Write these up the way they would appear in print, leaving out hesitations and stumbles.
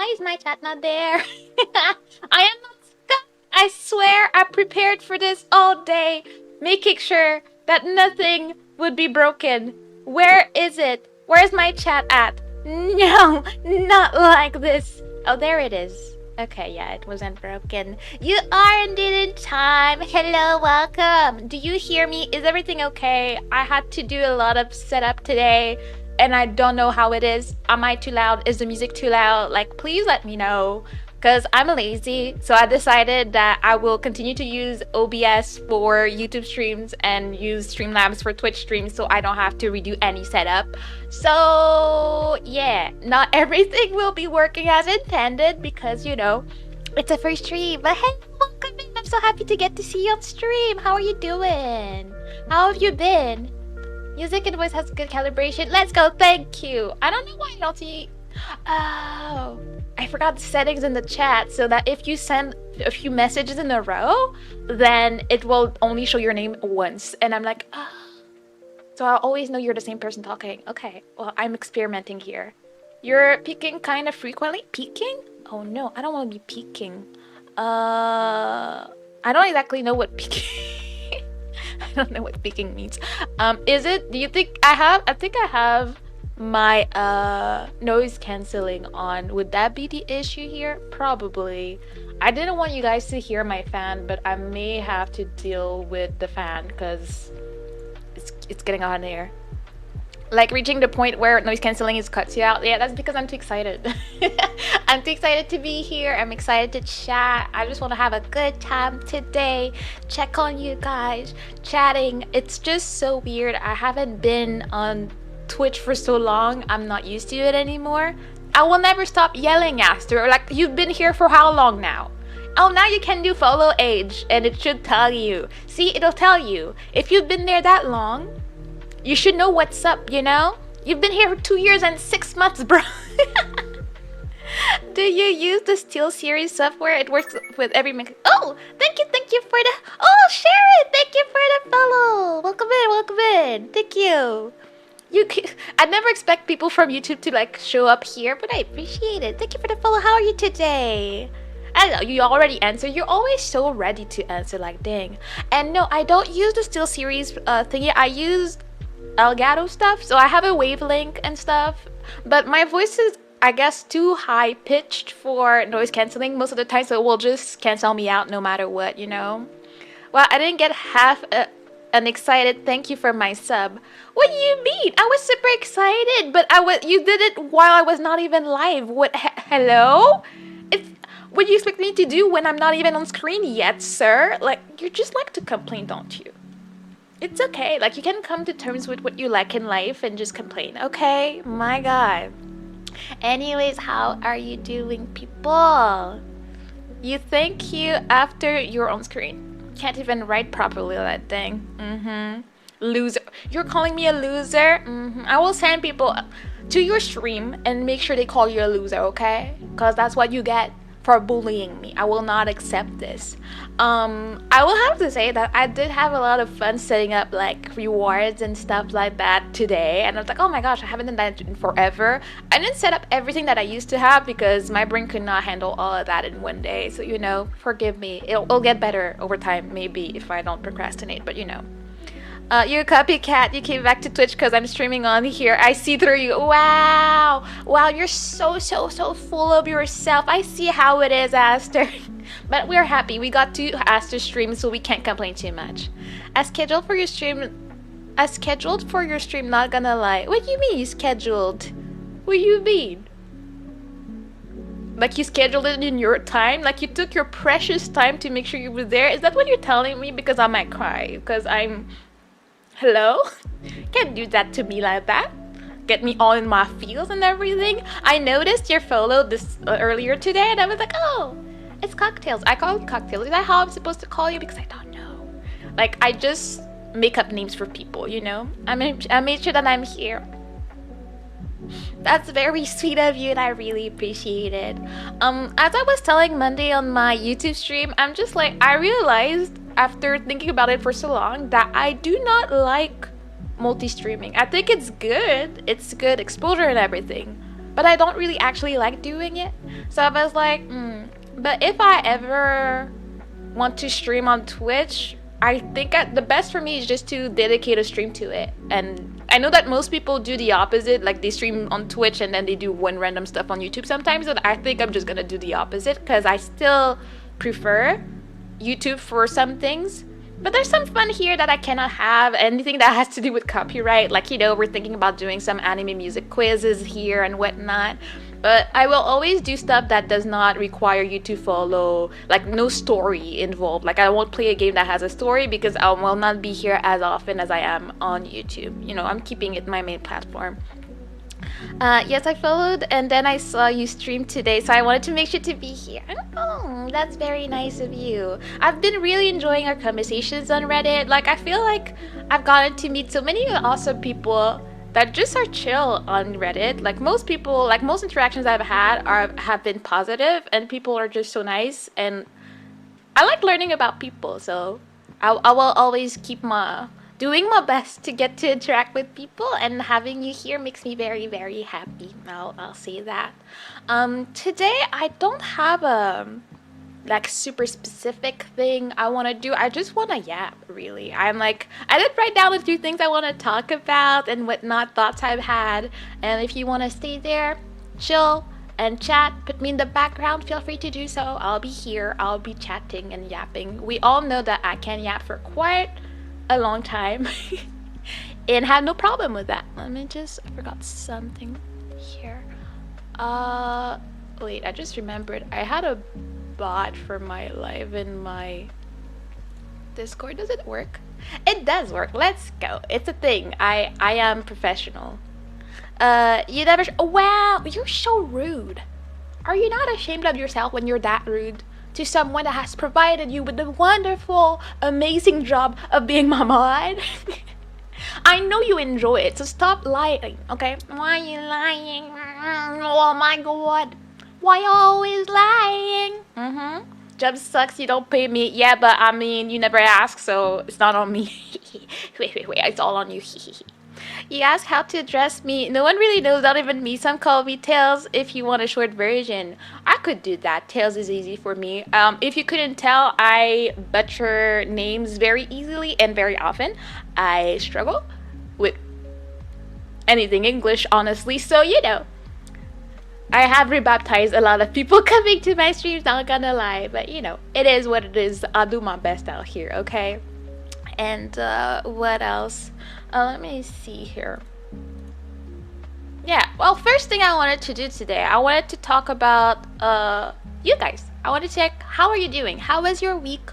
Why is my chat not there? I am not stuck. I swear I prepared for this all day, making sure that nothing would be broken. Where is it? Where's my chat at? No, not like this. Oh, there it is. Okay, yeah, it wasn't broken. You are indeed in time. Hello, welcome. Do you hear me? Is everything okay? I had to do a lot of setup today, and I don't know how it is. Am I too loud? Is the music too loud? Like, please let me know. Because I'm lazy, so I decided that I will continue to use OBS for YouTube streams and use Streamlabs for Twitch streams so I don't have to redo any setup. So, yeah, not everything will be working as intended because, you know, it's a first stream. But hey, welcome in. I'm so happy to get to see you on stream. How are you doing? How have you been? Music and voice has good calibration. Let's go. Thank you. I don't know why I don't see... Oh, I forgot the settings in the chat so that if you send a few messages in a row, then it will only show your name once. And I'm like, oh. So I'll always know you're the same person talking. Okay, well, I'm experimenting here. You're peeking kind of frequently? Peeking? Oh no, I don't want to be peeking. I don't exactly know what peeking... I don't know what peeking means. Is it? Do you think I have? I think I have my noise cancelling on. Would that be the issue here? Probably. I didn't want you guys to hear my fan, but I may have to deal with the fan because it's getting on there. Like reaching the point where noise cancelling is cuts you out. Yeah, that's because I'm too excited. I'm too excited to be here. I'm excited to chat. I just want to have a good time today. Check on you guys. Chatting. It's just so weird. I haven't been on Twitch for so long. I'm not used to it anymore. I will never stop yelling after. Or like, you've been here for how long now? Oh, now you can do follow age and it should tell you. See, it'll tell you. If you've been there that long, you should know what's up, you know? You've been here for 2 years and 6 months, bro. Do you use the Steel Series software? It works with every Oh, thank you for the... Oh, Sharon, thank you for the follow. Welcome in. Thank you. I never expect people from YouTube to like show up here, but I appreciate it. Thank you for the follow. How are you today? I know you already answered. You're always so ready to answer, like dang. And no, I don't use the Steel Series thingy. I use Elgato stuff, so I have a wavelength and stuff. But my voice is, I guess, too high pitched for noise canceling most of the time, so it will just cancel me out no matter what, you know. Well, I didn't get half an excited thank you for my sub. What do you mean? I was super excited, but you did it while I was not even live. What? Hello? What do you expect me to do when I'm not even on screen yet, sir? Like, you just like to complain, don't you? It's okay. Like, you can come to terms with what you like in life and just complain, okay? My God. Anyways, how are you doing, people? You thank you after you're on screen. Can't even write properly, that thing. Loser. You're calling me a loser? I will send people to your stream and make sure they call you a loser, okay? Because that's what you get for bullying me. I will not accept this. I will have to say that I did have a lot of fun setting up like rewards and stuff like that today, and I was like, oh my gosh, I haven't done that in forever. I didn't set up everything that I used to have because my brain could not handle all of that in one day, so you know, forgive me. It'll get better over time, maybe, if I don't procrastinate, but you know. You're a copycat. You came back to Twitch because I'm streaming on here. I see through you. Wow. Wow, you're so full of yourself. I see how it is, Aster. But we're happy. We got to Aster stream, so we can't complain too much. As scheduled for your stream, not gonna lie. What do you mean you scheduled? What do you mean? Like you scheduled it in your time? Like you took your precious time to make sure you were there? Is that what you're telling me? Because I might cry. Because I'm... Hello? Can't do that to me like that. Get me all in my feels and everything. I noticed your follow this earlier today and I was like, oh, it's Cocktails. I call it Cocktails. Is that how I'm supposed to call you? Because I don't know. Like, I just make up names for people, you know? I made sure that I'm here. That's very sweet of you and I really appreciate it. As I was telling Monday on my YouTube stream, I'm just like, I realized after thinking about it for so long that I do not like multi-streaming. I think it's good exposure and everything, but I don't really actually like doing it. So I was like, but if I ever want to stream on Twitch, I think the best for me is just to dedicate a stream to it. And I know that most people do the opposite, like they stream on Twitch and then they do one random stuff on YouTube sometimes, but I think I'm just gonna do the opposite because I still prefer YouTube for some things. But there's some fun here that I cannot have. Anything that has to do with copyright, like, you know, we're thinking about doing some anime music quizzes here and whatnot. But I will always do stuff that does not require you to follow, like no story involved. Like I won't play a game that has a story because I will not be here as often as I am on YouTube. You know, I'm keeping it my main platform. Yes, I followed and then I saw you stream today, so I wanted to make sure to be here. Oh, that's very nice of you. I've been really enjoying our conversations on Reddit. Like, I feel like I've gotten to meet so many awesome people that just are chill on Reddit. Like most people, like most interactions I've had have been positive, and people are just so nice. And I like learning about people, so I will always keep doing my best to get to interact with people, and having you here makes me very, very happy. I'll say that. Today I don't have a like super specific thing I want to do. I just want to yap, really. I did write down a few things I want to talk about and whatnot, thoughts I've had. And if you want to stay there, chill and chat, put me in the background, feel free to do so. I'll be here. I'll be chatting and yapping. We all know that I can yap for quite a long time and have no problem with that. I forgot something here. Wait, I just remembered I had a bot for my live in my Discord. Does it work? It does work. Let's go. It's a thing. I am professional. You never wow, you're so rude. Are you not ashamed of yourself when you're that rude to someone that has provided you with the wonderful, amazing job of being my mod? I know you enjoy it, so stop lying, okay? Why are you lying? Oh my god. Why always lying? Job sucks, you don't pay me. Yeah, but I mean, you never ask, so it's not on me. wait, it's all on you. You ask how to address me. No one really knows, not even me. Some call me Tails if you want a short version. I could do that. Tails is easy for me. If you couldn't tell, I butcher names very easily and very often. I struggle with anything English, honestly, so you know. I have rebaptized a lot of people coming to my streams, not gonna lie, but you know, it is what it is. I'll do my best out here, okay? And what else? Let me see here. Yeah, well, first thing I wanted to do today, I wanted to talk about you guys. I wanted to check, how are you doing? How was your week?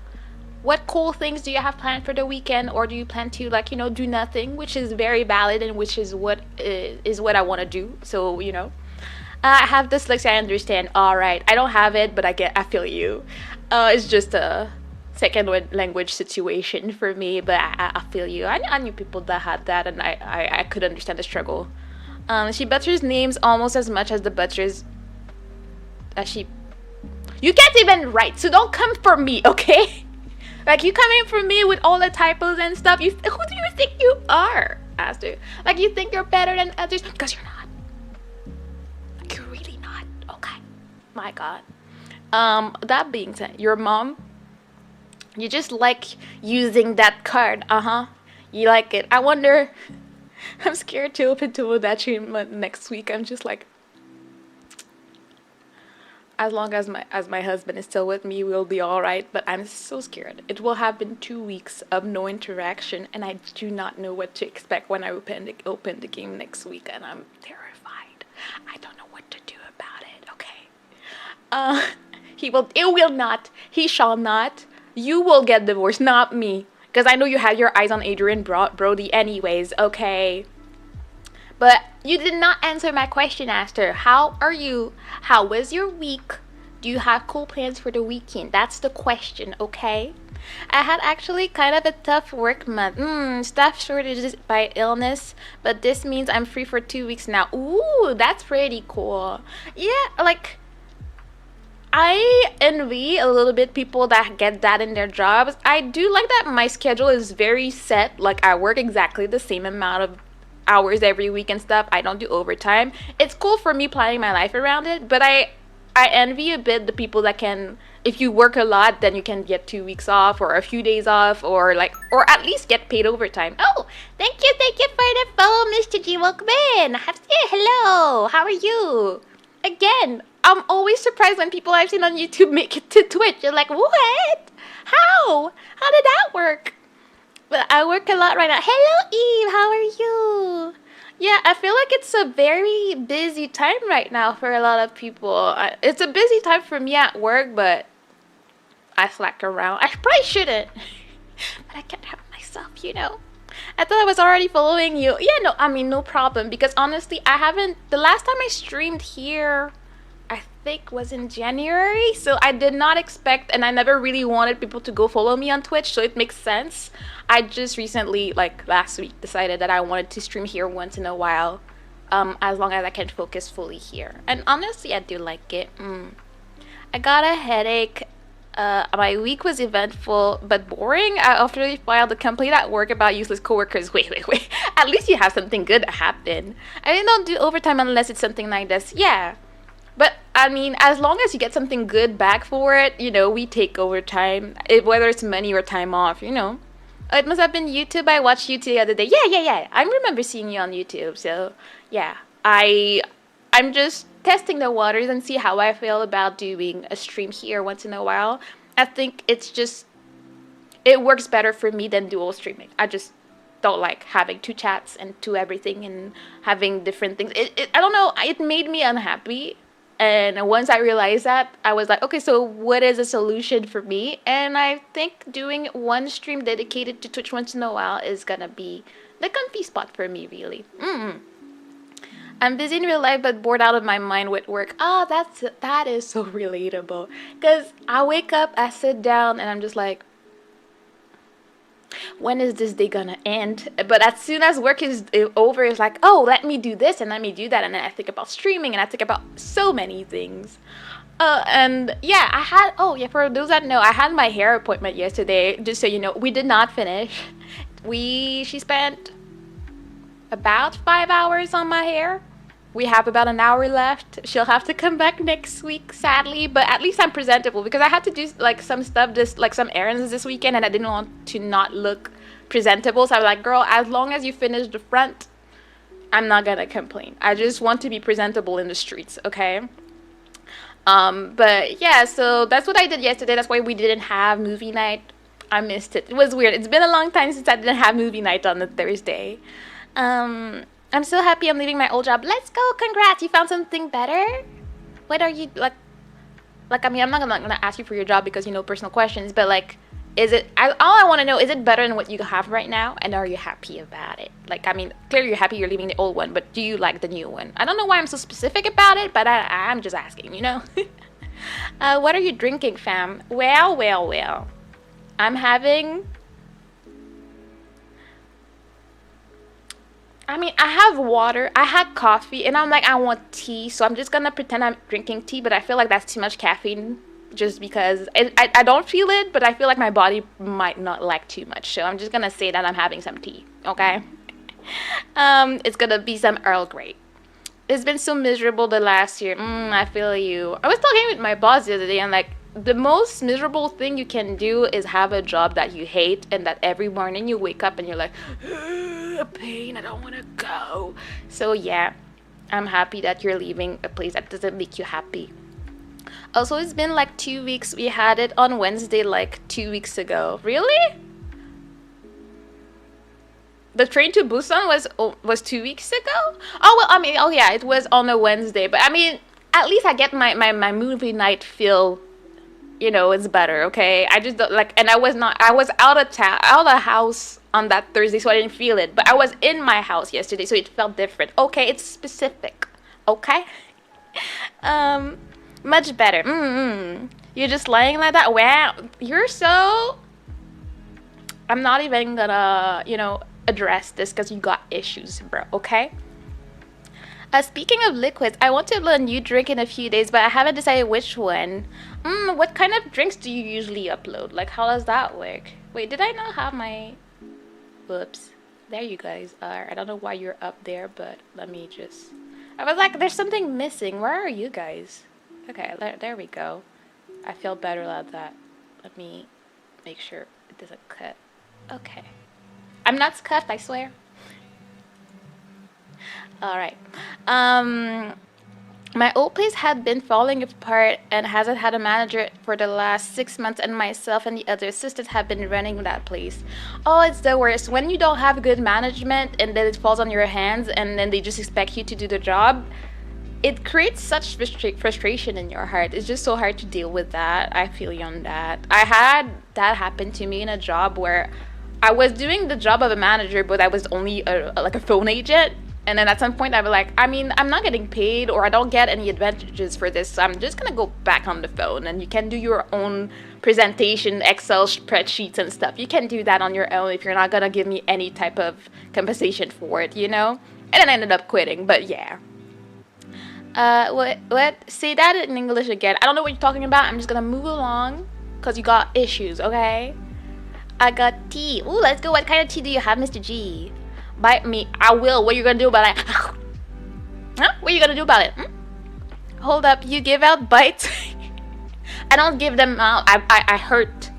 What cool things do you have planned for the weekend, or do you plan to, like, you know, do nothing, which is very valid and which is what I want to do. So, you know, I have dyslexia, I understand. All right, I don't have it, but I feel you. It's just a second language situation for me, but I feel you. I knew people that had that, and I could understand the struggle. She butchers names almost as much as the butchers as she. You can't even write, so don't come for me, okay? Like, you coming for me with all the typos and stuff. Who do you think you are, Aster? Like, you think you're better than others? Because you're not. Like, you're really not. Okay. My God. That being said, your mom, you just like using that card. You like it. I wonder. I'm scared to open to that stream next week. I'm just like, as long as my husband is still with me, we'll be all right. But I'm so scared. It will have been 2 weeks of no interaction, and I do not know what to expect when I open the game next week, and I'm terrified. I don't know what to do about it. Okay. He shall not. You will get divorced, not me. Because I know you had your eyes on Adrian Brody anyways, okay? But you did not answer my question, Aster. How are you? How was your week? Do you have cool plans for the weekend? That's the question, okay? I had actually kind of a tough work month. Staff shortages by illness, but this means I'm free for 2 weeks now. Ooh, that's pretty cool. Yeah, like, I envy a little bit people that get that in their jobs. I do like that my schedule is very set. Like, I work exactly the same amount of hours every week and stuff. I don't do overtime. It's cool for me planning my life around it, but I envy a bit the people that can, if you work a lot, then you can get 2 weeks off or a few days off, or like, or at least get paid overtime. Oh, thank you for the follow, Mr. G. Welcome in. I have to say hello. How are you? Again, I'm always surprised when people I've seen on YouTube make it to Twitch. You're like, what? How? How did that work? But I work a lot right now. Hello, Eve. How are you? Yeah, I feel like it's a very busy time right now for a lot of people. It's a busy time for me at work, but I slack around. I probably shouldn't, but I can't help myself, you know. I thought I was already following you. Yeah, no, I mean, no problem. Because honestly, I haven't. The last time I streamed here, I think was in January. So I did not expect, and I never really wanted people to go follow me on Twitch. So it makes sense. I just recently, like last week, decided that I wanted to stream here once in a while. As long as I can focus fully here. And honestly, I do like it. I got a headache. My week was eventful but boring. I often filed a complaint at work about useless coworkers. Wait. At least you have something good that happened. I don't do overtime unless it's something like this. Yeah. But, I mean, as long as you get something good back for it, you know, we take overtime. Whether it's money or time off, you know. It must have been YouTube. I watched you the other day. Yeah. I remember seeing you on YouTube. So, yeah. I'm just testing the waters and see how I feel about doing a stream here once in a while. I think it works better for me than dual streaming. I just don't like having two chats and two everything and having different things. I don't know, it made me unhappy. And once I realized that, I was like, okay, so what is a solution for me? And I think doing one stream dedicated to Twitch once in a while is gonna be the comfy spot for me, really. I'm busy in real life but bored out of my mind with work. That is so relatable. Because I wake up, I sit down, and I'm just like, when is this day gonna end? But as soon as work is over, it's like, oh, let me do this and let me do that. And then I think about streaming and I think about so many things. And yeah, for those that know, I had my hair appointment yesterday. Just so you know, we did not finish. She spent about 5 hours on my hair. We have about an hour left. She'll have to come back next week, sadly. But at least I'm presentable because I had to do like some stuff, just like some errands this weekend, and I didn't want to not look presentable. So I was like, girl, as long as you finish the front, I'm not gonna complain. I just want to be presentable in the streets, okay? But yeah, so that's what I did yesterday. That's why we didn't have movie night. I missed it. It was weird. It's been a long time since I didn't have movie night on a Thursday. I'm so happy I'm leaving my old job. Let's go. Congrats. You found something better? What are you, like, I mean, I'm not gonna ask you for your job because, you know, personal questions, but, like, all I want to know, is it better than what you have right now? And are you happy about it? Like, I mean, clearly you're happy you're leaving the old one, but do you like the new one? I don't know why I'm so specific about it, but I'm just asking, you know? What are you drinking, fam? Well. I'm having... I mean, I have water, I had coffee, and I'm like, I want tea, so I'm just gonna pretend I'm drinking tea, but I feel like that's too much caffeine, just because I don't feel it, but I feel like my body might not like too much, so I'm just gonna say that I'm having some tea, okay? It's gonna be some Earl Grey. It's been so miserable the last year. I feel you. I was talking with my boss the other day, and like, the most miserable thing you can do is have a job that you hate and that every morning you wake up and you're like, pain, I don't want to go. So yeah, I'm happy that you're leaving a place that doesn't make you happy. Also, it's been like 2 weeks. We had it on Wednesday like 2 weeks ago. Really? The train to Busan was 2 weeks ago? Oh, well, I mean, oh yeah, it was on a Wednesday. But I mean, at least I get my movie night feel. You know, it's better, okay? I just don't, like, and I was out of the house on that Thursday, so I didn't feel it. But I was in my house yesterday, so it felt different. Okay, it's specific, okay? Much better. You're just lying like that? Wow, you're so... I'm not even gonna, you know, address this because you got issues, bro, okay? Speaking of liquids, I want to upload a new drink in a few days, but I haven't decided which one. What kind of drinks do you usually upload? Like, how does that work? Wait, did I not have my... Whoops. There you guys are. I don't know why you're up there, but let me just... I was like, there's something missing. Where are you guys? Okay, there we go. I feel better about that. Let me make sure it doesn't cut. Okay. I'm not scuffed, I swear. Alright. My old place had been falling apart and hasn't had a manager for the last 6 months, and myself and the other assistants have been running that place. Oh, it's the worst. When you don't have good management and then it falls on your hands and then they just expect you to do the job, it creates such frustration in your heart. It's just so hard to deal with that. I feel you on that. I had that happen to me in a job where I was doing the job of a manager, but I was only like a phone agent. And then at some point I was like, I mean, I'm not getting paid or I don't get any advantages for this, so I'm just gonna go back on the phone, and you can do your own presentation, Excel spreadsheets and stuff. You can do that on your own if you're not gonna give me any type of compensation for it, you know? And then I ended up quitting, but yeah. What? Say that in English again. I don't know what you're talking about. I'm just gonna move along, because you got issues, okay? I got tea. Ooh, let's go. What kind of tea do you have, Mr. G? Bite me. I will. What are you gonna do about it? Huh? What are you gonna do about it? Hold up. You give out bites? I don't give them out. I hurt.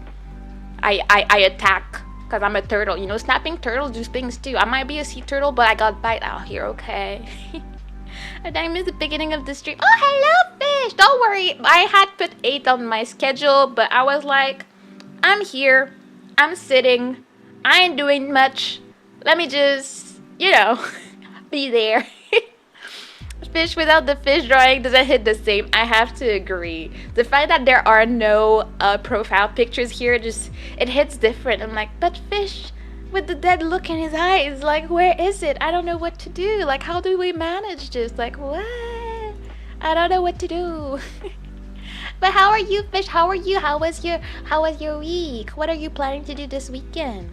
I attack. Because I'm a turtle. You know, snapping turtles do things too. I might be a sea turtle, but I got bite out here, okay? And I missed the beginning of the stream. Oh, hello, fish. Don't worry. I had put 8 on my schedule, but I was like, I'm here. I'm sitting. I ain't doing much. Let me just, you know, be there. Fish without the fish drawing doesn't hit the same. I have to agree. The fact that there are no profile pictures here, just, it hits different. I'm like, but fish with the dead look in his eyes, like, where is it? I don't know what to do. Like, how do we manage this? Like, what? I don't know what to do. But how are you, fish? How are you? How was your week? What are you planning to do this weekend?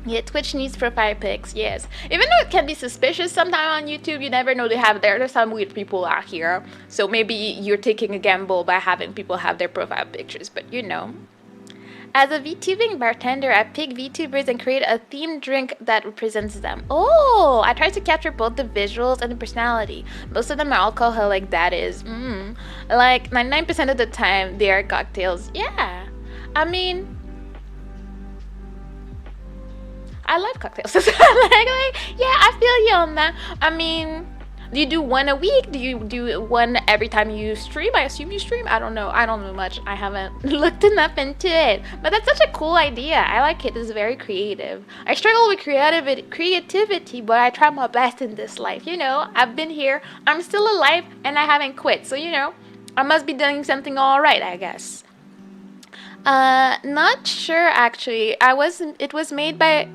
Yeah, Twitch needs profile pics, yes. Even though it can be suspicious sometimes on YouTube, you never know there's some weird people out here. So maybe you're taking a gamble by having people have their profile pictures, but you know. As a vtubing bartender, I pick VTubers and create a themed drink that represents them. Oh, I try to capture both the visuals and the personality. Most of them are alcoholic, that is. Like 99% of the time, they are cocktails. Yeah, I mean, I love cocktails. yeah, I feel you on that. I mean, do you do one a week? Do you do one every time you stream? I assume you stream. I don't know. I don't know much. I haven't looked enough into it. But that's such a cool idea. I like it. It's very creative. I struggle with creativity, but I try my best in this life. You know, I've been here. I'm still alive, and I haven't quit. So, you know, I must be doing something all right, I guess. Not sure, actually. It was made by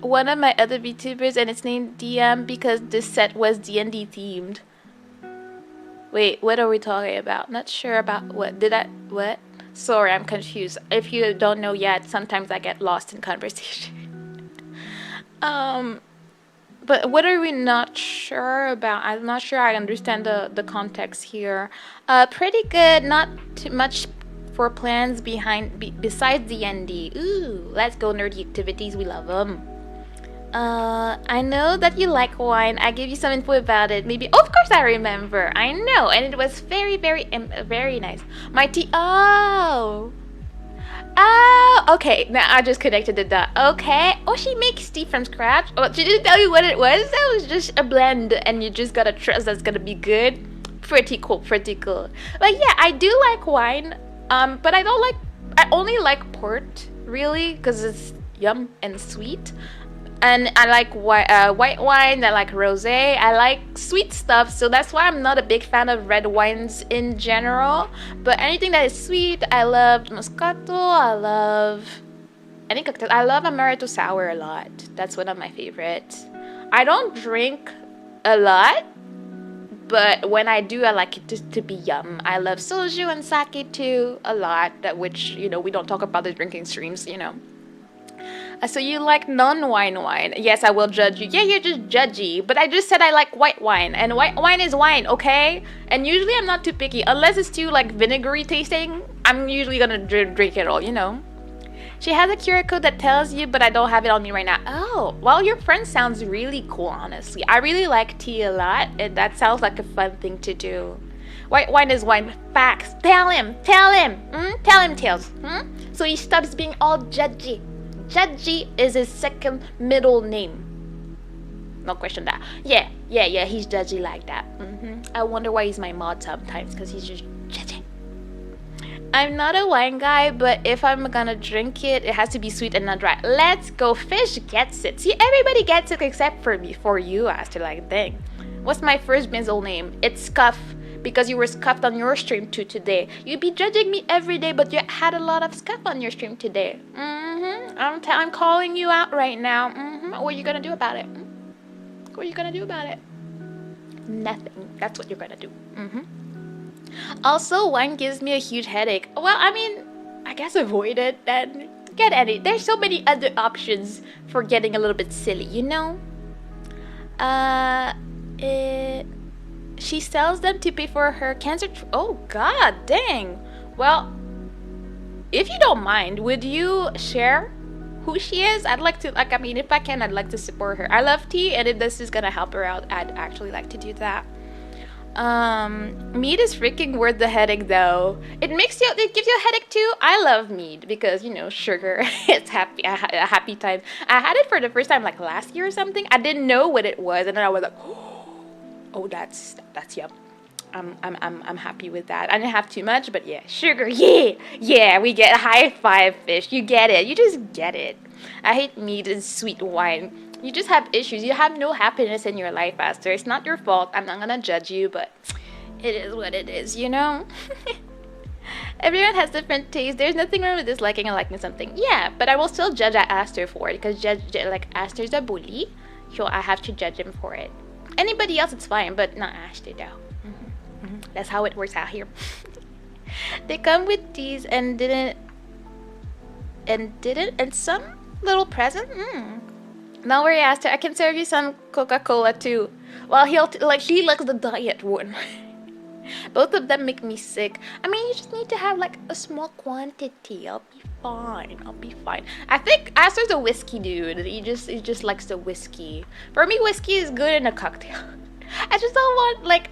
one of my other VTubers, and it's named DM because this set was D&D themed. Wait, what are we talking about? Not sure about what. What? Sorry, I'm confused. If you don't know yet, sometimes I get lost in conversation. But what are we not sure about? I'm not sure I understand the context here. Pretty good. Not too much for plans besides D&D. Ooh, let's go nerdy activities. We love them. I know that you like wine. I gave you some info about it. Maybe, oh, of course I remember. I know, and it was very, very nice. My tea. Oh, okay. Now I just connected the dot. Okay. Oh, she makes tea from scratch. Oh, she didn't tell you what it was. That was just a blend, and you just gotta trust that's gonna be good. Pretty cool. Pretty cool. But yeah, I do like wine. But I don't like. I only like port, really, because it's yum and sweet. And I like white wine, I like rosé, I like sweet stuff, so that's why I'm not a big fan of red wines in general. But anything that is sweet, I love Moscato, I love any cocktail. I love Amaretto Sour a lot. That's one of my favorites. I don't drink a lot, but when I do, I like it to be yum. I love soju and sake too, a lot, which, you know, we don't talk about the drinking streams, you know. So you like non-wine wine? Yes, I will judge you. Yeah, you're just judgy. But I just said I like white wine. And white wine is wine, okay? And usually I'm not too picky. Unless it's too, like, vinegary tasting, I'm usually gonna drink it all, you know? She has a QR code that tells you, but I don't have it on me right now. Oh, well, your friend sounds really cool, honestly. I really like tea a lot, and that sounds like a fun thing to do. White wine is wine. Facts. Tell him. Tell him. Tell him, Tails. So he stops being all judgy. Judgy is his second middle name. No question that. Yeah, he's judgy like that. I wonder why he's my mod sometimes, because he's just judgy. I'm not a wine guy, but if I'm gonna drink it, it has to be sweet and not dry. Let's go. Fish gets it. See, everybody gets it except for me. For you, Aster, like, dang. What's my first middle name? It's Scuff, because you were scuffed on your stream too today. You'd be judging me every day, but you had a lot of scuff on your stream today. I'm calling you out right now. What are you gonna do about it? What are you gonna do about it? Nothing. That's what you're gonna do. Also, wine gives me a huge headache. Well, I mean, I guess avoid it and get any. There's so many other options for getting a little bit silly, you know? She sells them to pay for her cancer. Oh, god dang. Well, if you don't mind, would you share who she is? I'd like to, like, I mean, if I can, I'd like to support her. I love tea, and if this is gonna help her out, I'd actually like to do that. Mead is freaking worth the headache, though. It gives you a headache too. I love mead because, you know, sugar. It's a happy time. I had it for the first time like last year or something. I didn't know what it was, and then I was like, oh, that's yum. I'm happy with that. I didn't have too much, but yeah, sugar. Yeah. We get high five, fish. You get it. You just get it. I hate mead and sweet wine. You just have issues. You have no happiness in your life, Aster. It's not your fault. I'm not gonna judge you, but it is what it is, you know? Everyone has different tastes. There's nothing wrong with disliking and liking something. Yeah, but I will still judge Aster for it, because Aster's a bully, so I have to judge him for it. Anybody else, it's fine, but not Aster, though. That's how it works out here. They come with teas and some little present. Don't worry, Aster. I can serve you some Coca-Cola too. Well, he likes the diet one. Both of them make me sick. I mean, you just need to have like a small quantity. I'll be fine. I think Aster's a whiskey dude. He just likes the whiskey. For me, whiskey is good in a cocktail. I just don't want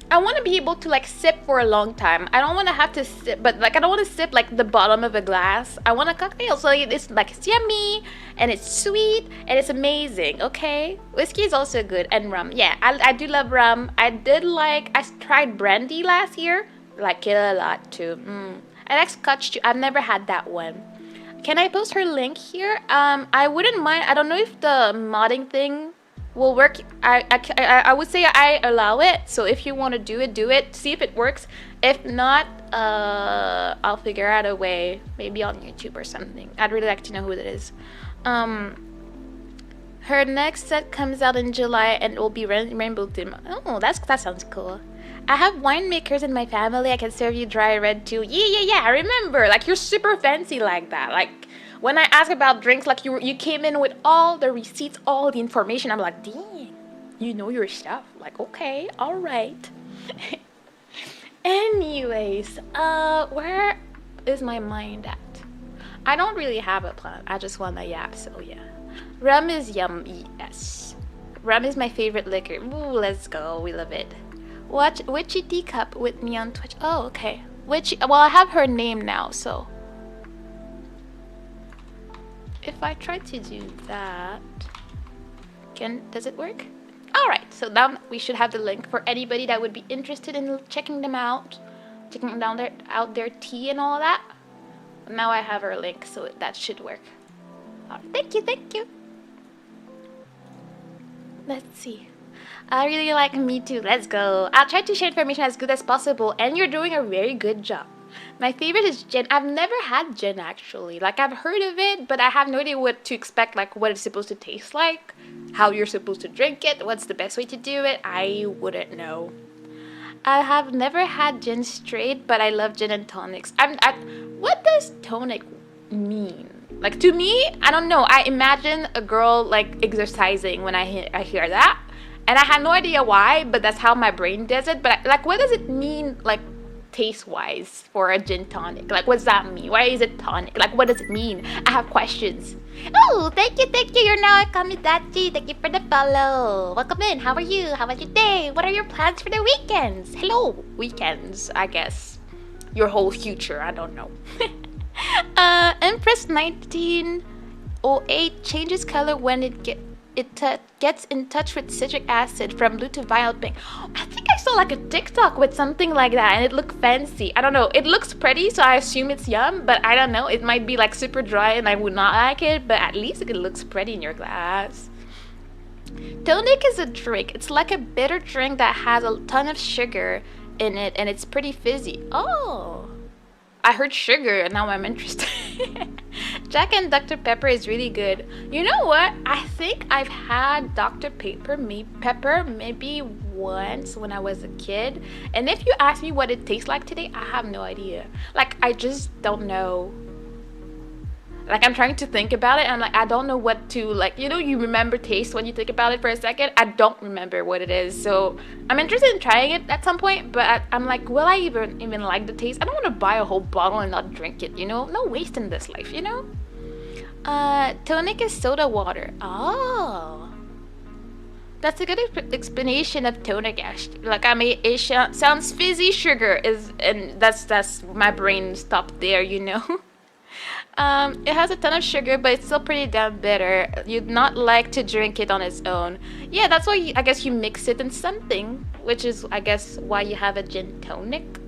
I want to be able to like sip for a long time. I don't want to have to sip, but like I don't want to sip like the bottom of a glass. I want a cocktail, so it's like it's yummy and it's sweet and it's amazing. Okay, whiskey is also good, and rum. Yeah, I do love rum. I tried brandy last year. Like it a lot too. I like scotch too. I've never had that one. Can I post her link here? I wouldn't mind. I don't know if the modding thing will work. I would say I allow it, so if you want to do it, see if it works. If not, I'll figure out a way, maybe on YouTube or something. I'd really like to know who that is. Her next set comes out in July and it will be rainbow theme. Oh, that sounds cool. I have winemakers in my family. I can serve you dry red too. Yeah, I remember. Like, you're super fancy like that. Like, when I ask about drinks, like you came in with all the receipts, all the information. I'm like, dang, you know your stuff. Like, okay, all right. Anyways, where is my mind at? I don't really have a plan. I just want to yap, so yeah. Rum is yummy, yes. Rum is my favorite liquor. Ooh, let's go. We love it. Watch Witchy Teacup with me on Twitch. Oh, okay. Witchy. Well, I have her name now, so. If I try to do that, does it work? All right, so now we should have the link for anybody that would be interested in checking them out, checking out their tea and all that. Now I have her link, so that should work. All right, thank you. Let's see. I really like me too. Let's go. I'll try to share information as good as possible, and you're doing a very good job. My favorite is gin. I've never had gin, actually. Like, I've heard of it, but I have no idea what to expect, like what it's supposed to taste like, how you're supposed to drink it, what's the best way to do it. I wouldn't know. I have never had gin straight, but I love gin and tonics. What does tonic mean? Like, to me, I don't know. I imagine a girl, like, exercising when I hear that. And I have no idea why, but that's how my brain does it. But, like, what does it mean, like, taste-wise for a gin tonic? Like, what does that mean? Why is it tonic? Like, what does it mean? I have questions. Oh, thank you, thank you. You're now a Kamidachi. Thank you for the follow. Welcome in. How are you? How was your day? What are your plans for the weekends? Hello, weekends, I guess. Your whole future, I don't know. Empress 1908 changes color when it gets in touch with citric acid from blue to violet pink. I think I saw like a TikTok with something like that and it looked fancy. I don't know. It looks pretty, so I assume it's yum, but I don't know. It might be like super dry and I would not like it, but at least it looks pretty in your glass. Tonic is a drink. It's like a bitter drink that has a ton of sugar in it and it's pretty fizzy. Oh, I heard sugar and now I'm interested. Jack and Dr. Pepper is really good. You know what? I think I've had Dr. Pepper maybe once when I was a kid. And if you ask me what it tastes like today, I have no idea. Like, I just don't know. Like, I'm trying to think about it and I'm like, I don't know what to, like, you know, you remember taste when you think about it for a second. I don't remember what it is. So I'm interested in trying it at some point, but I'm like, will I even like the taste? I don't want to buy a whole bottle and not drink it, you know? No waste in this life, you know? Tonic is soda water. Oh. That's a good explanation of tonic, actually. Like, I mean, it sounds fizzy sugar and that's my brain stopped there, you know? It has a ton of sugar, but it's still pretty damn bitter. You'd not like to drink it on its own. Yeah, that's why I guess you mix it in something, which is, I guess, why you have a gin tonic.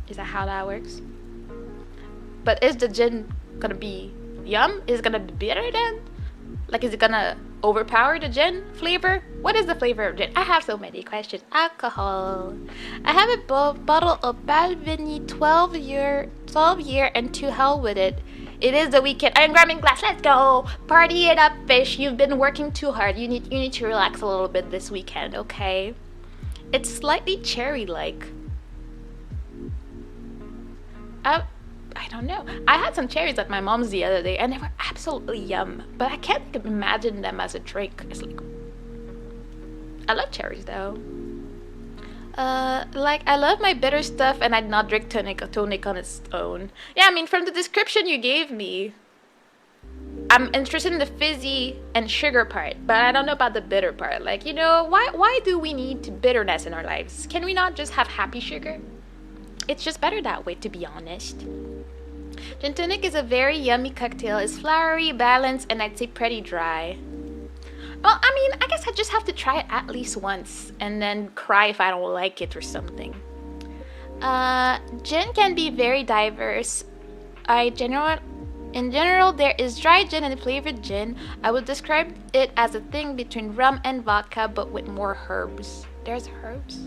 Is that how that works? But is the gin gonna be yum? Is it gonna be bitter then? Like, is it gonna overpower the gin flavor? What is the flavor of gin? I have so many questions. Alcohol. I have a bottle of Balvenie 12 year, and to hell with it. It is the weekend. I am grabbing glass. Let's go. Party it up, fish. You've been working too hard. You need to relax a little bit this weekend, okay? It's slightly cherry-like. I don't know. I had some cherries at my mom's the other day and they were absolutely yum. But I can't imagine them as a drink. It's like, I love cherries though. Like, I love my bitter stuff and I'd not drink tonic on its own. Yeah, I mean, from the description you gave me, I'm interested in the fizzy and sugar part, but I don't know about the bitter part. Like, you know, why do we need bitterness in our lives? Can we not just have happy sugar? It's just better that way, to be honest. Gin tonic is a very yummy cocktail. It's flowery, balanced, and I'd say pretty dry. Well, I mean, I guess I just have to try it at least once and then cry if I don't like it or something. Gin can be very diverse. In general, there is dry gin and flavored gin. I would describe it as a thing between rum and vodka, but with more herbs. There's herbs?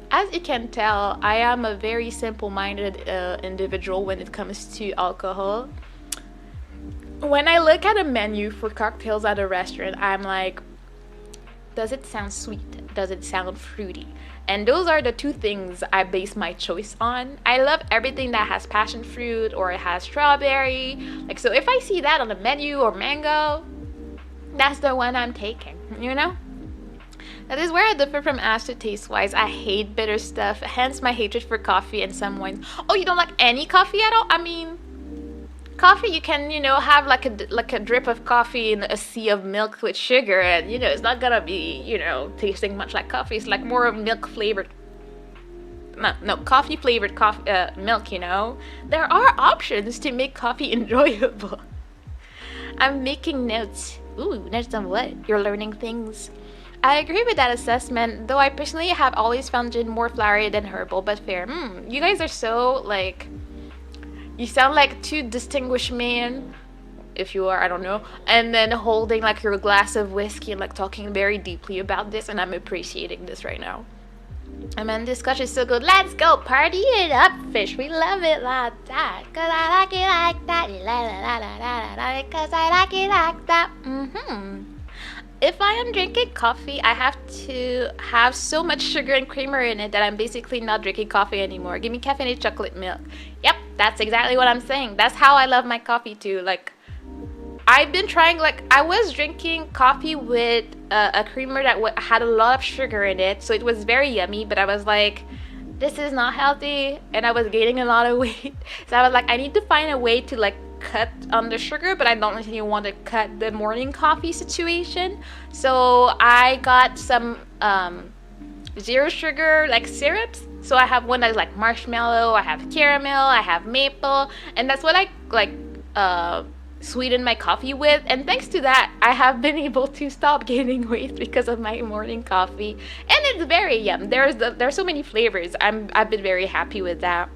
As you can tell, I am a very simple-minded individual when it comes to alcohol. When I look at a menu for cocktails at a restaurant, I'm like, does it sound sweet? Does it sound fruity? And those are the two things I base my choice on. I love everything that has passion fruit or it has strawberry. Like, so if I see that on the menu or mango, that's the one I'm taking, you know? That is where I differ from Aster taste-wise. I hate bitter stuff, hence my hatred for coffee and some wines. Oh, you don't like any coffee at all? I mean, coffee, you can, you know, have like a drip of coffee in a sea of milk with sugar, and you know, it's not gonna be, you know, tasting much like coffee. It's like more of milk flavored. No, coffee flavored milk, you know. There are options to make coffee enjoyable. I'm making notes. Ooh, notes on what? You're learning things. I agree with that assessment, though I personally have always found gin more flowery than herbal, but fair. You guys are so, like, you sound like two distinguished men, if you are, I don't know, and then holding like your glass of whiskey and like talking very deeply about this, and I'm appreciating this right now. I mean, this discussion is so good. Let's go party it up, fish. We love it like that, cause I like it like that, cause I like it like that. If I am drinking coffee, I have to have so much sugar and creamer in it that I'm basically not drinking coffee anymore. Give me caffeinated chocolate milk. Yep, that's exactly what I'm saying. That's how I love my coffee too. Like, I've been trying, like, I was drinking coffee with a creamer that had a lot of sugar in it, so it was very yummy, but I was like, this is not healthy, and I was gaining a lot of weight. So I was like, I need to find a way to like cut on the sugar, but I don't really want to cut the morning coffee situation. So I got some zero sugar like syrups. So I have one that's like marshmallow, I have caramel, I have maple, and that's what I like sweeten my coffee with. And thanks to that, I have been able to stop gaining weight because of my morning coffee. And it's very yum. There's so many flavors. I've been very happy with that.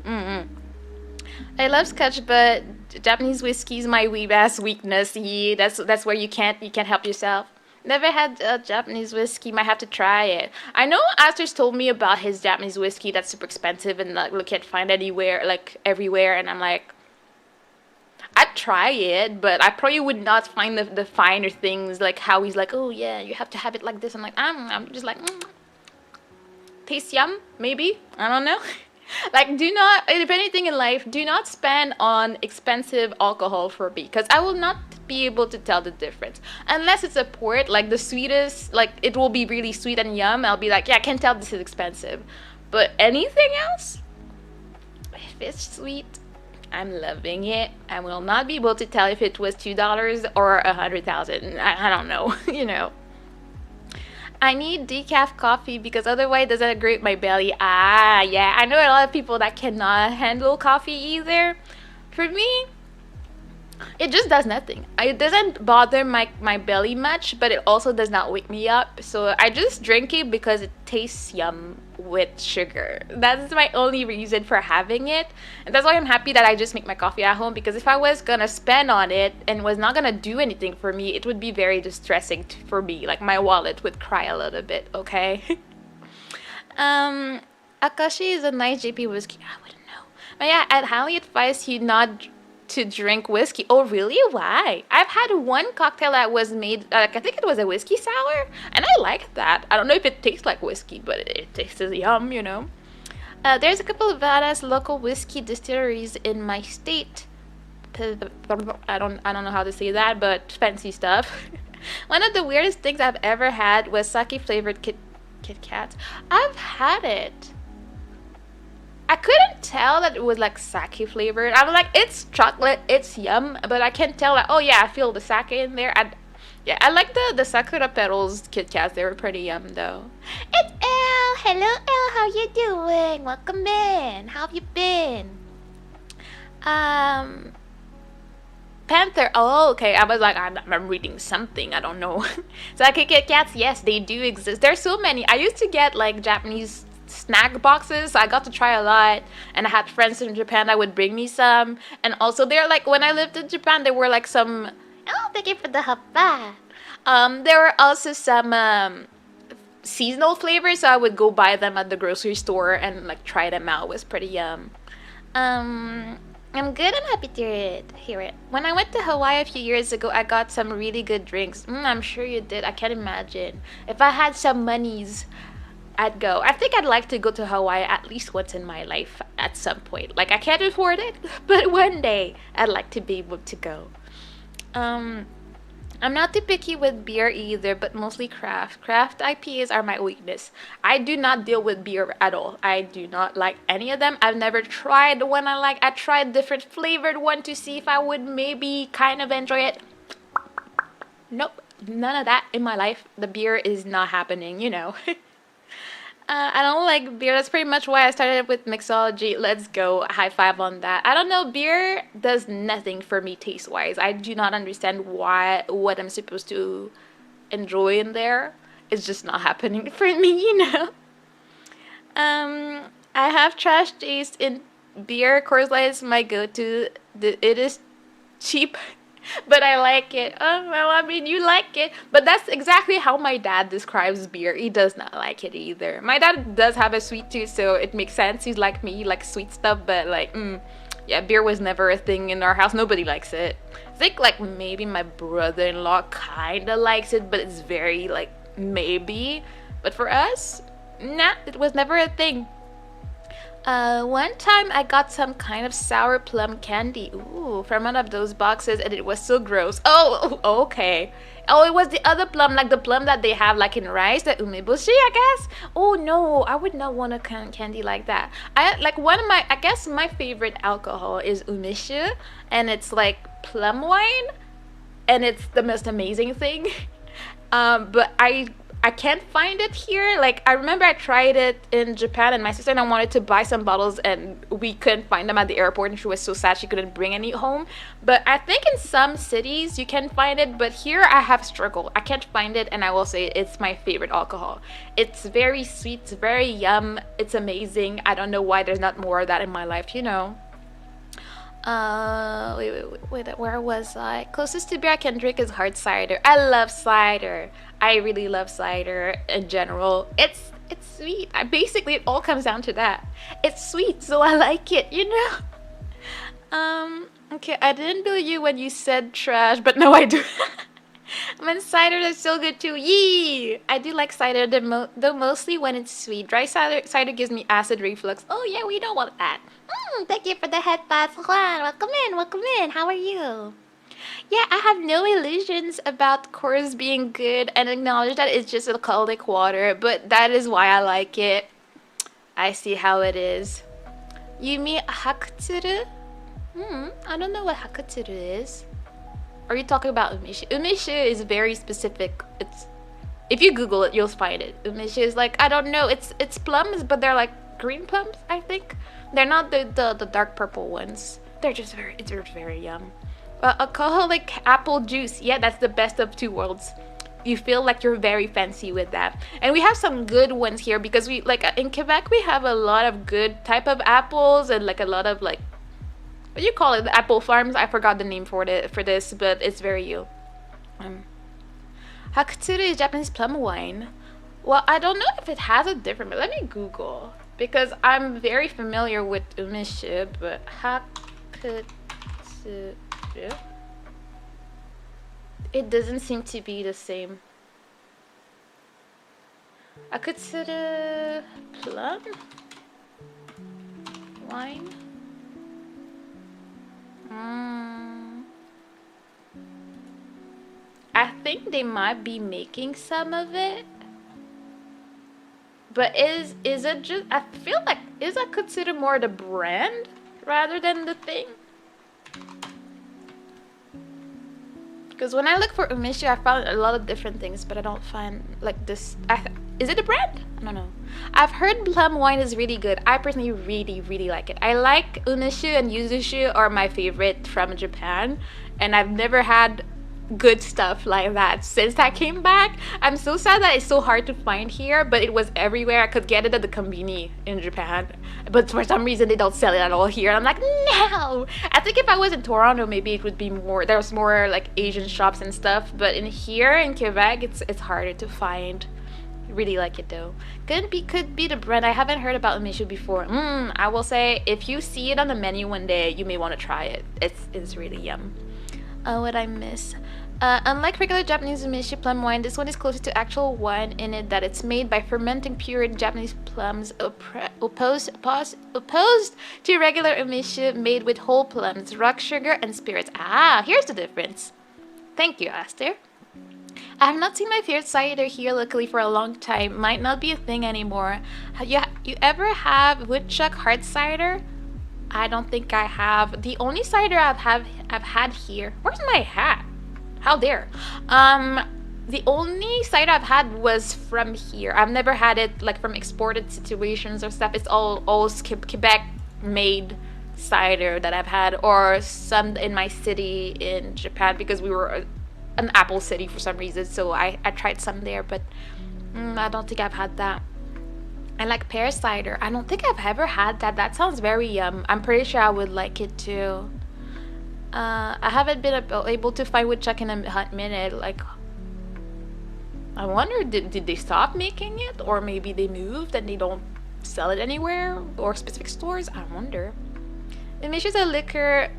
I love Scotch, but Japanese whiskey is my wee ass weakness. Yeah, that's where you can't help yourself. Never had Japanese whiskey. Might have to try it. I know Aster's told me about his Japanese whiskey that's super expensive and like can't find anywhere, like everywhere. And I'm like, I'd try it, but I probably would not find the finer things, like how he's like, oh yeah, you have to have it like this. I'm like, I'm just like, tastes yum, maybe. I don't know. Like, do not, if anything in life, do not spend on expensive alcohol for me, because I will not be able to tell the difference. Unless it's a port, like the sweetest, like it will be really sweet and yum. I'll be like, yeah, I can tell this is expensive. But anything else, if it's sweet, I'm loving it. I will not be able to tell if it was $2 or 100,000. I don't know, you know. I need decaf coffee because otherwise it doesn't grate my belly. Yeah, I know a lot of people that cannot handle coffee either. For me, it just does nothing. It doesn't bother my belly much, but it also does not wake me up. So I just drink it because it tastes yum with sugar. That's my only reason for having it. And that's why I'm happy that I just make my coffee at home, because if I was gonna spend on it and was not gonna do anything for me, it would be very distressing for me. Like my wallet would cry a little bit, okay? Akashi is a nice JP whiskey. I wouldn't know. But yeah, I'd highly advise you not to drink whiskey. Oh really? Why? I've had one cocktail that was made, like I think it was a whiskey sour, and I liked that. I don't know if it tastes like whiskey, but it tastes yum, you know. There's a couple of badass local whiskey distilleries in my state. I don't know how to say that, but fancy stuff. One of the weirdest things I've ever had was sake flavored Kit Kats. I've had it. I couldn't tell that it was like sake flavored. I was like, it's chocolate, it's yum, but I can't tell that. Oh yeah, I feel the sake in there. I like the Sakura Petals Kit Kats. They were pretty yum though. It's Elle. Hello Elle, how you doing? Welcome in. How have you been? Panther. Oh, okay. I was like, I'm reading something. I don't know. Sake Kit Kats, yes, they do exist. There's so many. I used to get like Japanese snack boxes, so I got to try a lot, and I had friends in Japan that would bring me some. And also they're like, when I lived in Japan, there were like some, oh, thank you for the hapa. There were also some seasonal flavors, so I would go buy them at the grocery store and like try them out. It was pretty yum. I'm good. I'm happy to hear it. When I went to Hawaii a few years ago, I got some really good drinks. I'm sure you did. I can't imagine. If I had some monies, I'd go. I think I'd like to go to Hawaii at least once in my life at some point. Like, I can't afford it, but one day I'd like to be able to go. I'm not too picky with beer either, but mostly craft. Craft IPAs are my weakness. I do not deal with beer at all. I do not like any of them. I've never tried the one I like. I tried different flavored one to see if I would maybe kind of enjoy it. Nope, none of that in my life. The beer is not happening, you know. I don't like beer. That's pretty much why I started with mixology. Let's go. High five on that. I don't know. Beer does nothing for me taste-wise. I do not understand what I'm supposed to enjoy in there. It's just not happening for me, you know. I have trash taste in beer. Coors Light is my go-to. It is cheap, but I like it. Oh, well, I mean, you like it. But that's exactly how my dad describes beer. He does not like it either. My dad does have a sweet tooth, so it makes sense. He's like me, he likes sweet stuff, but like, yeah, beer was never a thing in our house. Nobody likes it. I think like maybe my brother-in-law kind of likes it, but it's very like maybe. But for us, nah, it was never a thing. One time I got some kind of sour plum candy. Ooh, from one of those boxes, and it was so gross. Oh, okay. Oh, it was the other plum, like the plum that they have like in rice, the umeboshi, I guess. Oh no, I would not want a candy like that. I like one of my, I guess my favorite alcohol is umeshu, and it's like plum wine, and it's the most amazing thing. But I can't find it here. Like I remember I tried it in Japan, and my sister and I wanted to buy some bottles, and we couldn't find them at the airport, and she was so sad she couldn't bring any home. But I think in some cities you can find it, but here I have struggled. I can't find it, and I will say it's my favorite alcohol. It's very sweet, it's very yum, it's amazing. I don't know why there's not more of that in my life, you know. Wait, where was I? Closest to beer I can drink is hard cider. I love cider. I really love cider in general. It's sweet. I basically it all comes down to that. It's sweet, so I like it, you know? Okay, I didn't believe you when you said trash, but no I do. I mean, cider is so good too. Yee! I do like cider, though mostly when it's sweet. Dry cider gives me acid reflux. Oh yeah, we don't want that. Thank you for the headphones, Juan. Welcome in, welcome in. How are you? Yeah, I have no illusions about Coors being good and acknowledge that it's just alcoholic water, but that is why I like it. I see how it is. Yumi Hakutsuru? I don't know what Hakutsuru is. Are you talking about umeshu? Umeshu is very specific. It's if you Google it, you'll find it. Umeshu is like I don't know. It's plums, but they're like green plums. I think they're not the dark purple ones. They're just it's very yum. Alcoholic apple juice. Yeah, that's the best of two worlds. You feel like you're very fancy with that. And we have some good ones here because we like in Quebec we have a lot of good type of apples and like a lot of like what do you call it? The apple farms. I forgot the name for this, but it's very you. Hakutsuru is Japanese plum wine. Well, I don't know if it has a different, but let me Google because I'm very familiar with umeshu, but Hakutsuru, it doesn't seem to be the same. Hakutsuru plum wine. I think they might be making some of it, but is it just? I feel like is that considered more the brand rather than the thing? Because when I look for umeshu, I found a lot of different things, but I don't find like this. Is it a brand? I don't know. I've heard plum wine is really good. I personally really like it. I like umeshu and yuzushu are my favorite from Japan, and I've never had good stuff like that since I came back. I'm so sad that it's so hard to find here, but it was everywhere. I could get it at the konbini in Japan, but for some reason they don't sell it at all here. And I'm like, no. I think if I was in Toronto, maybe it would be more. There's more like Asian shops and stuff, but in here in Quebec, it's harder to find. Really like it though. Could be the brand. I haven't heard about umeshu before. I will say if you see it on the menu one day, you may want to try it. It's really yum. What I miss. Unlike regular Japanese umeshu plum wine, this one is closer to actual wine in it that it's made by fermenting pure Japanese plums, opposed to regular umeshu made with whole plums, rock sugar, and spirits. Here's the difference. Thank you, Aster. I have not seen my favorite cider here luckily for a long time. Might not be a thing anymore. You ever have woodchuck hard cider? I don't think I have. The only cider I've had here. Where's my hat? How dare? The only cider I've had was from here. I've never had it like from exported situations or stuff. It's all Quebec made cider that I've had, or some in my city in Japan because we were an apple city for some reason. So I tried some there, but I don't think I've had that. I like pear cider. I don't think I've ever had that. That sounds very yum. I'm pretty sure I would like it too. I haven't been able to find woodchuck in a hot minute. Like, I wonder, did they stop making it? Or maybe they moved and they don't sell it anywhere? Or specific stores? I wonder. Umeshu is a liquor,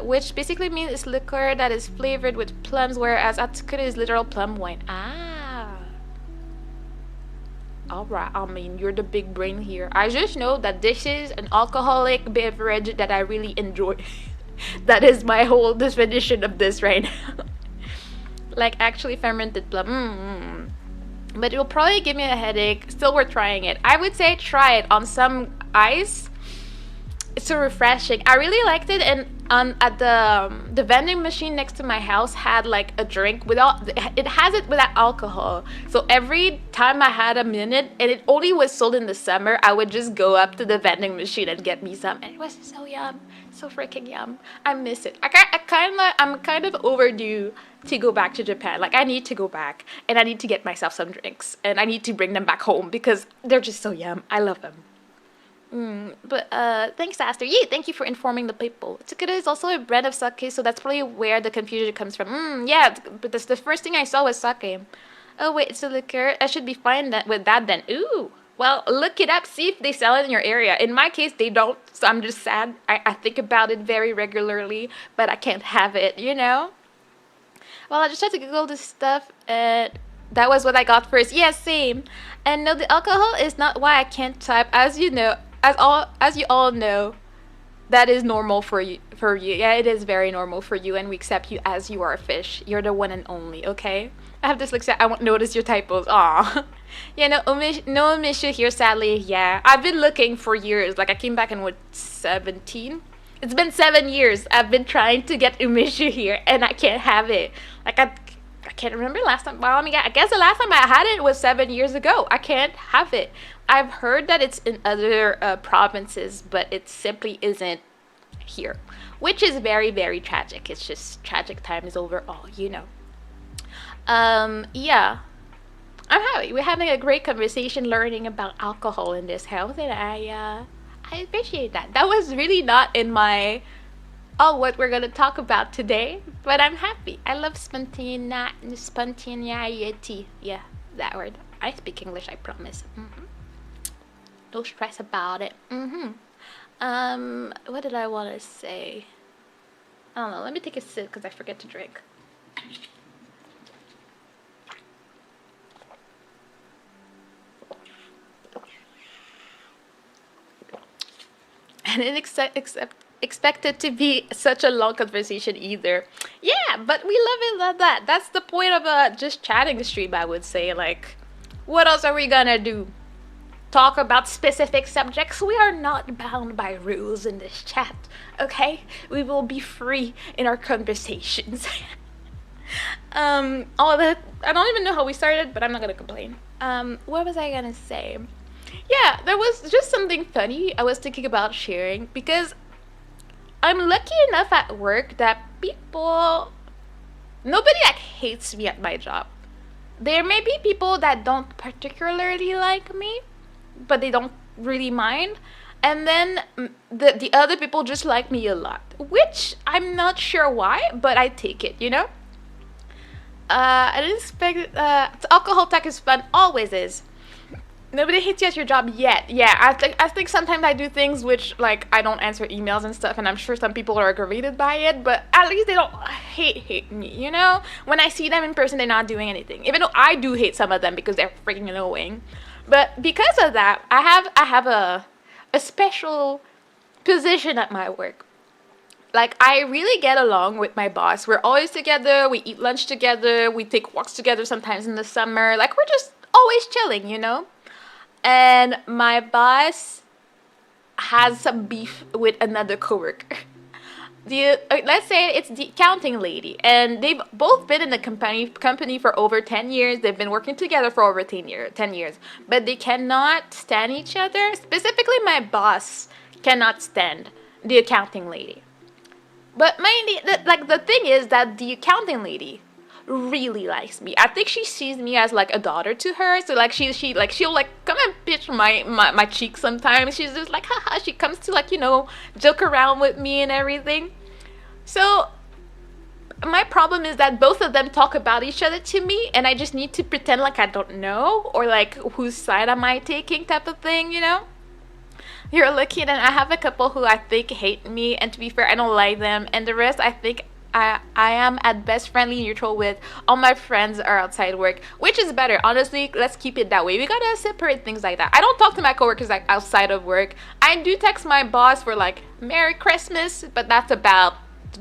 which basically means it's liquor that is flavored with plums, whereas Atsukura is literal plum wine. all right. I mean, you're the big brain here. I just know that this is an alcoholic beverage that I really enjoy. That is my whole definition of this right now. Like actually fermented plum. But it will probably give me a headache. Still worth trying it. I would say try it on some ice. It's so refreshing. I really liked it, and on at the vending machine next to my house had like a drink without, it has it without alcohol. So every time I had a minute, and it only was sold in the summer, I would just go up to the vending machine and get me some, and it was so yum, so freaking yum. I miss it. I'm kind of overdue to go back to Japan. Like I need to go back, and I need to get myself some drinks, and I need to bring them back home because they're just so yum. I love them. But thanks, Aster. Yeah, thank you for informing the people. Tsukura is also a brand of sake, so that's probably where the confusion comes from. Yeah, but that's the first thing I saw was sake. Oh wait, it's a liqueur. I should be fine with that then. Ooh. Well, look it up. See if they sell it in your area. In my case, they don't, so I'm just sad. I think about it very regularly, but I can't have it, you know? Well, I just had to Google this stuff, and that was what I got first. Yeah, same. And no, the alcohol is not why I can't type. As you know, as you all know, that is normal for you. Yeah, it is very normal for you, and we accept you as you are a fish. You're the one and only, okay? I have dyslexia. I won't notice your typos. Aw. Yeah, no Mishu here, sadly. Yeah, I've been looking for years. Like, I came back in, what, 17? It's been 7 years. I've been trying to get Umishu here, and I can't have it. Like, I can't remember last time. Well, I mean, I guess the last time I had it was 7 years ago. I can't have it. I've heard that it's in other provinces, but it simply isn't here, which is very, very tragic. It's just tragic time is overall, you know. Yeah, I'm happy. We're having a great conversation learning about alcohol in this house, and I appreciate that. That was really not in my what we're gonna talk about today, but I'm happy. I love spontaneity. Yeah, that word. I speak English, I promise. No stress about it. What did I want to say? I don't know. Let me take a sip because I forget to drink. I didn't expect it to be such a long conversation either. Yeah, but we love it like that. That's the point of just chatting stream, I would say. Like, what else are we gonna do? Talk about specific subjects? We are not bound by rules in this chat, okay? We will be free in our conversations. All that, I don't even know how we started, but I'm not gonna complain. What was I gonna say? Yeah, there was just something funny I was thinking about sharing, because I'm lucky enough at work that nobody like hates me at my job. There may be people that don't particularly like me, but they don't really mind. And then the other people just like me a lot, which I'm not sure why, but I take it, you know? I didn't expect, alcohol tech is fun, always is. Nobody hates you at your job yet. Yeah, I think sometimes I do things which, like, I don't answer emails and stuff, and I'm sure some people are aggravated by it, but at least they don't hate me, you know? When I see them in person, they're not doing anything. Even though I do hate some of them because they're freaking annoying. But because of that, I have a special position at my work. Like, I really get along with my boss. We're always together, we eat lunch together, we take walks together sometimes in the summer. Like, we're just always chilling, you know? And my boss has some beef with another coworker. Let's say it's the accounting lady, and they've both been in the company for over 10 years. They've been working together for over 10 years, but they cannot stand each other. Specifically, my boss cannot stand the accounting lady. But the thing is that the accounting lady really likes me. I think she sees me as like a daughter to her. So like she'll like come and pinch my cheek sometimes. She's just like haha. She comes to like, you know, joke around with me and everything. So my problem is that both of them talk about each other to me, and I just need to pretend like I don't know, or like whose side am I taking type of thing, you know? You're lucky, and I have a couple who I think hate me, and to be fair, I don't like them, and the rest I think I am at best friendly neutral with all my friends are outside work, which is better. Honestly, let's keep it that way. We gotta separate things like that. I don't talk to my coworkers like outside of work. I do text my boss for like Merry Christmas, but that's about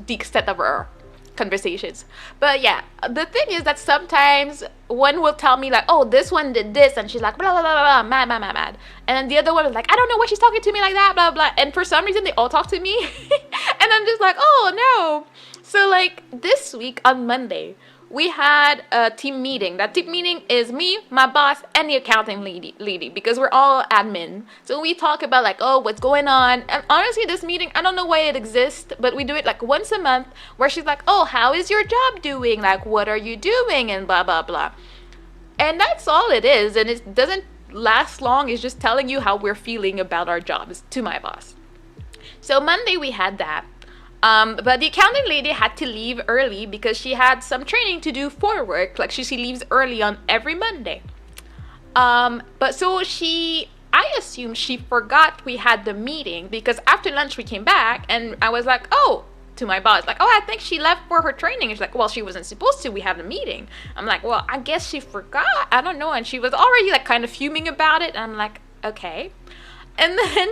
the extent of our conversations. But yeah, the thing is that sometimes one will tell me like, oh, this one did this, and she's like blah blah blah blah, blah mad mad mad mad, and then the other one is like, I don't know why she's talking to me like that, blah blah, and for some reason they all talk to me, and I'm just like, oh no. So like this week on Monday, we had a team meeting. That team meeting is me, my boss, and the accounting lady because we're all admin. So we talk about like, oh, what's going on. And honestly, this meeting, I don't know why it exists, but we do it like once a month where she's like, oh, how is your job doing? Like, what are you doing? And blah, blah, blah. And that's all it is. And it doesn't last long. It's just telling you how we're feeling about our jobs to my boss. So Monday we had that. But the accounting lady had to leave early because she had some training to do for work. Like she leaves early on every Monday. But so I assume she forgot we had the meeting because after lunch we came back and I was like, oh, to my boss, like, oh, I think she left for her training. And she's like, well, she wasn't supposed to. We had a meeting. I'm like, well, I guess she forgot. I don't know. And she was already like kind of fuming about it. And I'm like, okay. And then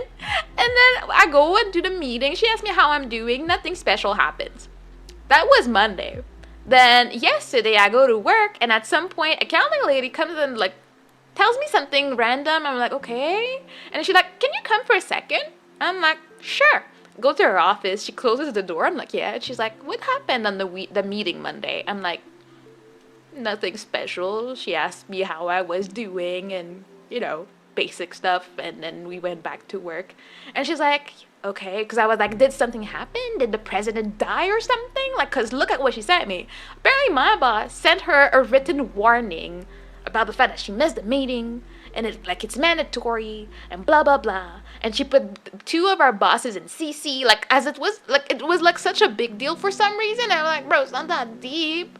I go and do the meeting. She asks me how I'm doing. Nothing special happens. That was Monday. Then yesterday I go to work and at some point accounting lady comes and like tells me something random. I'm like, okay. And she's like, can you come for a second? I'm like, sure. Go to her office. She closes the door. I'm like, yeah. And she's like, what happened on the meeting Monday? I'm like, nothing special. She asked me how I was doing and, basic stuff, and then we went back to work. And she's like, okay, because I was like, did something happen? Did the president die or something? Like, because look at what she sent me. Apparently my boss sent her a written warning about the fact that she missed the meeting and it's mandatory and blah blah blah. And she put two of our bosses in CC, like as it was like such a big deal for some reason. I'm like, bro, it's not that deep.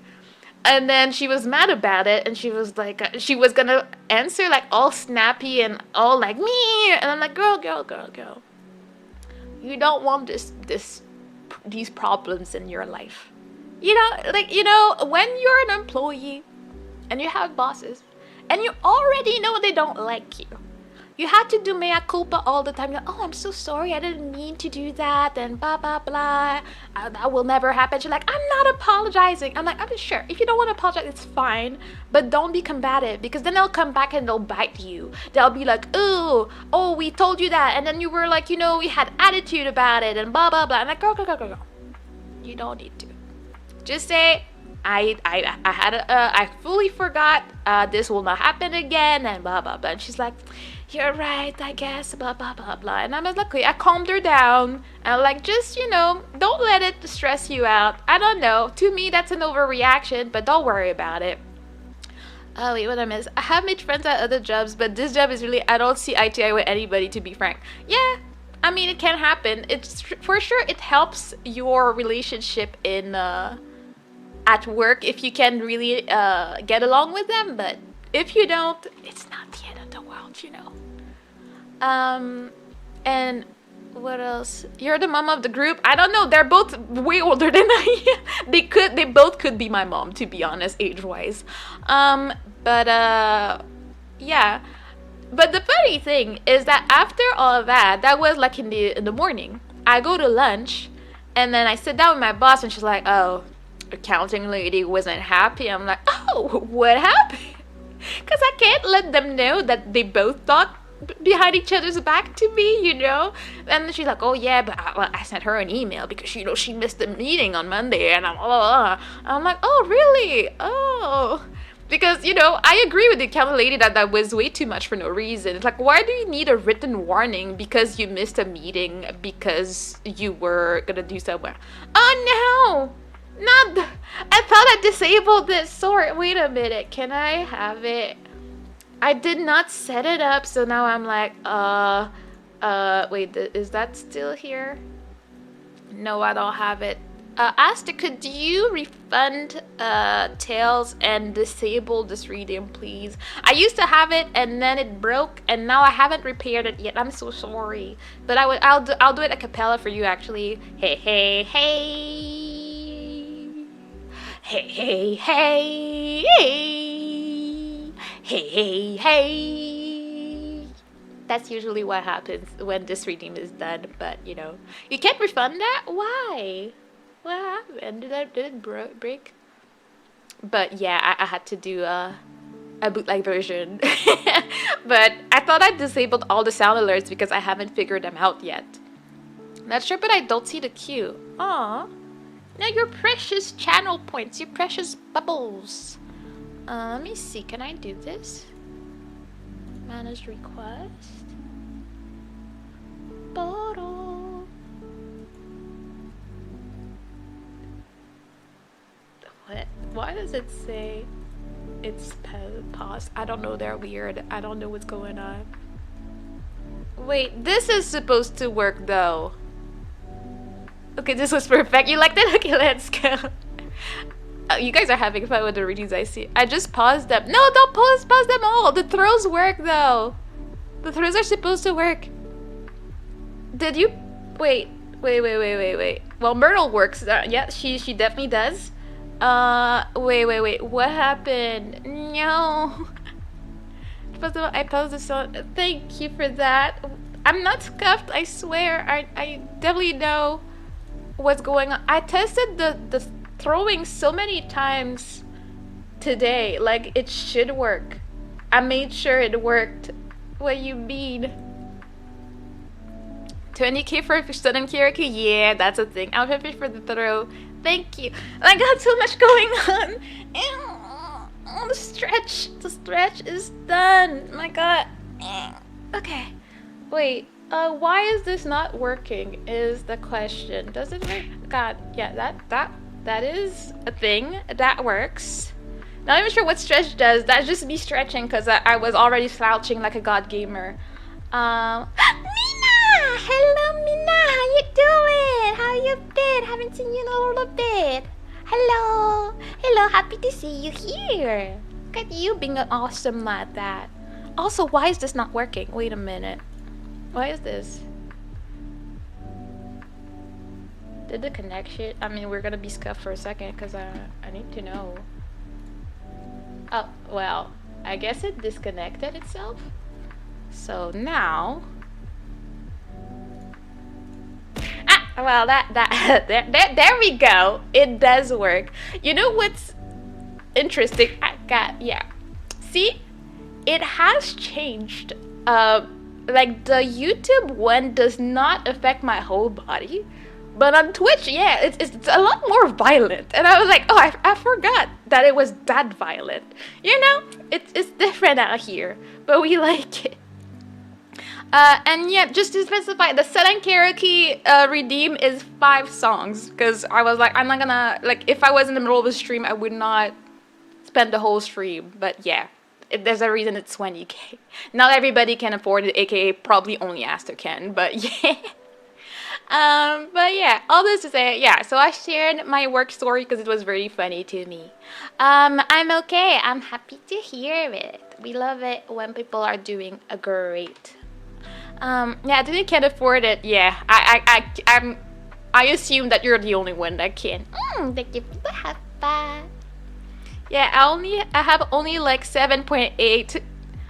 And then she was mad about it, and she was like, she was gonna answer like all snappy and all like me, and I'm like, girl, you don't want these problems in your life, when you're an employee, and you have bosses, and you already know they don't like you. You had to do mea culpa all the time. You're like, oh, I'm so sorry. I didn't mean to do that. And blah, blah, blah. That will never happen. She's like, I'm not apologizing. I'm like, I'm sure. If you don't want to apologize, it's fine. But don't be combative because then they'll come back and they'll bite you. They'll be like, oh, we told you that. And then you were like, we had attitude about it and blah, blah, blah. I'm like, girl. You don't need to. Just say, I fully forgot. This will not happen again and blah, blah, blah. And she's like, you're right, I guess, blah, blah, blah, blah. And I'm like, okay, I calmed her down. And I'm like, just, don't let it stress you out. I don't know. To me, that's an overreaction, but don't worry about it. Oh, wait, what I miss? I have made friends at other jobs, but this job is really, I don't see eye to eye with anybody, to be frank. Yeah, I mean, it can happen. It's, for sure, it helps your relationship at work if you can really get along with them, but if you don't, it's not the end of the world, And what else? You're the mom of the group. I don't know. They're both way older than I am. They both could be my mom, to be honest, age-wise. Yeah. But the funny thing is that after all of that was like in the morning. I go to lunch, and then I sit down with my boss, and she's like, oh, accounting lady wasn't happy. I'm like, oh, what happened? Because I can't let them know that they both talk behind each other's back to me, And she's like, oh, yeah, but I sent her an email because, she missed the meeting on Monday. And I'm like, oh, really? Oh. Because, I agree with the accountant lady that was way too much for no reason. It's like, why do you need a written warning because you missed a meeting because you were going to do somewhere? Oh, no. I thought I disabled this. Sorry, wait a minute. Can I have it? I did not set it up, so now I'm like, wait, is that still here? No, I don't have it. Asta, could you refund Tails and disable this reading, please? I used to have it, and then it broke, and now I haven't repaired it yet. I'm so sorry, but I'll do it a cappella for you, actually. Hey. Hey, hey, hey, hey, hey, hey, hey. That's usually what happens when this redeem is done, but you know, you can't refund that? Why? What happened? Did it break? But yeah, I had to do a bootleg version. But I thought I disabled all the sound alerts because I haven't figured them out yet. Not sure, but I don't see the queue. Aw. Now your precious channel points, your precious bubbles. Let me see, can I do this? Manage request. Bottle. What? Why does it say it's paused? I don't know, they're weird. I don't know what's going on. Wait, this is supposed to work though. Okay, this was perfect. You liked it? Okay, let's go. Oh, you guys are having fun with the readings, I see. I just paused them. No, don't pause them all. The throws work though. The throws are supposed to work. Did you? Wait. Well, Myrtle works. Yeah, she definitely does. Wait. What happened? No. I paused the song. Thank you for that. I'm not scuffed, I swear. I definitely know what's going on. I tested the throwing so many times today. Like, it should work. I made sure it worked. What you mean? 20k for sudden karaoke? Yeah, that's a thing. I'm happy for the throw. Thank you. I got so much going on. Oh, the stretch is done. My god. Okay. Wait, why is this not working is the question. Does it work? God, yeah, that is a thing. That works. Not even sure what stretch does. That's just me stretching because I was already slouching like a god gamer. Mina! Hello, Mina! How you doing? How you been? Haven't seen you in a little bit. Hello! Hello, happy to see you here. Look at you being awesome like that. Also, why is this not working? Wait a minute. Why is this? Did the connection? I mean, we're gonna be scuffed for a second because I need to know. Oh, well, I guess it disconnected itself. So now... Well, there we go. It does work. You know what's interesting? Yeah. See, it has changed. Like the YouTube one does not affect my whole body, but on Twitch, yeah, it's a lot more violent. And I was like, oh, I forgot that it was that violent. You know, it's different out here, but we like it. And yeah, just to specify, the sudden karaoke redeem is 5 songs. Because I was like, I'm not gonna, like, if I was in the middle of a stream, I would not spend the whole stream. But yeah, there's a reason it's 20k. Not everybody can afford it, aka probably only Aster can, but yeah. But yeah, all this to say, yeah, so I shared my work story because it was very funny to me. I'm okay. I'm happy to hear it. We love it when people are doing a great. Yeah, I didn't can't afford it. Yeah, I assume that you're the only one that can. Thank you for the high five. Yeah, I have only like 7.8.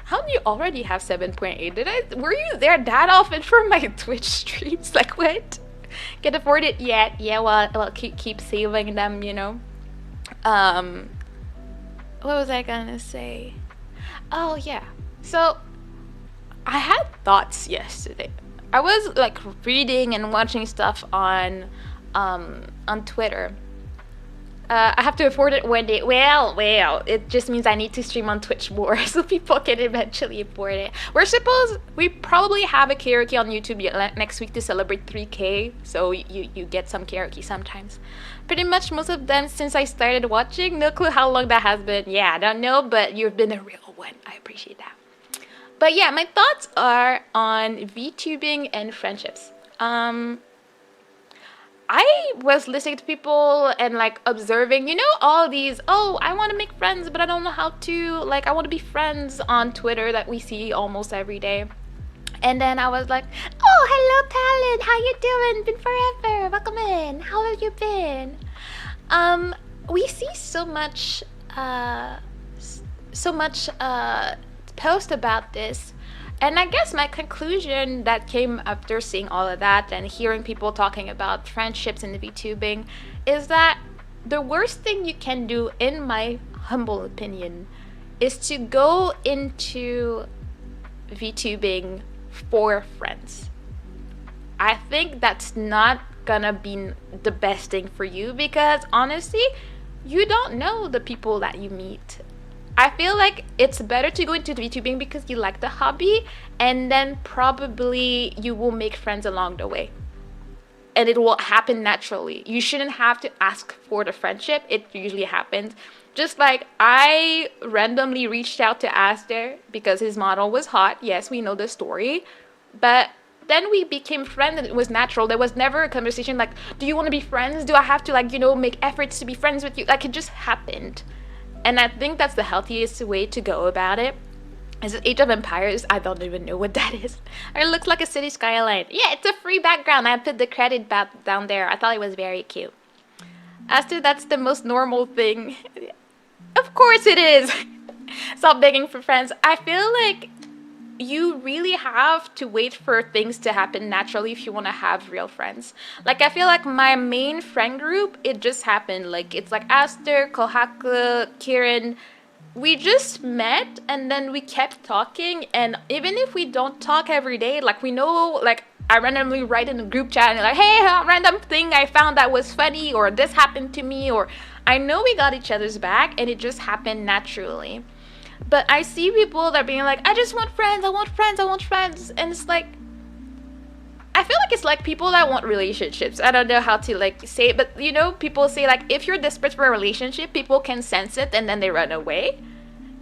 How do you already have 7.8? Were you there that often for my Twitch streams? Like what? Can't afford it yet. Yeah, well, keep saving them, you know. What was I gonna say? Oh yeah, so. I had thoughts yesterday. I was like reading and watching stuff on Twitter. I have to afford it one day. Well, it just means I need to stream on Twitch more so people can eventually afford it. We probably have a karaoke on YouTube next week to celebrate 3k, so you get some karaoke sometimes. Pretty much most of them since I started watching. No clue how long that has been. Yeah, I don't know, but you've been a real one. I appreciate that. But yeah, my thoughts are on vtubing and friendships. I was listening to people and like observing, you know, all these, oh, I want to make friends, but I don't know how to, like, I want to be friends on Twitter that we see almost every day. And then I was like, oh, hello, Talon. How you doing? Been forever. Welcome in. How have you been? we see so much so much post about this. And I guess my conclusion that came after seeing all of that and hearing people talking about friendships and VTubing is that the worst thing you can do, in my humble opinion, is to go into VTubing for friends. I think that's not gonna be the best thing for you, because honestly, you don't know the people that you meet. I feel like it's better to go into VTubing because you like the hobby, and then probably you will make friends along the way. And it will happen naturally. You shouldn't have to ask for the friendship. It usually happens. Just like I randomly reached out to Aster because his model was hot. Yes, we know the story. But then we became friends and it was natural. There was never a conversation like, do you want to be friends? Do I have to, like, make efforts to be friends with you? Like, it just happened. And I think that's the healthiest way to go about it. Is it Age of Empires? I don't even know what that is. It looks like a city skyline. Yeah, it's a free background. I put the credit down there. I thought it was very cute. As to that's the most normal thing. Of course it is. Stop begging for friends. I feel like you really have to wait for things to happen naturally if you want to have real friends. Like, I feel like my main friend group, it just happened. Like, it's like Aster, Kohaka, Kieran. We just met and then we kept talking, and even if we don't talk every day, like, we know, like, I randomly write in a group chat and like, hey, a random thing I found that was funny, or this happened to me, or I know we got each other's back, and it just happened naturally. But I see people that are being like, I just want friends, I want friends, I want friends. And it's like, I feel like it's like people that want relationships. I don't know how to, like, say it, but people say, like, if you're desperate for a relationship, people can sense it and then they run away.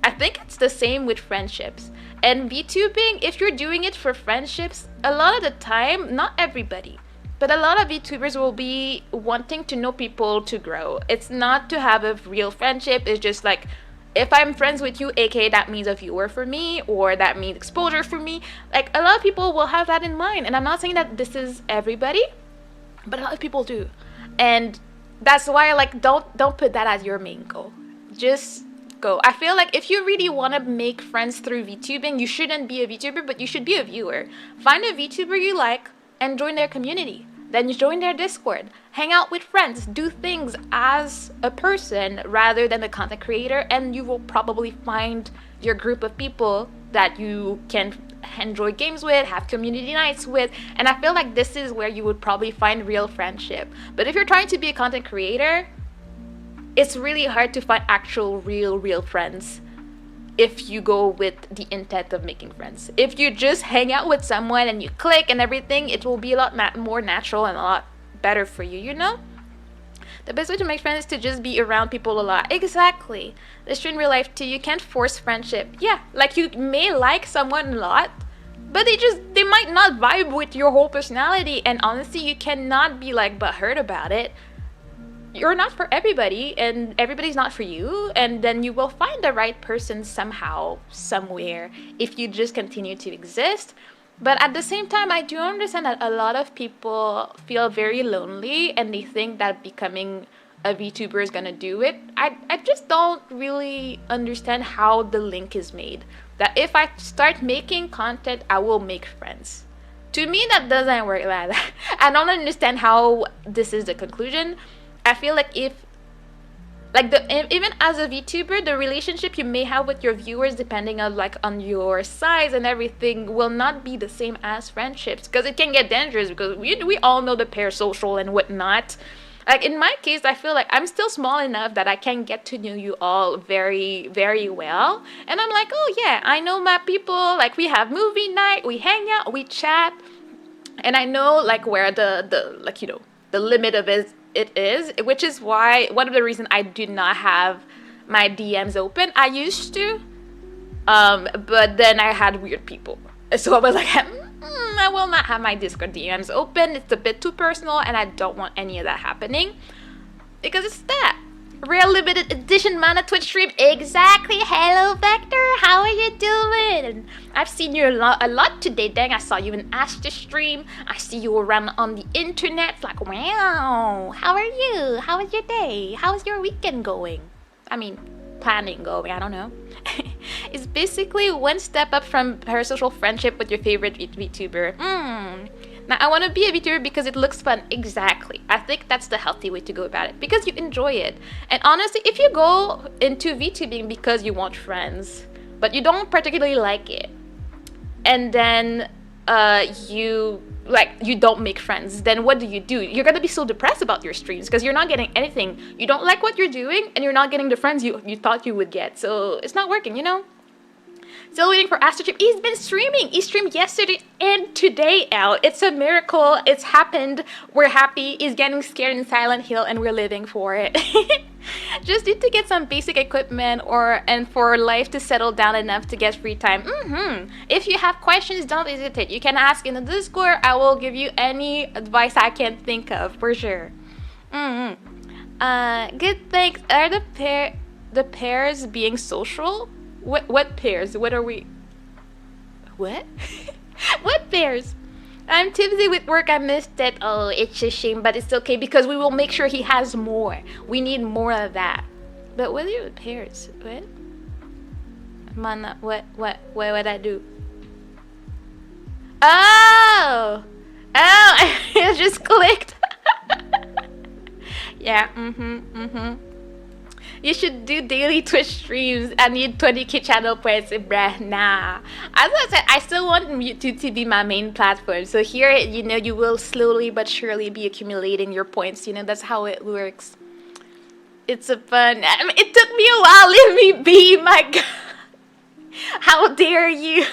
I think it's the same with friendships. And VTubing, if you're doing it for friendships, a lot of the time, not everybody, but a lot of VTubers will be wanting to know people to grow. It's not to have a real friendship. It's just like, if I'm friends with you, aka that means a viewer for me, or that means exposure for me. Like, a lot of people will have that in mind. And I'm not saying that this is everybody, but a lot of people do. And that's why, like, don't put that as your main goal. Just go. I feel like if you really want to make friends through VTubing, you shouldn't be a VTuber, but you should be a viewer. Find a VTuber you like and join their community. Then you join their Discord, hang out with friends, do things as a person rather than a content creator, and you will probably find your group of people that you can enjoy games with, have community nights with, and I feel like this is where you would probably find real friendship. But if you're trying to be a content creator, it's really hard to find actual real friends if you go with the intent of making friends. If you just hang out with someone and you click and everything, it will be a lot more natural and a lot better for you, The best way to make friends is to just be around people a lot. Exactly. It's true in real life too. You can't force friendship. Yeah, like, you may like someone a lot, but they might not vibe with your whole personality, and honestly, you cannot be like butthurt about it. You're not for everybody, and everybody's not for you, and then you will find the right person somehow, somewhere, if you just continue to exist. But at the same time, I do understand that a lot of people feel very lonely, and they think that becoming a VTuber is gonna do it. I just don't really understand how the link is made. That if I start making content, I will make friends. To me, that doesn't work like that. I don't understand how this is the conclusion. I feel like if, like, even as a VTuber, the relationship you may have with your viewers, depending on your size and everything, will not be the same as friendships, because it can get dangerous, because we all know the parasocial and whatnot. Like, in my case, I feel like I'm still small enough that I can get to know you all very, very well. And I'm like, oh yeah, I know my people. Like, we have movie night, we hang out, we chat, and I know, like, where the limit of it is, which is why one of the reasons I do not have my DMs open. I used to, but then I had weird people, so I was like, I will not have my Discord DMs open. It's a bit too personal, and I don't want any of that happening, because it's that rare limited edition mana Twitch stream. Exactly. Hello, Vector. How are you doing? I've seen you a lot today. Dang, I saw you in Asta stream. I see you around on the internet. It's like, wow. How are you? How was your day? How's your weekend going? I mean, planning going. I don't know. It's basically one step up from parasocial friendship with your favorite VTuber. Now, I want to be a VTuber because it looks fun. Exactly. I think that's the healthy way to go about it. Because you enjoy it. And honestly, if you go into VTubing because you want friends, but you don't particularly like it, and then you don't make friends, then what do? You're gonna be so depressed about your streams because you're not getting anything. You don't like what you're doing, and you're not getting the friends you thought you would get. So it's not working, you know? Still waiting for Astro Chip. He's been streaming. He streamed yesterday and today, Al. It's a miracle. It's happened. We're happy. He's getting scared in Silent Hill, and we're living for it. Just need to get some basic equipment and for life to settle down enough to get free time. If you have questions, don't hesitate. You can ask in the Discord. I will give you any advice I can think of, for sure. Good, thanks. Are the pairs being social? What pairs? What are we? What? What pairs? I'm too busy with work. I missed it. Oh, it's a shame, but it's okay because we will make sure he has more. We need more of that. But what are the pairs? What? Mana, what would I do? Oh! I just clicked. Yeah, You should do daily Twitch streams. I need 20k channel points, bruh. Nah. As I said, I still want YouTube to be my main platform. So here, you will slowly but surely be accumulating your points. That's how it works. It's a fun. I mean, it took me a while. Let me be, my God. How dare you?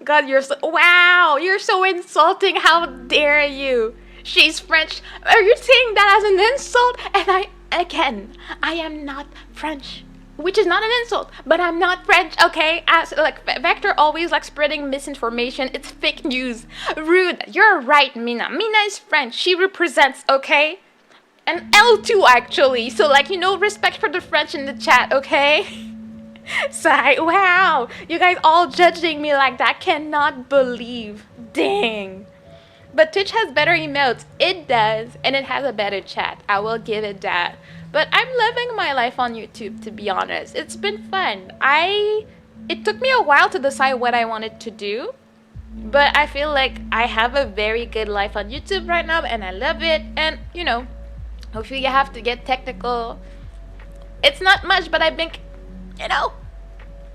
God, wow, you're so insulting. How dare you? She's French. Are you saying that as an insult? And Again, I am not French, which is not an insult, but I'm not French, okay? Vector always spreading misinformation. It's fake news. Rude. You're right, Mina. Mina is French. She represents, okay? And L2, actually. So, respect for the French in the chat, okay? Sigh. Wow. You guys all judging me like that. Cannot believe. Dang. But Twitch has better emotes. It does. And it has a better chat. I will give it that. But I'm loving my life on YouTube, to be honest. It's been fun. It took me a while to decide what I wanted to do. But I feel like I have a very good life on YouTube right now. And I love it. And, hopefully you have to get technical. It's not much, but I think,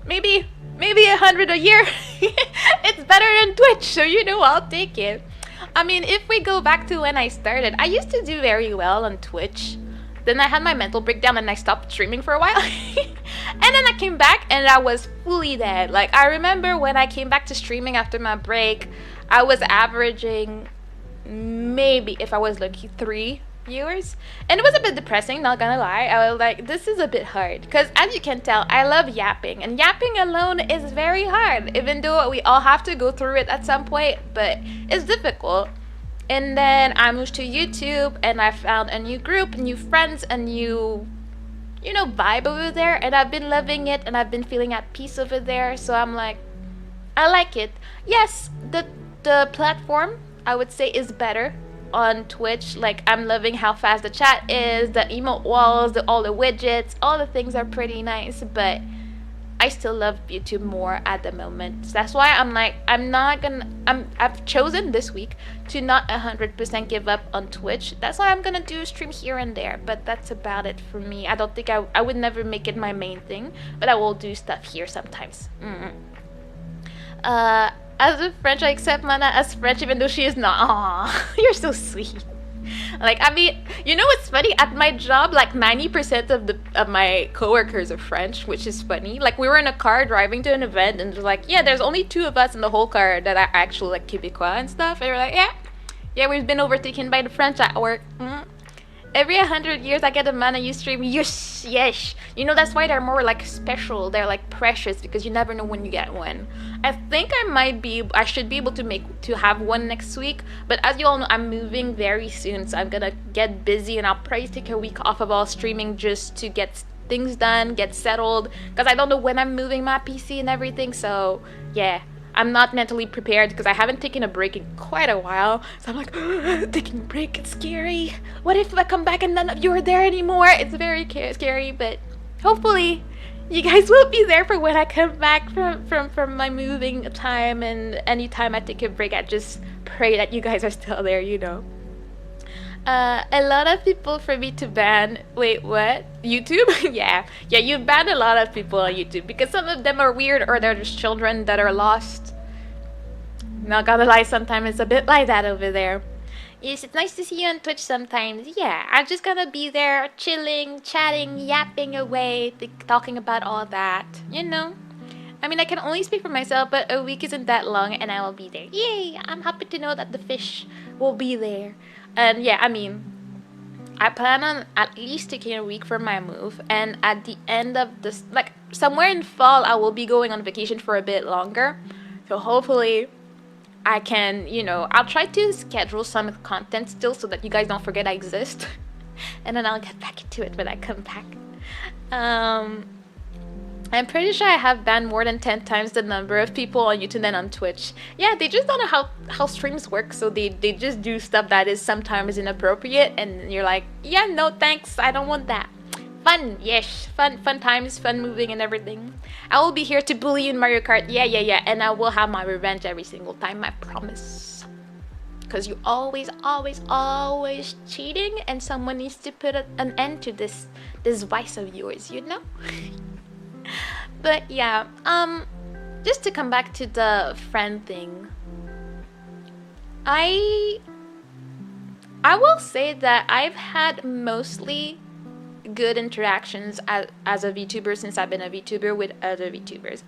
maybe 100 a year. It's better than Twitch. So, I'll take it. I mean, if we go back to when I started, I used to do very well on Twitch. Then I had my mental breakdown and I stopped streaming for a while. And then I came back and I was fully dead. I remember when I came back to streaming after my break, I was averaging maybe, if I was lucky, 3 viewers. And it was a bit depressing, not gonna lie. I was like, this is a bit hard. Because as you can tell, I love yapping. And yapping alone is very hard. Even though we all have to go through it at some point. But it's difficult. And then I moved to YouTube. And I found a new group, new friends, a new, vibe over there. And I've been loving it. And I've been feeling at peace over there. So I'm like, I like it. Yes, the platform, I would say, is better on Twitch. I'm loving how fast the chat is, the emote walls, all the widgets, all the things are pretty nice, but I still love YouTube more at the moment. So that's why I've chosen this week to not 100% give up on Twitch. That's why I'm gonna do a stream here and there, but that's about it for me. I don't think I would never make it my main thing, but I will do stuff here sometimes. As a French, I accept Mana as French even though she is not. Aww, you're so sweet. What's funny? At my job, 90% of my coworkers are French, which is funny. We were in a car driving to an event and it was there's only 2 of us in the whole car that are actually Quebecois and stuff. And we're yeah, we've been overtaken by the French at work. Every 100 years I get a mana you stream. Yes, yes. You know, that's why they're more like special. They're like precious because you never know when you get one. I think I should be able to have one next week. But as you all know, I'm moving very soon, so I'm gonna get busy, and I'll probably take a week off of all streaming just to get things done, get settled, because I don't know when I'm moving my PC and everything. So yeah, I'm not mentally prepared because I haven't taken a break in quite a while. So I'm like, taking a break, it's scary. What if I come back and none of you are there anymore? It's very scary, but hopefully you guys will be there for when I come back from my moving time, and anytime I take a break, I just pray that you guys are still there, you know. A lot of people for me to ban. Wait, what? YouTube? yeah, you've banned a lot of people on YouTube because some of them are weird, or they're just children that are lost. Not gonna lie, sometimes it's a bit like that over there. Yes, it's nice to see you on Twitch sometimes. Yeah, I'm just gonna be there chilling, chatting, yapping away, talking about all that, you know. I mean, I can only speak for myself, but a week isn't that long and I will be there. Yay! I'm happy to know that the fish will be there. And yeah, I mean, I plan on at least taking a week for my move, and at the end of this, like somewhere in fall, I will be going on vacation for a bit longer. So hopefully I can, you know, I'll try to schedule some content still so that you guys don't forget I exist. And then I'll get back into it when I come back. I'm pretty sure I have banned more than 10 times the number of people on YouTube than on Twitch. Yeah, they just don't know how streams work, so they just do stuff that is sometimes inappropriate, and you're like, yeah, no thanks, I don't want that. Fun, yes, fun times, fun moving and everything. I will be here to bully you in Mario Kart, yeah, and I will have my revenge every single time, I promise. Because you always cheating, and someone needs to put an end to this vice of yours, you know? But yeah, just to come back to the friend thing, I will say that I've had mostly good interactions as a VTuber since I've been a VTuber with other VTubers.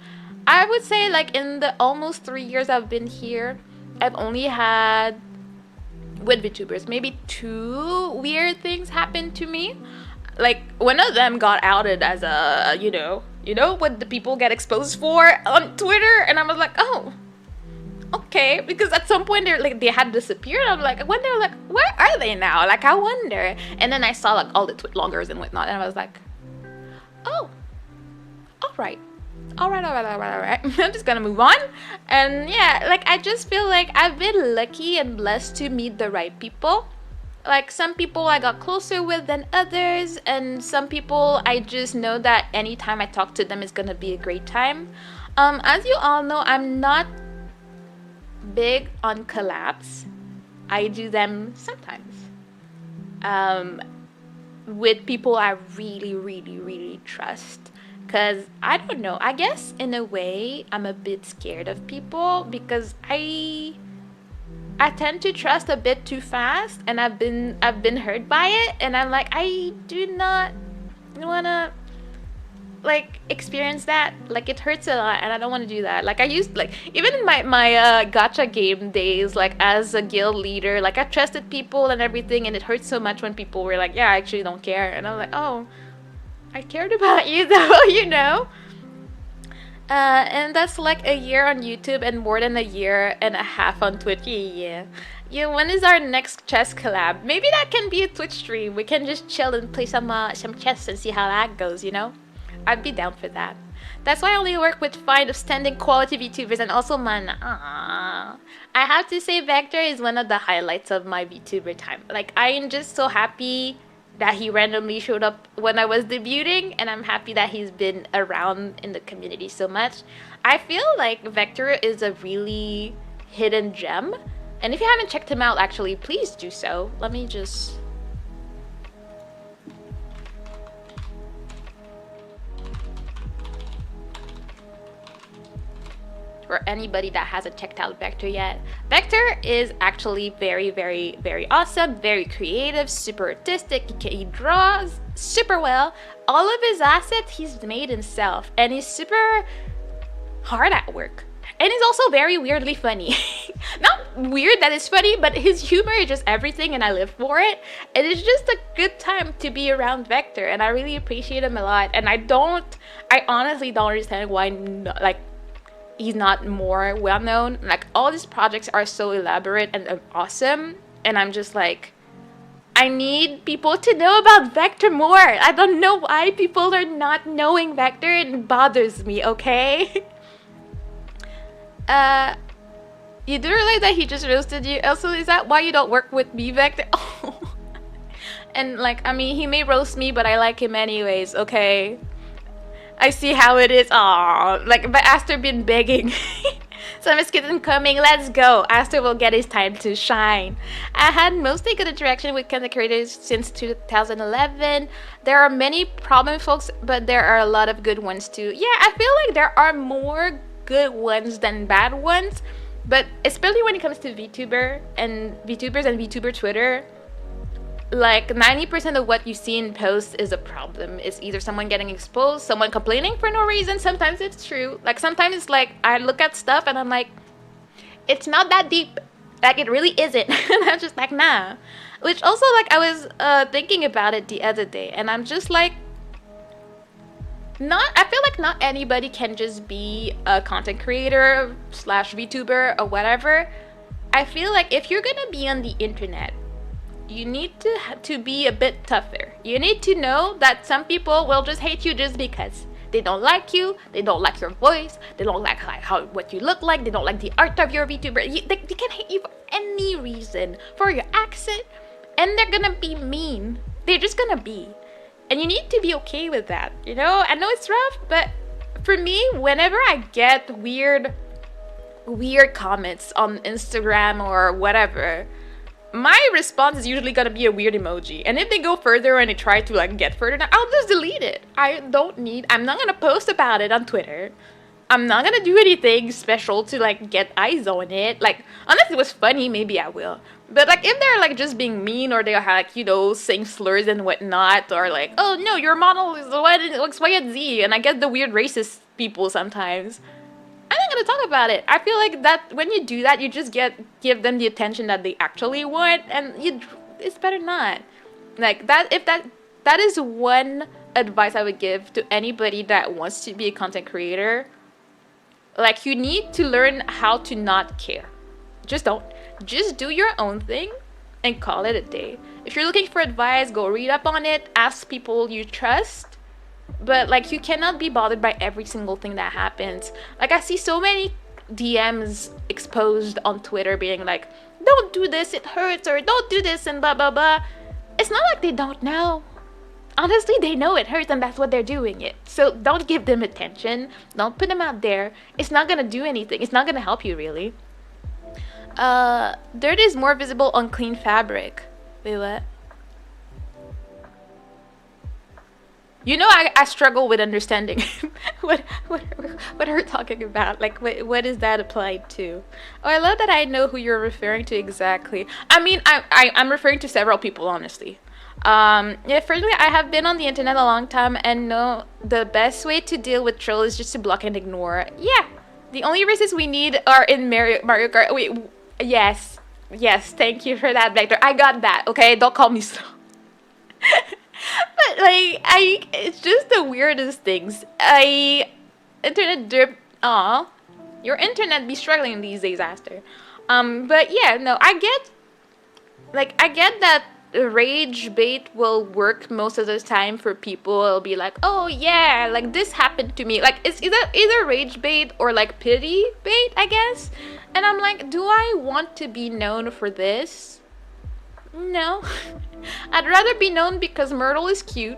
I would say, like, in the almost 3 years I've been here, I've only had, with VTubers, maybe 2 weird things happened to me. Like, one of them got outed as a, you know what the people get exposed for on Twitter, and I was like, oh, okay, because at some point they had disappeared. I'm like, when they're like, where are they now? Like, I wonder. And then I saw like all the Twitloggers and whatnot, and I was like, oh, all right. I'm just gonna move on. And yeah, like, I just feel like I've been lucky and blessed to meet the right people. Like, some people I got closer with than others, and some people I just know that anytime I talk to them is gonna be a great time. As you all know, I'm not big on collabs. I do them sometimes. With people I really trust. Because, I don't know, I guess in a way I'm a bit scared of people because I tend to trust a bit too fast, and I've been hurt by it, and I'm like, I do not wanna like experience that. Like, it hurts a lot, and I don't want to do that. Like, I used, like, even in my gacha game days, like, as a guild leader, like, I trusted people and everything, and it hurts so much when people were like, yeah, I actually don't care, and I'm like, oh, I cared about you though, you know. And that's like a year on YouTube and more than a year and a half on Twitch. Yeah. When is our next chess collab? Maybe that can be a Twitch stream. We can just chill and play some chess and see how that goes, you know? I'd be down for that. That's why I only work with fine, outstanding quality VTubers, and also mana. Aww. I have to say, Vector is one of the highlights of my VTuber time. Like, I am just so happy that he randomly showed up when I was debuting, and I'm happy that he's been around in the community so much. I feel like Vector is a really hidden gem, and if you haven't checked him out, actually, please do so. Let me just... For anybody that hasn't checked out Vector yet, Vector is actually very awesome, very creative, super artistic. He draws super well. All of his assets he's made himself, and he's super hard at work. And he's also very weirdly funny. Not weird that it's funny, but his humor is just everything and I live for it. And it's just a good time to be around Vector, and I really appreciate him a lot. And I honestly don't understand why, like, he's not more well known. Like, all these projects are so elaborate and awesome, and I'm just like, I need people to know about Vector more. I don't know why people are not knowing Vector. It bothers me, okay? You do realize that he just roasted you? Also, is that why you don't work with me, Vector? Oh. And, like, I mean, he may roast me, but I like him anyways, okay? I see how it is. Aww. Like, but Aster been begging. Summer Skitten coming, let's go. Aster will get his time to shine. I had mostly good interaction with content creators since 2011. There are many problem folks, but there are a lot of good ones too. Yeah, I feel like there are more good ones than bad ones, but especially when it comes to VTubers and VTuber Twitter, like 90% of what you see in posts is a problem. It's either someone getting exposed, someone complaining for no reason. Sometimes it's true. Like, sometimes it's like I look at stuff and I'm like, it's not that deep. Like, it really isn't. And I'm just like, nah. Which also, like, I was thinking about it the other day, and I'm just like, I feel like not anybody can just be a content creator / VTuber or whatever. I feel like if you're gonna be on the internet, you need to be a bit tougher. You need to know that some people will just hate you just because they don't like you, they don't like your voice, they don't like what you look like, they don't like the art of your VTuber. They can hate you for any reason, for your accent, and they're gonna be mean. They're just gonna be. And you need to be okay with that, you know? I know it's rough, but for me, whenever I get weird comments on Instagram or whatever, my response is usually gonna be a weird emoji. And if they go further and they try to, like, get further, I'll just delete it. I'm not gonna post about it on Twitter. I'm not gonna do anything special to, like, get eyes on it. Like, unless it was funny, maybe I will. But, like, if they're, like, just being mean, or they're, like, you know, saying slurs and whatnot, or, like, oh, no, your model is X, Y, and Z, and I get the weird racist people sometimes, I'm not gonna talk about it. I feel like that when you do that, you just give them the attention that they actually want, and it's better not. Like, that is one advice I would give to anybody that wants to be a content creator. Like, you need to learn how to not care. Just do your own thing and call it a day. If you're looking for advice, go read up on it, ask people you trust. But, like, you cannot be bothered by every single thing that happens. Like, I see so many DMs exposed on Twitter being like, don't do this, it hurts, or don't do this, and blah, blah, blah. It's not like they don't know. Honestly, they know it hurts, and that's what they're doing it. So don't give them attention. Don't put them out there. It's not gonna do anything. It's not gonna help you, really. Dirt is more visible on clean fabric. Wait, what? You know, I struggle with understanding what are we talking about? Like, what is that applied to? Oh, I love that I know who you're referring to exactly. I mean, I'm referring to several people, honestly. Yeah, firstly, I have been on the internet a long time and know the best way to deal with trolls is just to block and ignore. Yeah, the only races we need are in Mario Kart. Wait, yes, thank you for that, Vector. I got that, okay? Don't call me slow. But, like, it's just the weirdest things. Internet drip. Aw, your internet be struggling these days, Aster. But yeah, no, I get that rage bait will work most of the time for people. It'll be like, oh yeah, like this happened to me. Like, it's either rage bait or like pity bait, I guess. And I'm like, do I want to be known for this? No. I'd rather be known because Myrtle is cute,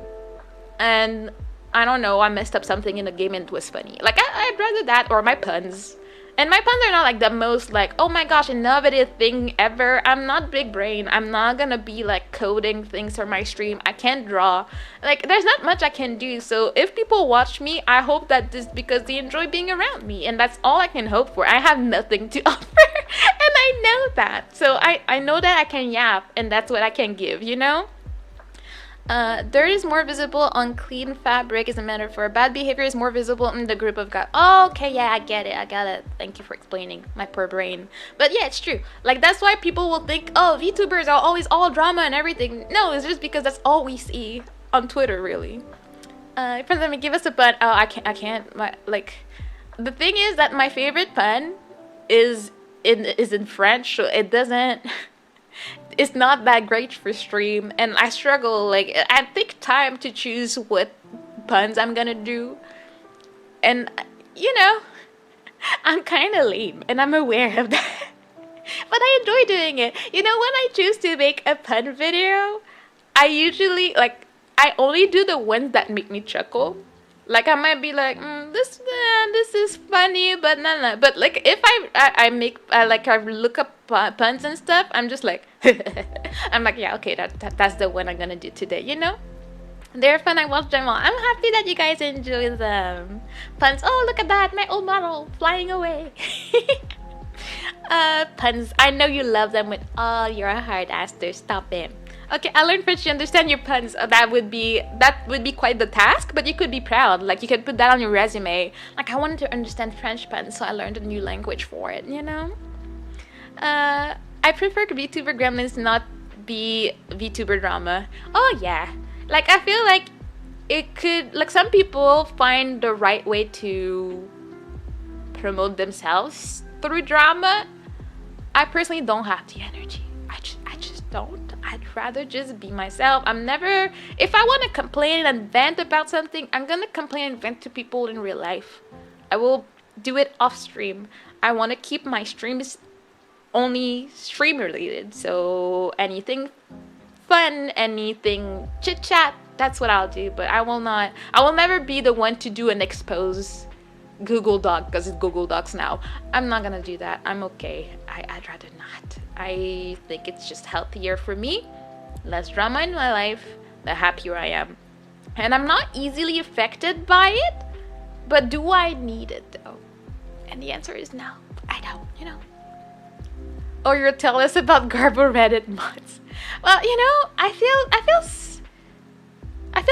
and I don't know, I messed up something in the game and it was funny. Like, I'd rather that, or my puns. And my puns are not like the most like, oh my gosh, innovative thing ever. I'm not big brain. I'm not gonna be like coding things for my stream. I can't draw. Like, there's not much I can do. So if people watch me, I hope that this because they enjoy being around me, and that's all I can hope for. I have nothing to offer, and I know that. So I know that I can yap, and that's what I can give, you know? Dirt is more visible on clean fabric is a metaphor. Bad behavior is more visible in the group of guys. Oh, okay, yeah, I get it. I got it. Thank you for explaining. My poor brain. But yeah, it's true. Like, that's why people will think, oh, VTubers are always all drama and everything. No, it's just because that's all we see on Twitter, really. Let give us a pun. Oh, I can't. The thing is that my favorite pun is in French, so it doesn't. It's not that great for stream, and I struggle. Like, I take time to choose what puns I'm gonna do, and you know, I'm kind of lame, and I'm aware of that. But I enjoy doing it. You know, when I choose to make a pun video, I usually I only do the ones that make me chuckle. Like, I might be like, this is funny, but no. But like, if I look up puns and stuff, I'm just like, I'm like, yeah, okay, that's the one I'm gonna do today. You know, they're fun. I watch them all. I'm happy that you guys enjoy them. Puns. Oh, look at that, my old model flying away. Puns. I know you love them with all your heart, Aster. Stop it. Okay, I learned French to understand your puns. That would be quite the task, but you could be proud. Like, you could put that on your resume. Like, I wanted to understand French puns, so I learned a new language for it, you know? I prefer VTuber gremlins not be VTuber drama. Oh, yeah. Like, I feel like it could, like, some people find the right way to promote themselves through drama. I personally don't have the energy. I just don't. I'd rather just be myself. If I want to complain and vent about something, I'm gonna complain and vent to people in real life. I will do it off stream. I want to keep my streams only stream related. So anything fun, anything chit chat, that's what I'll do. But I will never be the one to do an expose Google Doc, because it's Google Docs now. I'm not gonna do that. I'm okay. I'd rather not. I think it's just healthier for me. Less drama in my life, the happier I am. And I'm not easily affected by it, but do I need it though? And the answer is no. I don't, you know. Or you'll tell us about Garbo Reddit mods. Well, you know, I feel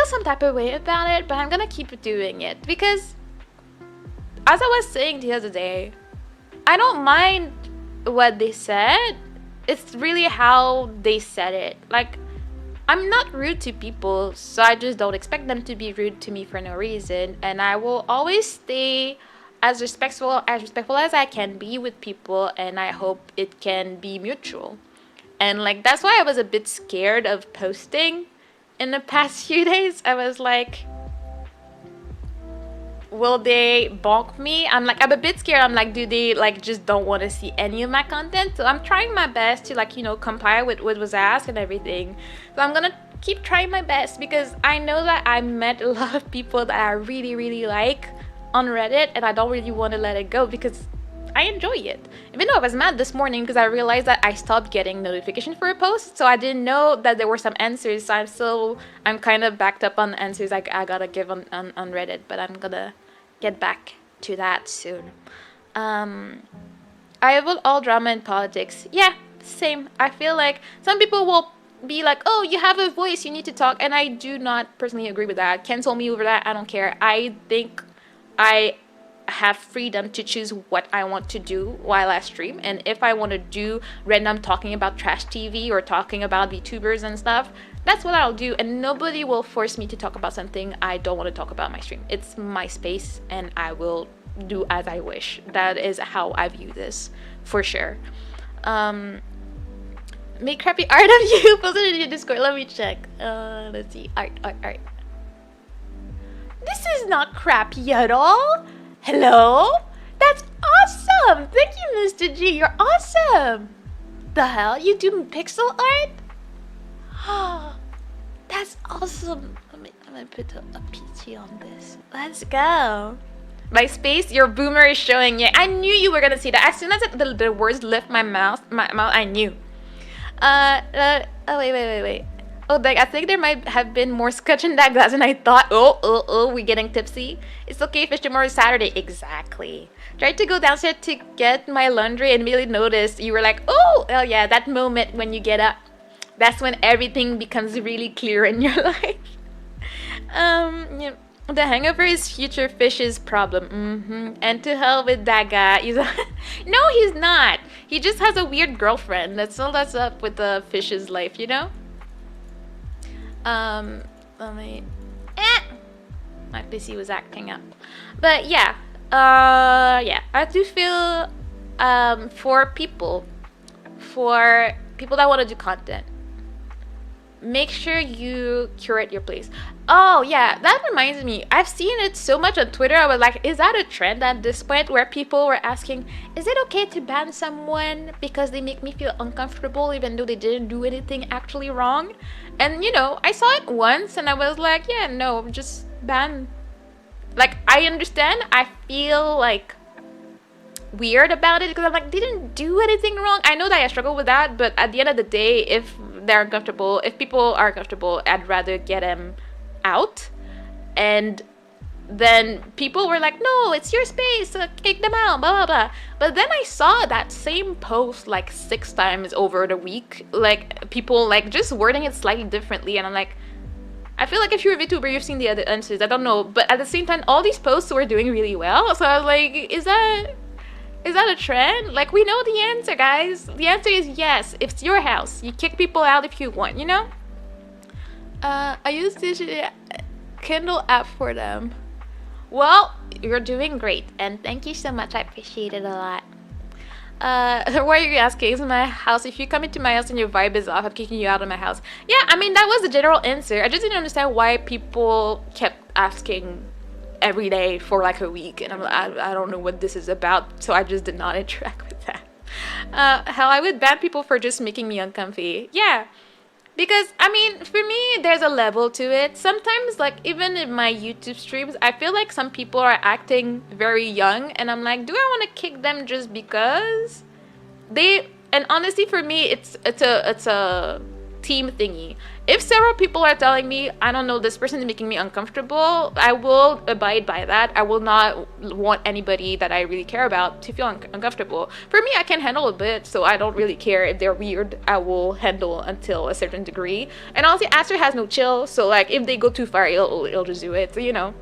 some type of way about it, but I'm gonna keep doing it because, as I was saying the other day, I don't mind what they said. It's really how they said it. Like, I'm not rude to people, so I just don't expect them to be rude to me for no reason. And I will always stay as respectful as I can be with people, and I hope it can be mutual. And like, that's why I was a bit scared of posting in the past few days. I was like, will they bonk me? I'm a bit scared. I'm like, do they like just don't want to see any of my content? So I'm trying my best to, like, you know, comply with what was asked and everything. So I'm gonna keep trying my best, because I know that I met a lot of people that I really, really like on Reddit, and I don't really want to let it go because I enjoy it. Even though I was mad this morning because I realized that I stopped getting notification for a post, so I didn't know that there were some answers. So I'm kind of backed up on the answers I gotta give on Reddit, but I'm gonna get back to that soon. I avoid all drama in politics. Yeah, same. I feel like some people will be like, oh, you have a voice, you need to talk, and I do not personally agree with that. Cancel me over that, I don't care. I think I have freedom to choose what I want to do while I stream, and if I want to do random talking about trash TV or talking about VTubers and stuff, that's what I'll do, and nobody will force me to talk about something I don't want to talk about on my stream. It's my space, and I will do as I wish. That is how I view this, for sure. Make crappy art of you, post it in your Discord. Let me check. Let's see. Art. This is not crappy at all. Hello? That's awesome! Thank you, Mr. G. You're awesome! The hell? You do pixel art? Oh, that's awesome. I'm gonna put a PG on this. Let's go. My space, your boomer is showing. Yeah, I knew you were gonna see that. As soon as the words left my mouth, I knew. Oh, wait. Oh, I think there might have been more scotch in that glass than I thought. Oh, we're getting tipsy. It's okay, fish tomorrow is Saturday. Exactly. Tried to go downstairs to get my laundry and immediately noticed you were like, oh yeah, that moment when you get up. That's when everything becomes really clear in your life. Yeah, the hangover is future fish's problem. And to hell with that guy. No, he's not. He just has a weird girlfriend. That's all that's up with the fish's life, you know? Let me. My PC was acting up. But yeah. Yeah. I do feel for people that want to do content, make sure you curate your place. Oh yeah, that reminds me, I've seen it so much on Twitter. I was like, is that a trend at this point, where people were asking, is it okay to ban someone because they make me feel uncomfortable even though they didn't do anything actually wrong? And I saw it once and I was like, yeah, no, just ban. Like, I understand, I feel like weird about it because I'm like, they didn't do anything wrong. I know that I struggle with that, but at the end of the day, if they're uncomfortable, if people are uncomfortable, I'd rather get them out. And then people were like, no, it's your space, kick them out, blah blah blah. But then I saw that same post like 6 times over the week, like people like just wording it slightly differently, and I'm like, I feel like if you're a VTuber, you've seen the other answers. I don't know, but at the same time, all these posts were doing really well, so I was like, is that a trend? Like, we know the answer, guys. The answer is yes. If it's your house, you kick people out if you want, I use this Kindle app for them. Well, you're doing great, and thank you so much. I appreciate it a lot. Why are you asking? Is my house? If you come into my house and your vibe is off, I'm kicking you out of my house. Yeah, I mean, that was the general answer. I just didn't understand why people kept asking every day for like a week, and I don't know what this is about, so I just did not interact with that. Hell, I would ban people for just making me uncomfy. Yeah, because I mean, for me, there's a level to it. Sometimes, like, even in my YouTube streams, I feel like some people are acting very young, and I'm like, do I want to kick them just because they? And honestly, for me, it's a team thingy. If several people are telling me, I don't know, this person is making me uncomfortable, I will abide by that. I will not want anybody that I really care about to feel uncomfortable. For me, I can handle a bit, so I don't really care if they're weird. I will handle until a certain degree. And honestly, Aster has no chill, so like if they go too far, it'll just do it. So,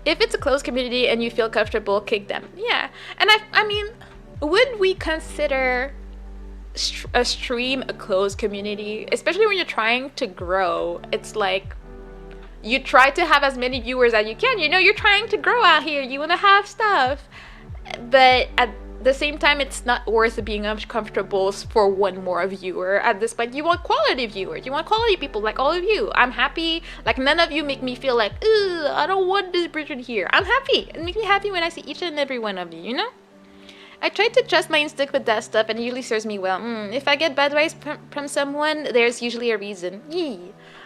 if it's a closed community and you feel comfortable, kick them. Yeah, and I mean, would we consider a stream a closed community? Especially when you're trying to grow, it's like you try to have as many viewers as you can. You're trying to grow out here, you want to have stuff, but at the same time, it's not worth being uncomfortable for one more viewer. At this point, you want quality viewers, you want quality people like all of you. I'm happy, like none of you make me feel like, I don't want this person here. I'm happy. It makes me happy when I see each and every one of you. I try to trust my instinct with that stuff, and it usually serves me well. If I get bad advice from someone, there's usually a reason.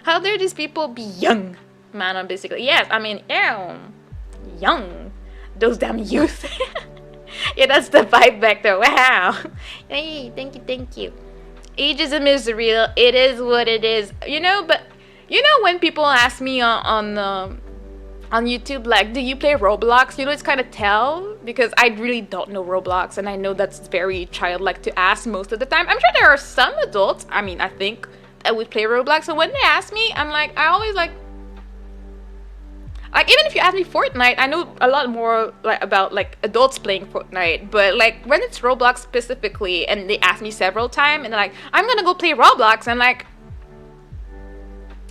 How dare these people be young? Man, I'm basically, yes, I mean, young. Those damn youth. Yeah, that's the vibe back there. Wow. Hey, thank you. Ageism is real. It is what it is. But, when people ask me on YouTube, like, do you play Roblox? It's kind of tell, because I really don't know Roblox, and I know that's very childlike to ask most of the time. I'm sure there are some adults, I think, that would play Roblox, so when they ask me, I'm like, I always like, even if you ask me Fortnite, I know a lot more about adults playing Fortnite, but when it's Roblox specifically, and they ask me several times, and they're like, I'm gonna go play Roblox, I'm like,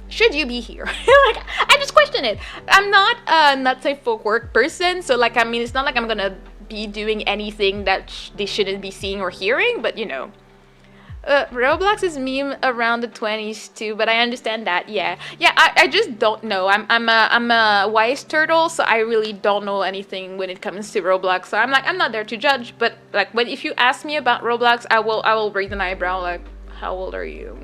should you be here? I just question it. I'm not a not safe for work person, so it's not like I'm gonna be doing anything that they shouldn't be seeing or hearing, but Roblox is meme around the 20s too, but I understand that. Yeah, I just don't know. I'm a wise turtle, so I really don't know anything when it comes to Roblox, so I'm not there to judge, but if you ask me about Roblox, I will raise an eyebrow, how old are you?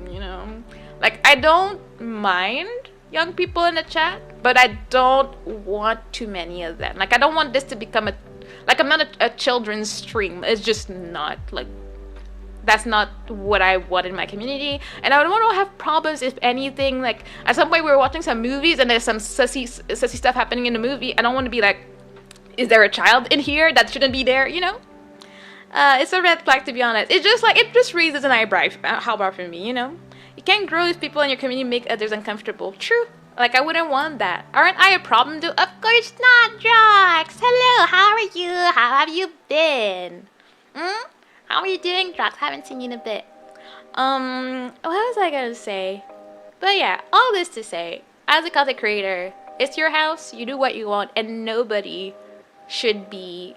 I don't mind young people in the chat, but I don't want too many of them. I don't want this to become I'm not a children's stream. It's just not, that's not what I want in my community. And I don't want to have problems if anything, at some point we were watching some movies and there's some sussy stuff happening in the movie. I don't want to be is there a child in here that shouldn't be there, It's a red flag, to be honest. It's just it just raises an eyebrow. How about for me, You can't grow if people in your community make others uncomfortable. True. Like, I wouldn't want that. Aren't I a problem, though? Of course not, Drax. Hello, how are you? How have you been? How are you doing, Drax? Haven't seen you in a bit. What was I gonna say? But yeah, all this to say, as a content creator, it's your house, you do what you want, and nobody should be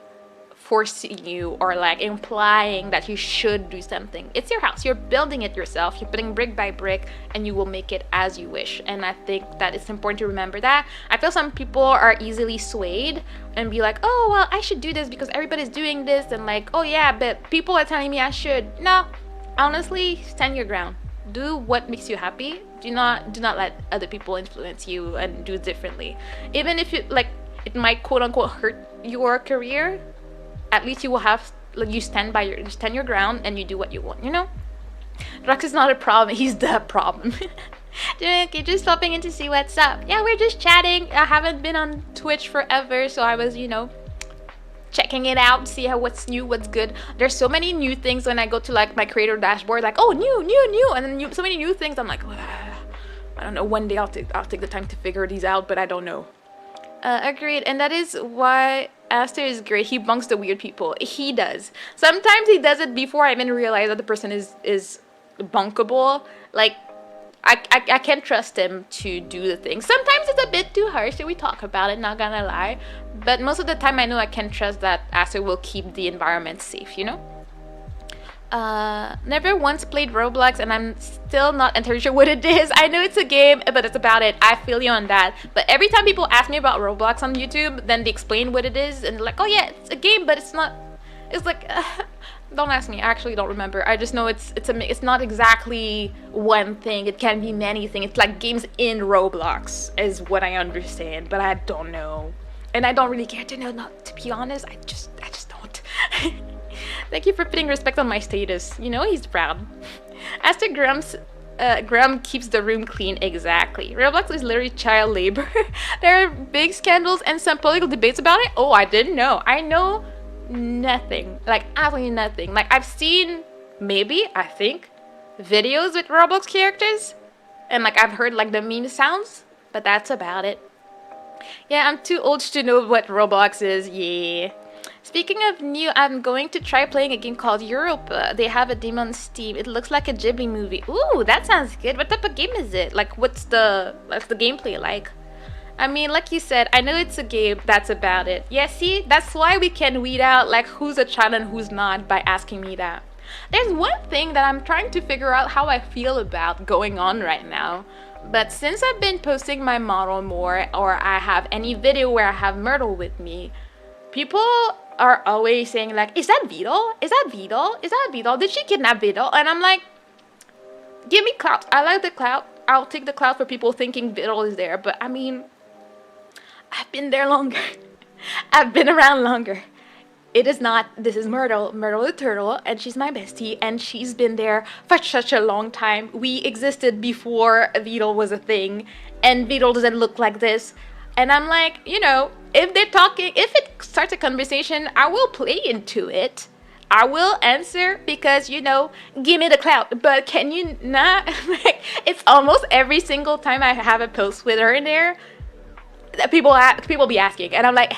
forcing you or like implying that you should do something. It's your house, you're building it yourself, you're putting brick by brick, and you will make it as you wish. And I think that it's important to remember that. I feel some people are easily swayed and be like, oh well, I should do this because everybody's doing this, and like, oh yeah, but people are telling me I should. No, honestly, stand your ground. Do what makes you happy. Do not let other people influence you and do it differently. Even if it might quote unquote hurt your career, at least you will have, like, you stand your ground and you do what you want, you know? Drax is not a problem, he's the problem. Okay, just popping in to see what's up. Yeah, we're just chatting. I haven't been on Twitch forever, so I was, checking it out, see what's new, what's good. There's so many new things when I go to like my creator dashboard, like, oh, new, and then so many new things. I'm like, I don't know. One day I'll take the time to figure these out, but I don't know. Agreed, and that is why Aster is great. He bunks the weird people. He does. Sometimes he does it before I even realize that the person is bunkable. Like, I can't trust him to do the thing. Sometimes it's a bit too harsh, so we talk about it, not gonna lie. But most of the time I know I can trust that Aster will keep the environment safe, you know? Never once played Roblox, and I'm still not entirely sure what it is. I know it's a game, but it's about it. I feel you on that. But every time people ask me about Roblox on YouTube, then they explain what it is, and they're like, oh yeah, it's a game, but it's not. It's like, don't ask me. I actually don't remember. I just know it's not exactly one thing. It can be many things. It's like games in Roblox is what I understand, but I don't know, and I don't really care to know. Not to be honest, I just don't. Thank you for putting respect on my status. You know, he's proud. As to Graham keeps the room clean. Exactly. Roblox is literally child labor. There are big scandals and some political debates about it. Oh, I didn't know. I know nothing. Like, absolutely nothing. Like, I've seen, I think, videos with Roblox characters. And, like, I've heard, like, the meme sounds. But that's about it. Yeah, I'm too old to know what Roblox is. Yeah. Speaking of new, I'm going to try playing a game called Europa. They have a demo on Steam. It looks like a Ghibli movie. Ooh, that sounds good. What type of game is it? Like, what's the gameplay like? I mean, like you said, I know it's a game. That's about it. Yeah, see? That's why we can weed out, like, who's a child and who's not by asking me that. There's one thing that I'm trying to figure out how I feel about going on right now. But since I've been posting my model more, or I have any video where I have Myrtle with me, people are always saying, like, is that Beetle? Is that Beetle? Is that Beetle? Did she kidnap Beetle? And I'm like, give me clout. I like the clout. I'll take the clout for people thinking Beetle is there. But I mean, I've been there longer. I've been around longer. It is not, this is Myrtle the turtle, and she's my bestie, and she's been there for such a long time. We existed before Beetle was a thing, and Beetle doesn't look like this. And I'm like, if they're talking, if it starts a conversation, I will play into it. I will answer because, give me the clout. But can you not? Like, it's almost every single time I have a post with her in there, that people be asking. And I'm like,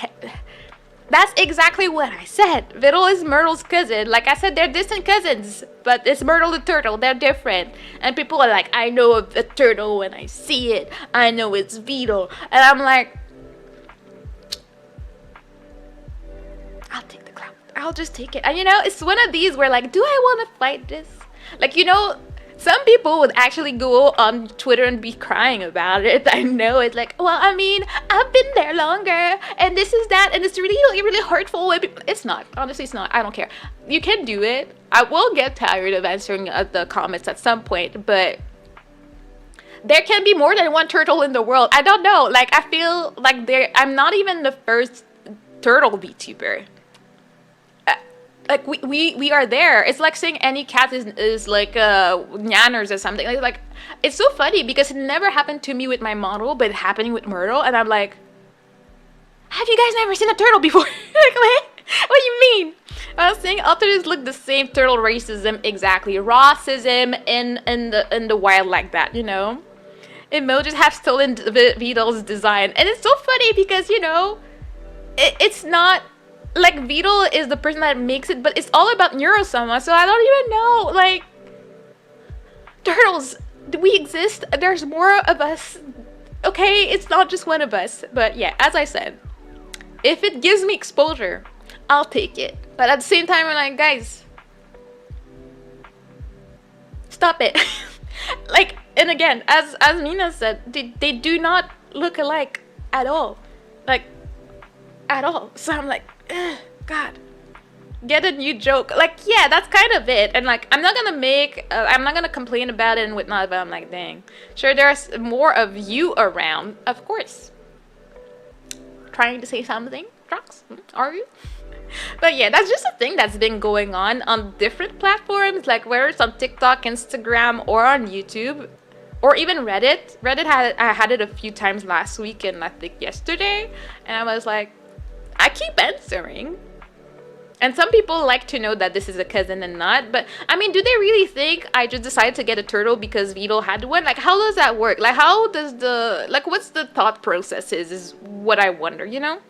that's exactly what I said. Beetle is Myrtle's cousin. Like I said, they're distant cousins. But it's Myrtle the turtle. They're different. And people are like, I know of the turtle when I see it. I know it's Beetle. And I'm like, I'll take the clout. I'll just take it. And it's one of these where, like, do I want to fight this? Like, some people would actually go on Twitter and be crying about it. I know, it's like, well, I mean, I've been there longer, and this is that, and it's really, really hurtful. It's not. Honestly, it's not. I don't care. You can do it. I will get tired of answering the comments at some point, but there can be more than one turtle in the world. I don't know. Like, I feel like I'm not even the first turtle VTuber. Like, we are there. It's like saying any cat is like Nyanners or something. Like, it's so funny because it never happened to me with my model, but it happening with Myrtle, and I'm like, have you guys never seen a turtle before? Like, what? What do you mean? I was saying alternates look the same. Turtle racism, exactly. Racism in the wild like that, you know. Emojis have stolen Beetle's design, and it's so funny because it's not like Beetle is the person that makes it, but it's all about Neurosoma. So I don't even know. Like, turtles, do we exist? There's more of us. Okay, it's not just one of us. But yeah, as I said, if it gives me exposure, I'll take it. But at the same time, I'm like, guys, stop it. Like, and again, as Mina said, they do not look alike at all. Like, at all. So I'm like, ugh, God, get a new joke. Like, yeah, that's kind of it. And like, I'm not gonna complain about it and whatnot, but I'm like, dang. Sure, there's more of you around, of course. Trying to say something, Drox? Are you? But yeah, that's just a thing that's been going on different platforms, like whether it's on TikTok, Instagram, or on YouTube, or even Reddit. I had it a few times last week and I think yesterday, and I was like, I keep answering. And some people like to know that this is a cousin and not, but I mean, do they really think I just decided to get a turtle because Vito had one? Like, how does that work? Like, what's the thought process is what I wonder, you know?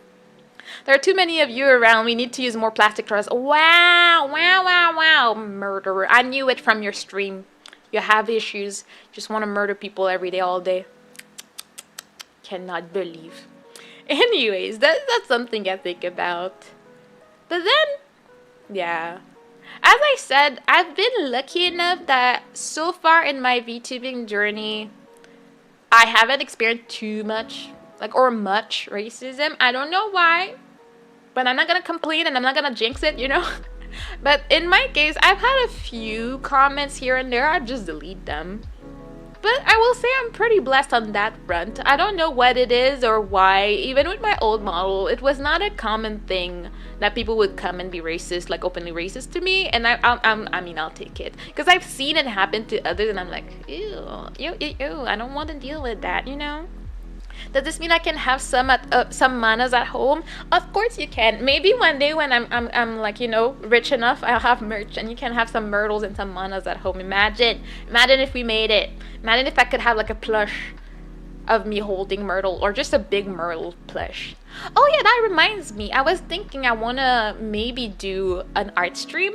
There are too many of you around. We need to use more plastic straws. Wow. Murderer. I knew it from your stream. You have issues. Just want to murder people every day, all day. Cannot believe. Anyways, that's something I think about. But then, yeah. As I said, I've been lucky enough that so far in my VTubing journey, I haven't experienced too much, much racism. I don't know why, but I'm not gonna complain and I'm not gonna jinx it, you know? But in my case, I've had a few comments here and there. I just delete them. But I will say I'm pretty blessed on that front. I don't know what it is or why. Even with my old model, it was not a common thing that people would come and be racist, like openly racist to me. And I mean, I'll take it. Because I've seen it happen to others and I'm like, ew, I don't want to deal with that, you know? Does this mean I can have some manas at home? Of course you can. Maybe one day when I'm like, rich enough, I'll have merch and you can have some myrtles and some manas at home. Imagine if we made it. Imagine if I could have like a plush of me holding Myrtle or just a big Myrtle plush. Oh yeah, that reminds me. I was thinking I want to maybe do an art stream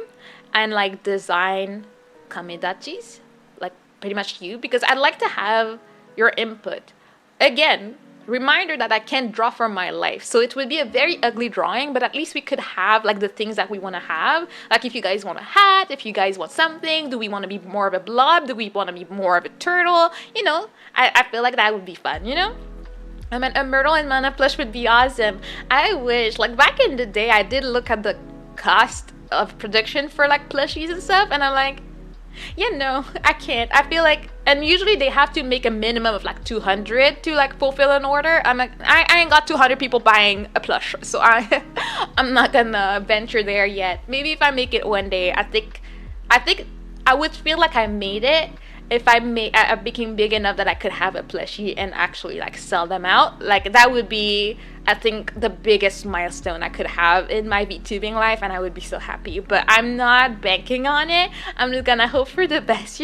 and like design kamedachis, like pretty much you, because I'd like to have your input. Again, reminder that I can't draw for my life. So it would be a very ugly drawing, but at least we could have like the things that we want to have. Like if you guys want a hat, if you guys want something, do we want to be more of a blob? Do we want to be more of a turtle? I feel like that would be fun, I mean, a Myrtle and Mana plush would be awesome. I wish, like back in the day, I did look at the cost of production for like plushies and stuff, and I'm like, no, I can't. I feel like, and usually they have to make a minimum of like 200 to like fulfill an order. I'm like, I ain't got 200 people buying a plush, so I'm not gonna venture there yet. Maybe if I make it one day, I think I would feel like I made it if I became big enough that I could have a plushie and actually like sell them out. Like that would be, I think, the biggest milestone I could have in my VTubing life, and I would be so happy. But I'm not banking on it. I'm just gonna hope for the best,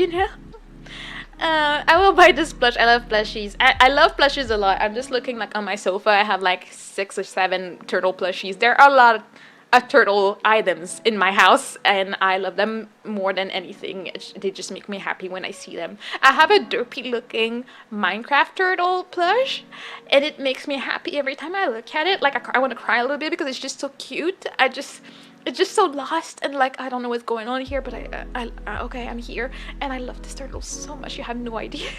I will buy this plush. I love plushies. I love plushies a lot. I'm just looking like on my sofa. I have like 6 or 7 turtle plushies. There are a lot of turtle items in my house, and I love them more than anything. They just make me happy when I see them. I have a derpy looking Minecraft turtle plush, and it makes me happy every time I look at it. Like I want to cry a little bit because it's just so cute. It's just so lost, and like I don't know what's going on here, but okay, I'm here, and I love this turtle so much. You have no idea.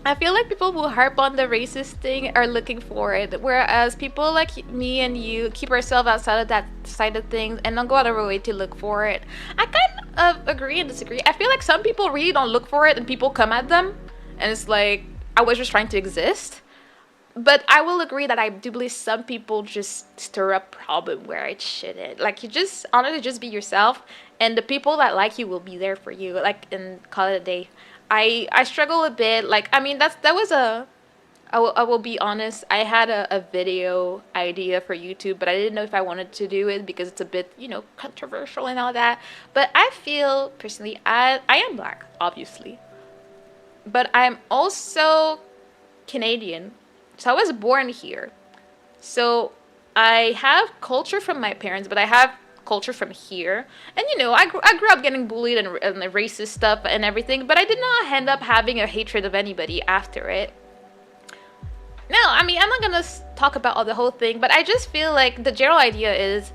I feel like people who harp on the racist thing are looking for it, whereas people like me and you keep ourselves outside of that side of things and don't go out of our way to look for it. I kind of agree and disagree. I feel like some people really don't look for it and people come at them, and it's like, I was just trying to exist. But I will agree that I do believe some people just stir up problem where it shouldn't. Like, you just, honestly, just be yourself, and the people that like you will be there for you, like, and call it a day. I struggle a bit, like, I mean, that was a I will be honest. I had a video idea for YouTube, but I didn't know if I wanted to do it because it's a bit, controversial and all that. But I feel personally, I am black, obviously, but I'm also Canadian. So I was born here. So I have culture from my parents, but I have culture from here. And I grew up getting bullied and the racist stuff and everything, but I did not end up having a hatred of anybody after it. No, I mean, I'm not gonna talk about all the whole thing, but I just feel like the general idea is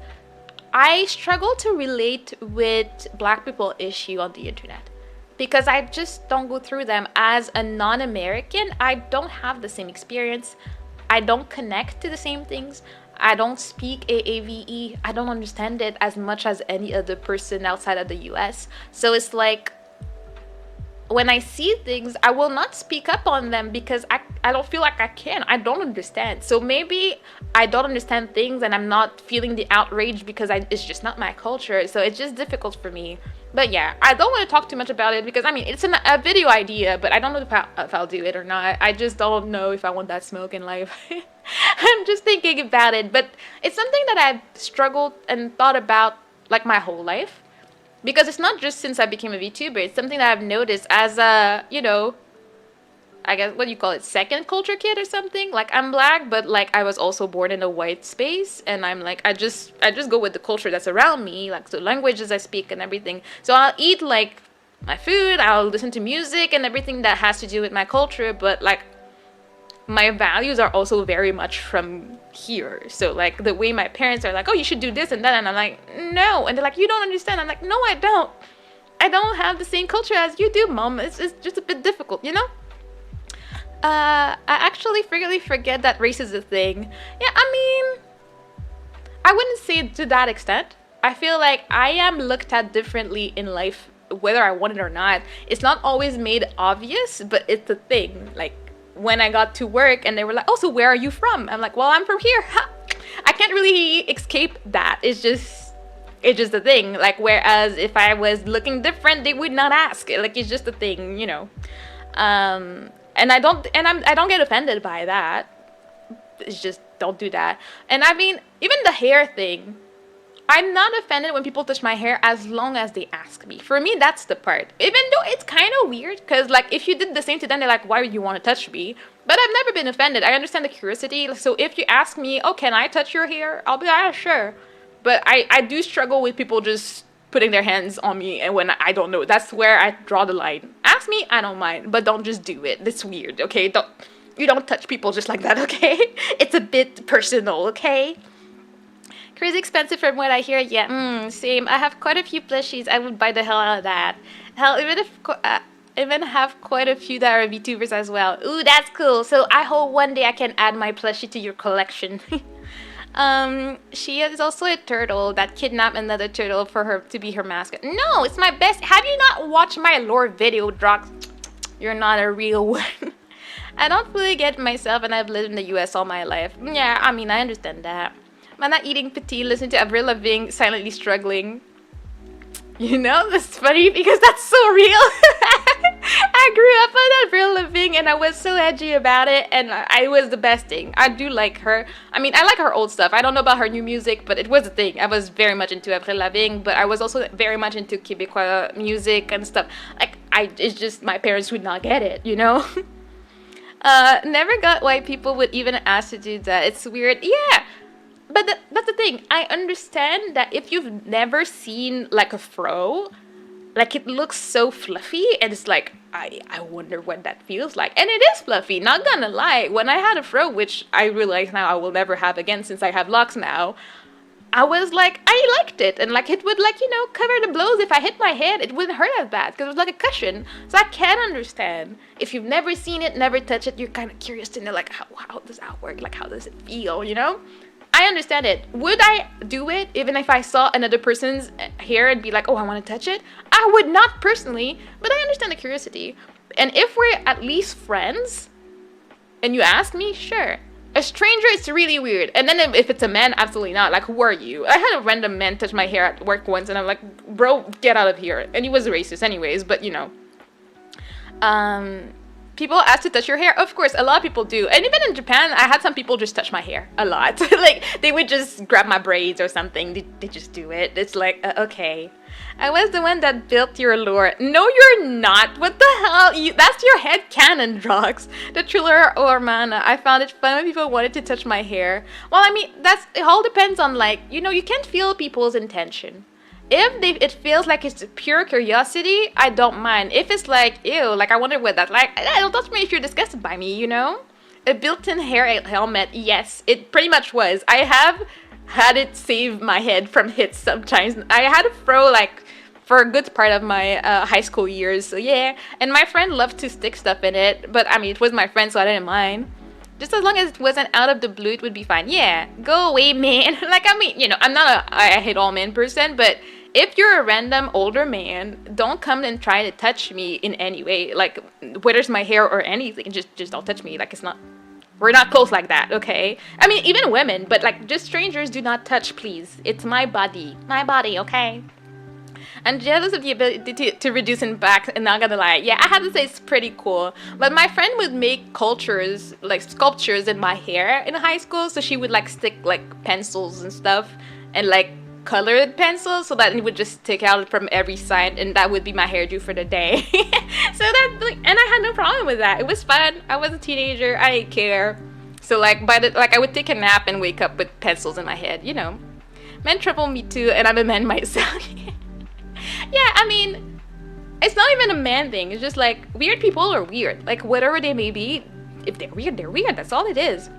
I struggle to relate with black people issue on the internet because I just don't go through them. As a non-American, I don't have the same experience. I don't connect to the same things. I don't speak AAVE. I don't understand it as much as any other person outside of the US. So it's like when I see things, I will not speak up on them because I don't feel like I can. I don't understand. So maybe I don't understand things and I'm not feeling the outrage because it's just not my culture. So it's just difficult for me. But yeah, I don't want to talk too much about it because, I mean, it's a video idea, but I don't know if I'll do it or not. I just don't know if I want that smoke in life. I'm just thinking about it. But it's something that I've struggled and thought about like my whole life. Because it's not just since I became a VTuber, it's something that I've noticed as a, I guess, what do you call it, second culture kid or something? Like, I'm black, but, like, I was also born in a white space, and I'm, like, I just go with the culture that's around me, like, the languages I speak and everything. So I'll eat, like, my food, I'll listen to music and everything that has to do with my culture, but, like, my values are also very much from here. So like the way my parents are like, oh, you should do this and that, and I'm like, no. And they're like, you don't understand. I'm like, no, I don't. I don't have the same culture as you do, Mom. It's just a bit difficult, I actually frequently forget that race is a thing. Yeah, I mean, I wouldn't say it to that extent. I feel like I am looked at differently in life, whether I want it or not. It's not always made obvious, but it's a thing. Like, when I got to work and they were like, oh, so where are you from? I'm like, well, I'm from here. I can't really escape that. It's just a thing. Like, whereas if I was looking different, they would not ask. Like, it's just a thing, and I don't get offended by that. It's just, don't do that. And I mean, even the hair thing, I'm not offended when people touch my hair as long as they ask me. For me, that's the part. Even though it's kind of weird, because, like, if you did the same to them, they're like, why would you want to touch me? But I've never been offended. I understand the curiosity. So if you ask me, oh, can I touch your hair? I'll be like, yeah, sure. But I do struggle with people just putting their hands on me and when I don't know. That's where I draw the line. Ask me, I don't mind. But don't just do it. That's weird, okay? You don't touch people just like that, okay? It's a bit personal, okay? Crazy expensive from what I hear. Yeah, same. I have quite a few plushies. I would buy the hell out of that. Hell, even have quite a few that are VTubers as well. Ooh, that's cool. So I hope one day I can add my plushie to your collection. She is also a turtle that kidnapped another turtle for her to be her mascot. No, it's my best. Have you not watched my lore video, Drox? You're not a real one. I don't fully get myself, and I've lived in the US all my life. Yeah, I mean, I understand that. I'm not eating petit, listen to Avril Lavigne silently struggling. That's funny because that's so real. I grew up on Avril Lavigne and I was so edgy about it, and I was the best thing. I do like her. I mean, I like her old stuff. I don't know about her new music, but it was a thing. I was very much into Avril Lavigne, but I was also very much into Québécois music and stuff. Like, it's just my parents would not get it, Never got why people would even ask to do that. It's weird. Yeah. But that's the thing. I understand that if you've never seen, like, a fro, like, it looks so fluffy, and it's like, I wonder what that feels like. And it is fluffy, not gonna lie. When I had a fro, which I realize now I will never have again since I have locks now, I was like, I liked it. And, like, it would, like, cover the blows. If I hit my head, it wouldn't hurt as bad, because it was like a cushion. So I can understand. If you've never seen it, never touched it, you're kind of curious to know, like, how does that work? Like, how does it feel, I understand it. Would I do it even if I saw another person's hair and be like, oh, I want to touch it? I would not personally, but I understand the curiosity. And if we're at least friends, and you ask me, sure. A stranger, it's really weird. And then if it's a man, absolutely not. Like, who are you? I had a random man touch my hair at work once, and I'm like, bro, get out of here. And he was racist anyways, but People ask to touch your hair. Of course, a lot of people do. And even in Japan, I had some people just touch my hair a lot. Like, they would just grab my braids or something. They just do it. It's like, okay. I was the one that built your lore. No, you're not. What the hell? That's your head canon, Drox. The Triller or Mana. I found it fun when people wanted to touch my hair. Well, I mean, it all depends on, like, you know, you can't feel people's intention. If it feels like it's pure curiosity, I don't mind. If it's like, ew, like I wonder what that like, don't touch me if you're disgusted by me, you know? A built-in hair helmet, yes, it pretty much was. I have had it save my head from hits sometimes. I had a fro like for a good part of my high school years, so yeah. And my friend loved to stick stuff in it, but I mean, it was my friend, so I didn't mind. Just as long as it wasn't out of the blue, it would be fine. Yeah, go away, man. Like, I mean, you know, I'm not I hate all men person, but if you're a random older man, don't come and try to touch me in any way. Like, whether it's my hair or anything, just don't touch me. Like, it's not, we're not close like that, okay? I mean, even women, but like, just strangers do not touch, please. It's my body, okay? I'm jealous of the ability to reduce and back, and not gonna lie, yeah, I have to say it's pretty cool. But my friend would make sculptures in my hair in high school, so she would like stick like pencils and stuff, and like colored pencils, so that it would just stick out from every side, and that would be my hairdo for the day. So that, like, and I had no problem with that. It was fun. I was a teenager. I didn't care. So like, I would take a nap and wake up with pencils in my head. You know, men trouble me too, and I'm a man myself. Yeah, I mean, it's not even a man thing. It's just like, weird people are weird. Like, whatever they may be, if they're weird, they're weird. That's all it is.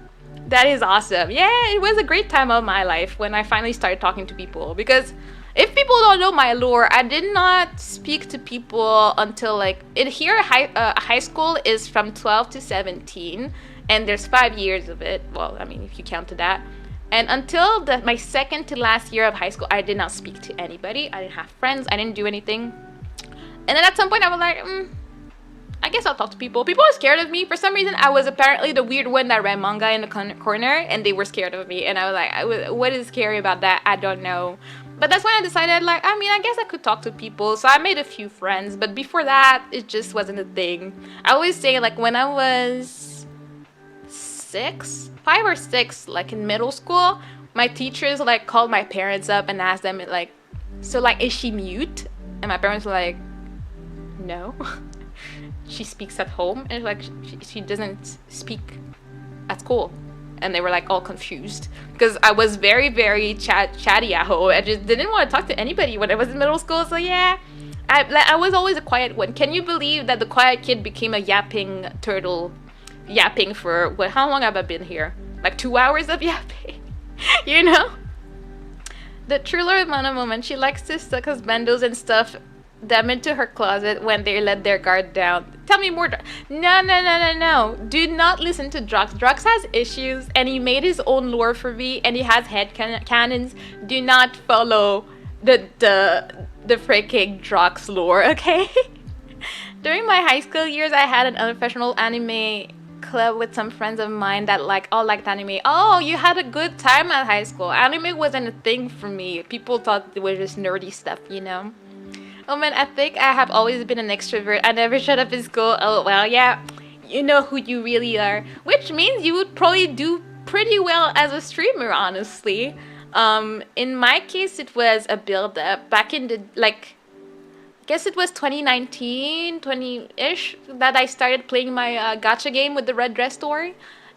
That is awesome. Yeah, it was a great time of my life when I finally started talking to people. Because if people don't know my lore, I did not speak to people until like, high school is from 12 to 17. And there's 5 years of it. Well, I mean, if you count to that. And until my second to last year of high school, I did not speak to anybody. I didn't have friends. I didn't do anything. And then at some point, I was like, I guess I'll talk to people. People were scared of me. For some reason, I was apparently the weird one that read manga in the corner, and they were scared of me. And I was like, what is scary about that? I don't know. But that's when I decided, like, I mean, I guess I could talk to people. So I made a few friends. But before that, it just wasn't a thing. I always say, like, when I was 5 or 6, like in middle school, my teachers like called my parents up and asked them like, so like, is she mute? And my parents were like, no. She speaks at home, and like she doesn't speak at school. And they were like all confused because I was very, very chatty at home. I just didn't want to talk to anybody when I was in middle school. So yeah, I was always a quiet one. Can you believe that the quiet kid became a yapping turtle? Yapping for how long have I been here? Like 2 hours of yapping. You know? The Triller Mana moment, she likes to stuck husbandos and stuff them into her closet when they let their guard down. Tell me more. No. Do not listen to Drox. Drox has issues, and he made his own lore for me, and he has head cannons. Do not follow the freaking Drox lore, okay? During my high school years, I had an unprofessional anime club with some friends of mine that all liked anime. Oh, you had a good time at high school. Anime wasn't a thing for me. People thought it was just nerdy stuff, you know? Oh man, I think I have always been an extrovert. I never shut up in school. Oh well, yeah. You know who you really are. Which means you would probably do pretty well as a streamer, honestly. In my case, it was a build-up. Back in the, I guess it was 2019, 20-ish, that I started playing my gacha game with the red dress story.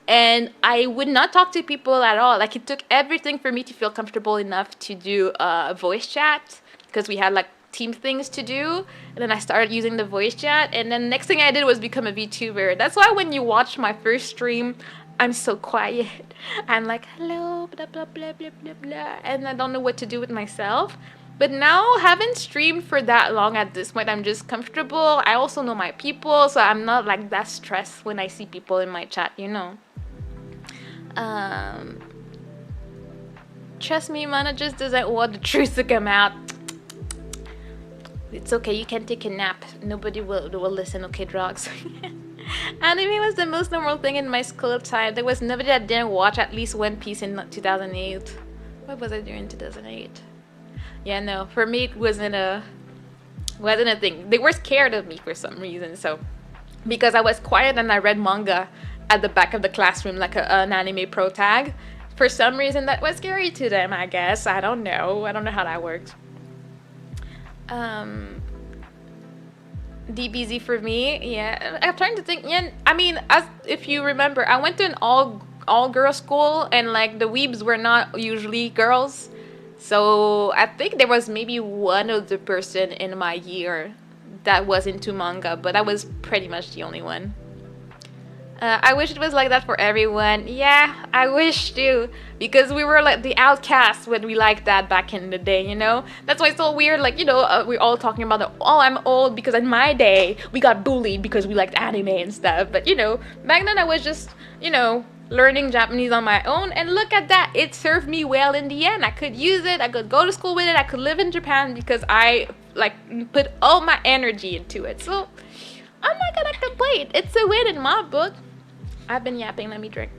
And I would not talk to people at all. Like, it took everything for me to feel comfortable enough to do voice chat, because we had, like, team things to do. And then I started using the voice chat. And then next thing I did was become a VTuber. That's why when you watch my first stream, I'm so quiet. I'm like, hello, blah, blah, blah, blah, blah, blah. And I don't know what to do with myself. But now, haven't streamed for that long at this point. I'm just comfortable. I also know my people, so I'm not like that stressed when I see people in my chat, you know. Trust me, Mana just doesn't want the truth to come out. It's okay, you can take a nap. Nobody will listen, okay, Drox? Anime was the most normal thing in my school time. There was nobody that didn't watch at least One Piece in 2008. What was I doing in 2008? Yeah, no, for me it wasn't a thing. They were scared of me for some reason, so because I was quiet and I read manga at the back of the classroom like an anime pro tag. For some reason, that was scary to them, I guess. I don't know. I don't know how that works. DBZ for me, yeah. I'm trying to think. Yeah, I mean, as if you remember, I went to an all girl school, and like the weebs were not usually girls. So I think there was maybe one other person in my year that was into manga, but I was pretty much the only one. I wish it was like that for everyone. Yeah, I wish too. Because we were like the outcasts when we liked that back in the day, you know? That's why it's so weird, like, we're all talking about oh, I'm old because in my day, we got bullied because we liked anime and stuff. But, back then I was just, learning Japanese on my own. And look at that. It served me well in the end. I could use it. I could go to school with it. I could live in Japan because I, put all my energy into it. So, I'm not gonna complain. It's a win in my book. I've been yapping. Let me drink.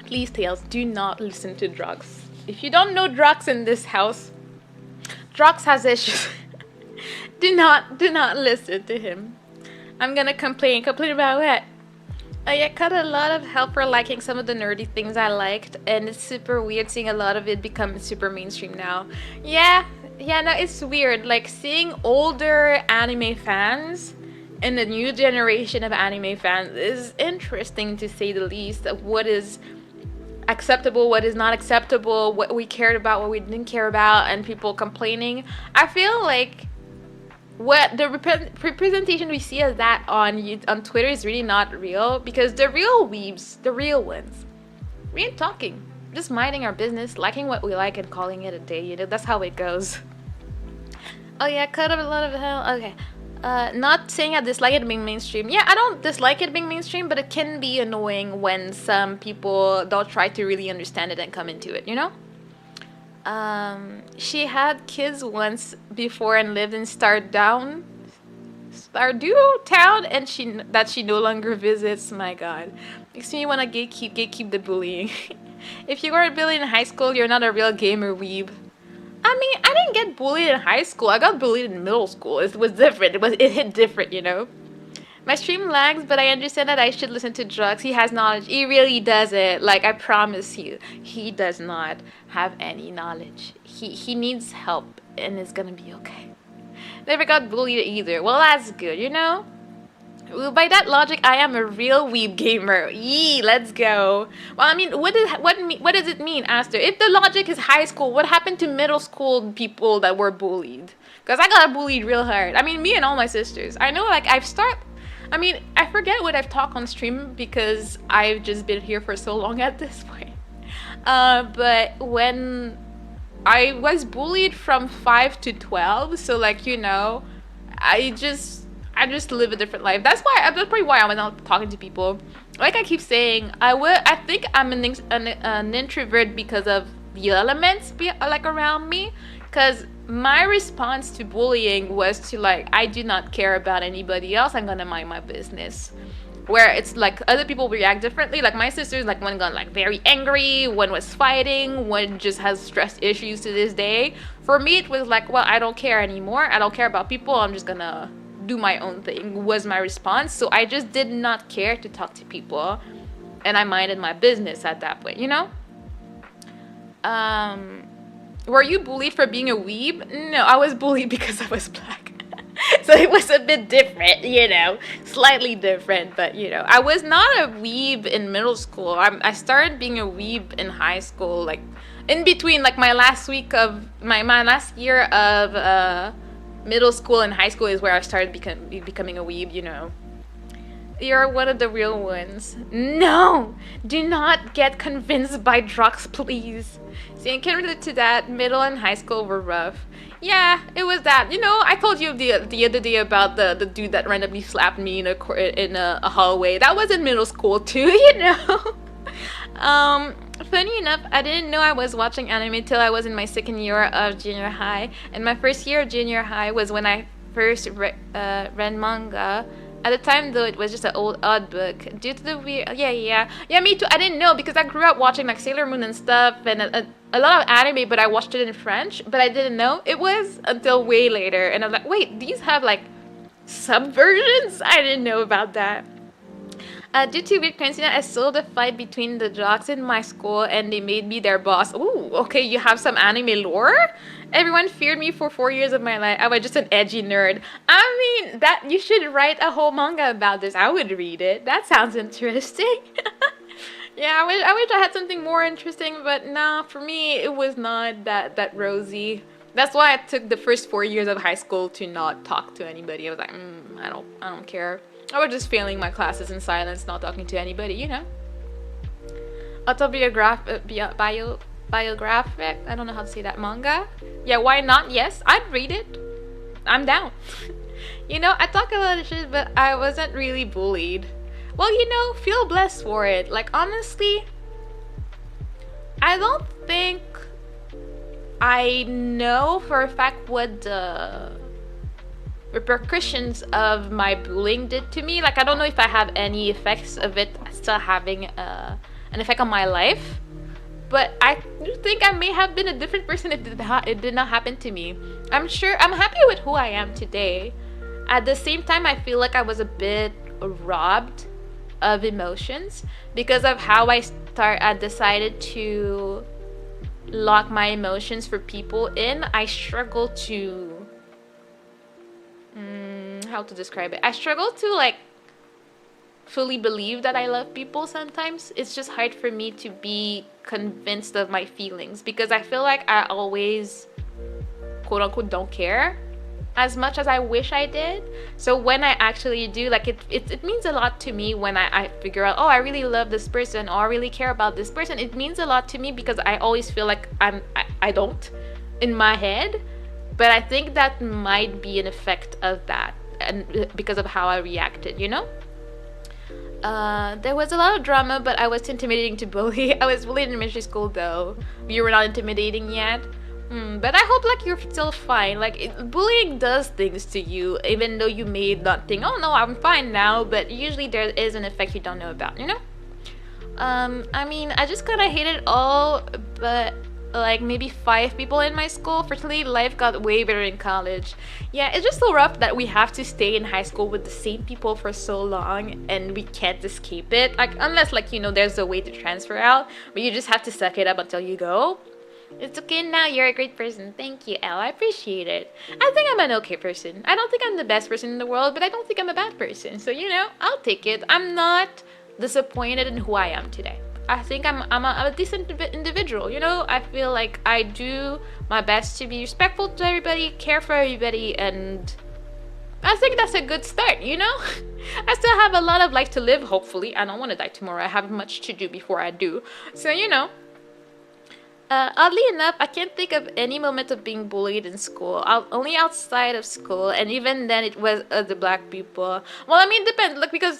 Please, Tails, do not listen to Drugs. If you don't know Drugs in this house, Drugs has issues. do not listen to him. I'm gonna complain. Complain about what? I got a lot of help for liking some of the nerdy things I liked, and it's super weird seeing a lot of it become super mainstream now. Yeah, no, it's weird. Like, seeing older anime fans and the new generation of anime fans is interesting, to say the least, of what is acceptable, what is not acceptable, what we cared about, what we didn't care about, and people complaining. I feel like what the representation we see of that on Twitter is really not real, because the real weebs, the real ones, we ain't talking. Just minding our business, liking what we like and calling it a day, that's how it goes. Oh yeah, cut up a lot of hell. Okay. Not saying I dislike it being mainstream. Yeah, I don't dislike it being mainstream, but it can be annoying when some people don't try to really understand it and come into it, She had kids once before and lived in Stardew Town, and she no longer visits. My God, makes me want to gatekeep the bullying. If you weren't bullied in high school, you're not a real gamer weeb. I mean, I didn't get bullied in high school. I got bullied in middle school. It was different. It hit different, My stream lags, but I understand that I should listen to Drugs. He has knowledge. He really doesn't. Like, I promise you, he does not have any knowledge. He needs help, and it's gonna be okay. Never got bullied either. Well, that's good, Well, by that logic, I am a real weeb gamer. Yee, let's go. Well, I mean, what does it mean, Aster? If the logic is high school, what happened to middle school people that were bullied? Because I got bullied real hard. I mean, me and all my sisters. I know, I forget what I've talked on stream because I've just been here for so long at this point. But when I was bullied from 5 to 12, so I just live a different life. That's probably why I'm not talking to people. Like I keep saying, I think I'm an introvert because of the elements around me. Because my response to bullying was to I do not care about anybody else. I'm gonna mind my business. Where it's other people react differently. Like my sisters, one got very angry, one was fighting, one just has stress issues to this day. For me, it was well, I don't care anymore. I don't care about people. I'm just gonna do my own thing, was my response. So I just did not care to talk to people, and I minded my business at that point, Were you bullied for being a weeb? No, I was bullied because I was black. So it was a bit different, slightly different, but I was not a weeb in middle school. I started being a weeb in high school, in between my last week of my last year of middle school and high school is where I started becoming a weeb, You're one of the real ones. No! Do not get convinced by Drugs, please. See, I can relate to that. Middle and high school were rough. Yeah, it was that. I told you the other day about the dude that randomly slapped me in a hallway. That was in middle school too, Funny enough, I didn't know I was watching anime till I was in my second year of junior high. And my first year of junior high was when I first read manga. At the time, though, it was just an old odd book. Due to the weird, yeah, me too. I didn't know because I grew up watching like Sailor Moon and stuff, and a lot of anime. But I watched it in French, but I didn't know it was until way later. And I was like, wait, these have like subversions? I didn't know about that. Due to weird coincidence, I sold a fight between the jocks in my school and they made me their boss. Ooh, okay, you have some anime lore? Everyone feared me for 4 years of my life. I was just an edgy nerd. I mean, that you should write a whole manga about this. I would read it. That sounds interesting. Yeah, I wish I had something more interesting, but nah, for me, it was not that rosy. That's why I took the first 4 years of high school to not talk to anybody. I was like, I don't care. I was just failing my classes in silence, not talking to anybody, you know. Biographic. I don't know how to say that. Manga. Yeah, why not? Yes, I'd read it. I'm down. You know, I talk a lot of shit, but I wasn't really bullied. Well, you know, feel blessed for it. Like, honestly, I don't think I know for a fact what the repercussions of my bullying did to me. Like, I don't know if I have any effects of it still having an effect on my life, but I do think I may have been a different person if it did not happen to me. I'm happy with who I am today. At the same time, I feel like I was a bit robbed of emotions because of how I decided to lock my emotions for people in. I struggle to how to describe it. I struggle to like fully believe that I love people sometimes. It's just hard for me to be convinced of my feelings because I feel like I always quote unquote don't care as much as I wish I did. So when I actually do, like it means a lot to me when I figure out, oh, I really love this person or I really care about this person. It means a lot to me because I always feel like I don't in my head. But I think that might be an effect of that and because of how I reacted, you know? There was a lot of drama, but I was intimidating to bully. I was bullied in elementary school, though. You were not intimidating yet. But I hope, like, you're still fine. Like, bullying does things to you, even though you may not think, oh, no, I'm fine now. But usually there is an effect you don't know about, you know? I mean, I just kind of hated it all, but like maybe 5 people in my school. Fortunately, life got way better in college. Yeah, it's just so rough that we have to stay in high school with the same people for so long and we can't escape it. Like, unless, like, you know, there's a way to transfer out, but you just have to suck it up until you go. It's okay now, you're a great person. Thank you, Elle. I appreciate it. I think I'm an okay person. I don't think I'm the best person in the world, but I don't think I'm a bad person. So, you know, I'll take it. I'm not disappointed in who I am today. I think I'm a decent individual, you know? I feel like I do my best to be respectful to everybody, care for everybody, and I think that's a good start, you know? I still have a lot of life to live, hopefully. I don't want to die tomorrow. I have much to do before I do. So, you know. Oddly enough, I can't think of any moment of being bullied in school. Only outside of school, and even then it was the black people. Well, I mean, it depends. Like, because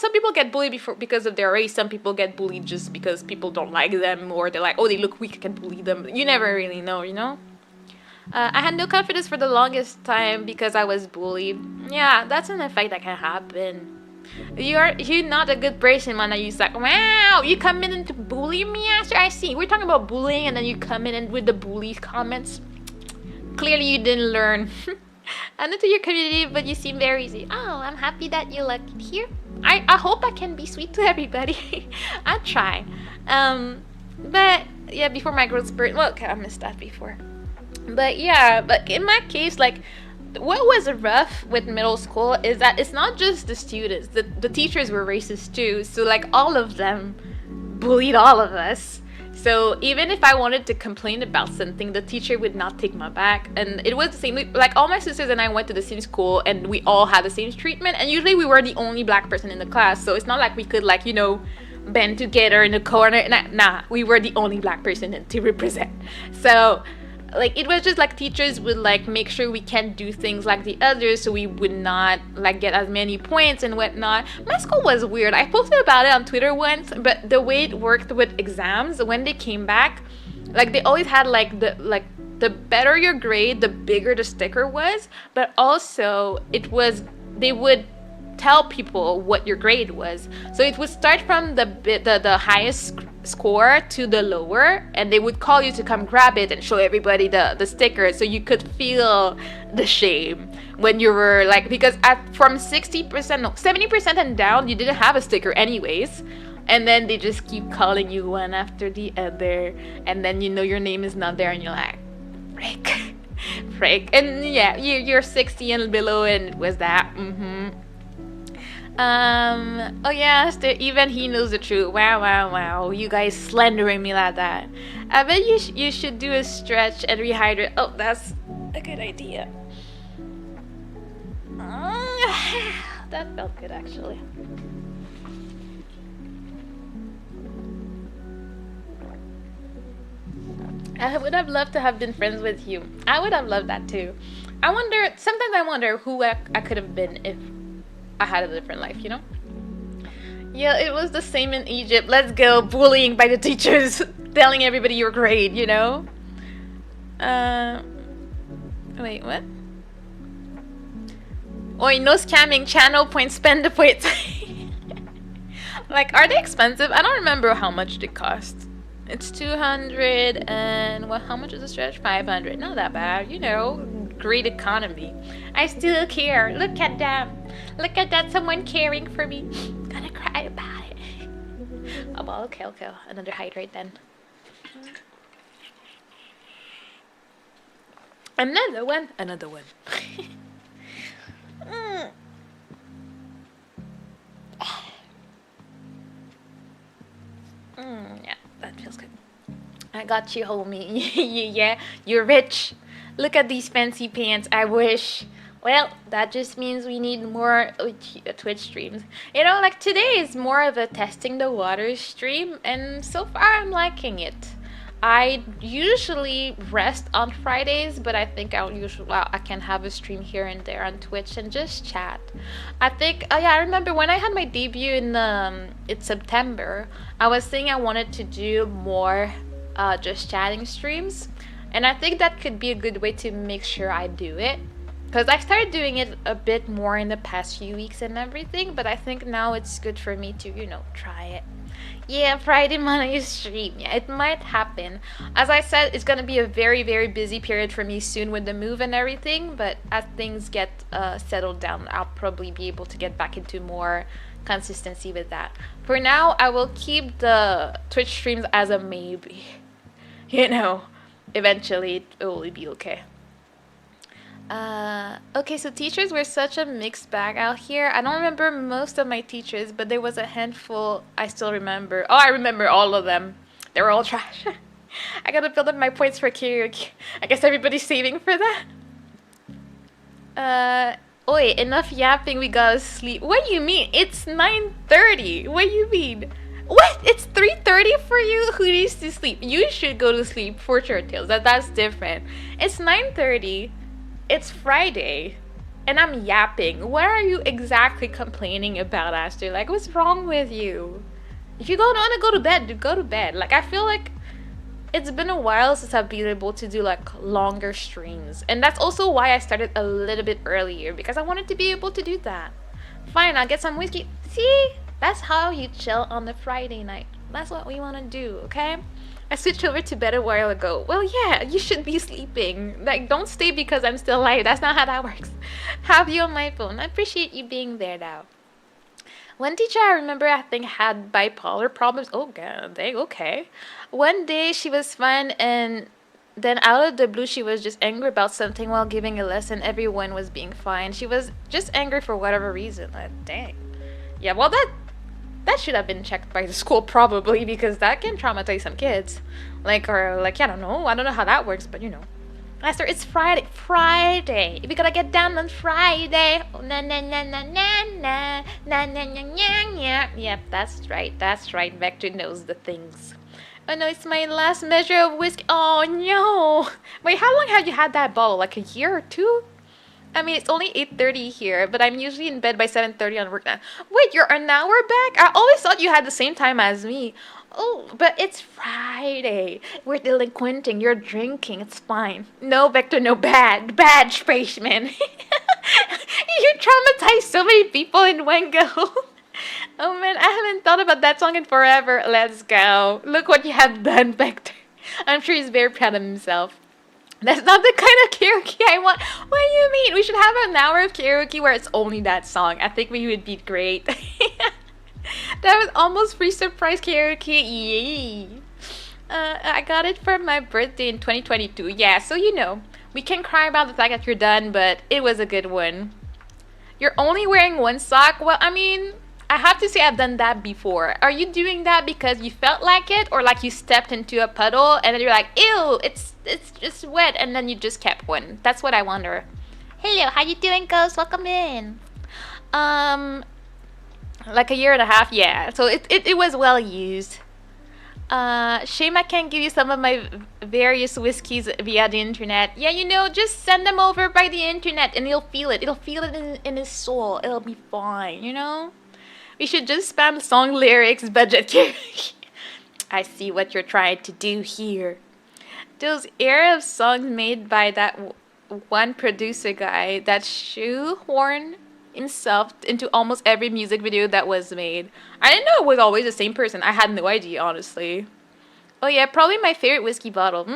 some people get bullied because of their race. Some people get bullied just because people don't like them, or they're like, oh, they look weak, I can bully them. You never really know, you know? I had no confidence for the longest time because I was bullied. Yeah, that's an effect that can happen. You're not a good person, man. You like, wow, you come in to bully me after I see. We're talking about bullying and then you come in and with the bully comments. Clearly you didn't learn. I'm into your community, but you seem very easy. Oh, I'm happy that you like it here. I hope I can be sweet to everybody. I try. But yeah, before my growth spurt, well, okay, I missed that before. But yeah, but in my case, like, what was rough with middle school is that it's not just the students. The teachers were racist too. So like all of them bullied all of us. So even if I wanted to complain about something, the teacher would not take my back. And it was the same. Like all my sisters and I went to the same school and we all had the same treatment. And usually we were the only black person in the class. So it's not like we could, like, you know, band together in a corner. Nah, we were the only black person to represent. So like it was just like teachers would like make sure we can't do things like the others, so we would not like get as many points and whatnot. My school was weird. I posted about it on Twitter once, but the way it worked with exams when they came back, like they always had the better your grade, the bigger the sticker was, but also they would tell people what your grade was. So it would start from the highest score to the lower, and they would call you to come grab it and show everybody the sticker, so you could feel the shame when you were like, because from 60%, no, 70% and down, you didn't have a sticker anyways. And then they just keep calling you one after the other, and then you know your name is not there, and you're like, frick. And yeah, you're 60 and below, and it was that. Oh yeah, even he knows the truth. Wow. You guys slandering me like that. I bet you should do a stretch and rehydrate. Oh, that's a good idea. That felt good, actually. I would have loved to have been friends with you. I would have loved that too. Sometimes I wonder who I could have been if I had a different life, you know? Yeah, it was the same in Egypt. Let's go, bullying by the teachers, telling everybody your grade, you know? Wait, what? Oi, no scamming, channel points, spend the points. Like, are they expensive? I don't remember how much they cost. It's 200 and how much is the stretch? 500. Not that bad, you know. Great economy. I still care. Look at them. Look at that. Someone caring for me. Gonna cry about it. Oh well, okay. Another hydrate then. Another one. Yeah, that feels good. I got you, homie. Yeah, you're rich. Look at these fancy pants. I wish. Well, that just means we need more Twitch streams. You know, like today is more of a testing the waters stream, and so far I'm liking it. I usually rest on Fridays, but I think I can have a stream here and there on Twitch and just chat. I think, oh yeah, I remember when I had my debut in September, I was saying I wanted to do more just chatting streams, and I think that could be a good way to make sure I do it. Because I started doing it a bit more in the past few weeks and everything, but I think now it's good for me to, try it. Yeah, Friday morning stream. Yeah, it might happen. As I said, it's gonna be a very, very busy period for me soon with the move and everything, but as things get settled down, I'll probably be able to get back into more consistency with that. For now, I will keep the Twitch streams as a maybe. Eventually it will be okay. Okay, so teachers were such a mixed bag out here. I don't remember most of my teachers, but there was a handful I still remember. Oh, I remember all of them. They were all trash. I gotta build up my points for karaoke. I guess everybody's saving for that. Oi, enough yapping, we gotta sleep. What do you mean? It's 9:30. What do you mean? What? It's 3:30 for you? Who needs to sleep? You should go to sleep for short tales. That's different. It's 9:30. It's Friday, and I'm yapping. What are you exactly complaining about, Aster? Like, what's wrong with you? If you don't want to go to bed, go to bed. Like, I feel like it's been a while since I've been able to do, like, longer streams. And that's also why I started a little bit earlier, because I wanted to be able to do that. Fine, I'll get some whiskey. See? That's how you chill on the Friday night. That's what we want to do, okay? I switched over to bed a while ago. Well, yeah, you should be sleeping. Like, don't stay because I'm still alive. That's not how that works. Have you on my phone. I appreciate you being there now. One teacher I remember, I think, had bipolar problems. Oh, God, okay. One day she was fine, and then out of the blue, she was just angry about something while giving a lesson. Everyone was being fine. She was just angry for whatever reason. Like, dang. Yeah, well, that should have been checked by the school probably, because that can traumatize some kids. I don't know how that works, but Esther, it's Friday. We gotta get down on Friday. Oh, na na na na na na na na na na. Yep, that's right. Vector knows the things. Oh no, it's my last measure of whiskey. Oh no. Wait, how long have you had that bottle? Like a year or two? I mean, it's only 8:30 here, but I'm usually in bed by 7:30 on work now. Wait, you're an hour back? I always thought you had the same time as me. Oh, but it's Friday. We're delinquenting. You're drinking. It's fine. No, Vector, no bad spaceman. You traumatized so many people in one go. Oh man, I haven't thought about that song in forever. Let's go. Look what you have done, Vector. I'm sure he's very proud of himself. That's not the kind of karaoke I want. What do you mean? We should have an hour of karaoke where it's only that song. I think we would be great. That was almost free surprise karaoke. Yay. I got it for my birthday in 2022. Yeah, so you know, we can cry about the fact that you're done, but it was a good one. You're only wearing one sock? Well, I mean, I have to say I've done that before. Are you doing that because you felt like it, or like you stepped into a puddle and then you're like, ew, it's just wet, and then you just kept one? That's what I wonder. Hello, how you doing, Ghost? Welcome in. Like a year and a half, yeah. So it was well used. Shame I can't give you some of my various whiskeys via the internet. Yeah, you know, just send them over by the internet and he'll feel it. He'll feel it in his soul. It'll be fine, you know? We should just spam song lyrics, budget karaoke. I see what you're trying to do here. Those era of songs made by that one producer guy that shoehorned himself into almost every music video that was made. I didn't know it was always the same person. I had no idea, honestly. Oh yeah, probably my favorite whiskey bottle.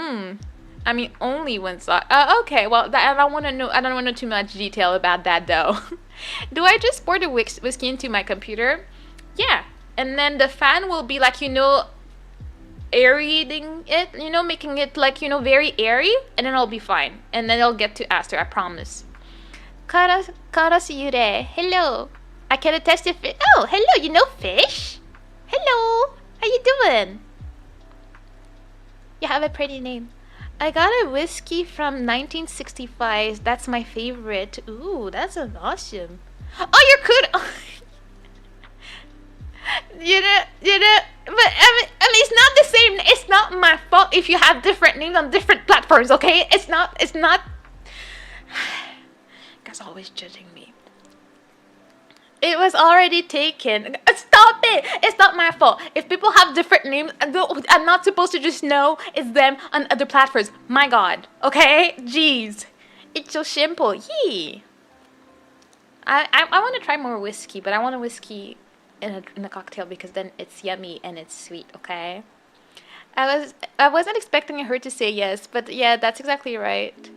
I mean, only one song. Okay, well, I don't want to know. I don't want to know too much detail about that, though. Do I just pour the whiskey into my computer? Yeah, and then the fan will be like, you know, aerating it. You know, making it like, you know, very airy, and then I'll be fine. And then I'll get to Aster. I promise. Karasuyure. Hello. I can attest to fish. Oh, hello. You know fish? Hello. How you doing? You have a pretty name. I got a whiskey from 1965. That's my favorite. Ooh, that's awesome. Oh, you're good. You know, but I mean, it's not the same. It's not my fault if you have different names on different platforms, okay? It's not. Guy's always judging me. It was already taken. Stop it! It's not my fault. If people have different names, I'm not supposed to just know it's them on other platforms. My God. Okay? Jeez. It's so simple. Yee. I want to try more whiskey, but I want a whiskey in a cocktail because then it's yummy and it's sweet, okay? I wasn't expecting her to say yes, but yeah, that's exactly right.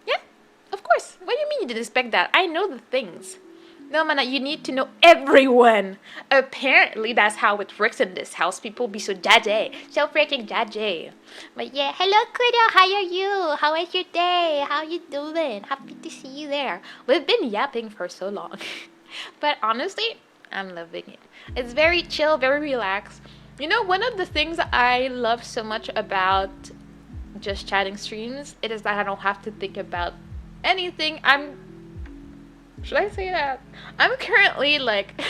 Yeah, of course. What do you mean you didn't expect that? I know the things. No, man, you need to know everyone. Apparently, that's how it works in this house. People be so judgy. So freaking judgy. But yeah, hello, Kudo. How are you? How was your day? How you doing? Happy to see you there. We've been yapping for so long. But honestly, I'm loving it. It's very chill, very relaxed. You know, one of the things I love so much about just chatting streams, it is that I don't have to think about anything. Should I say that? I'm currently like,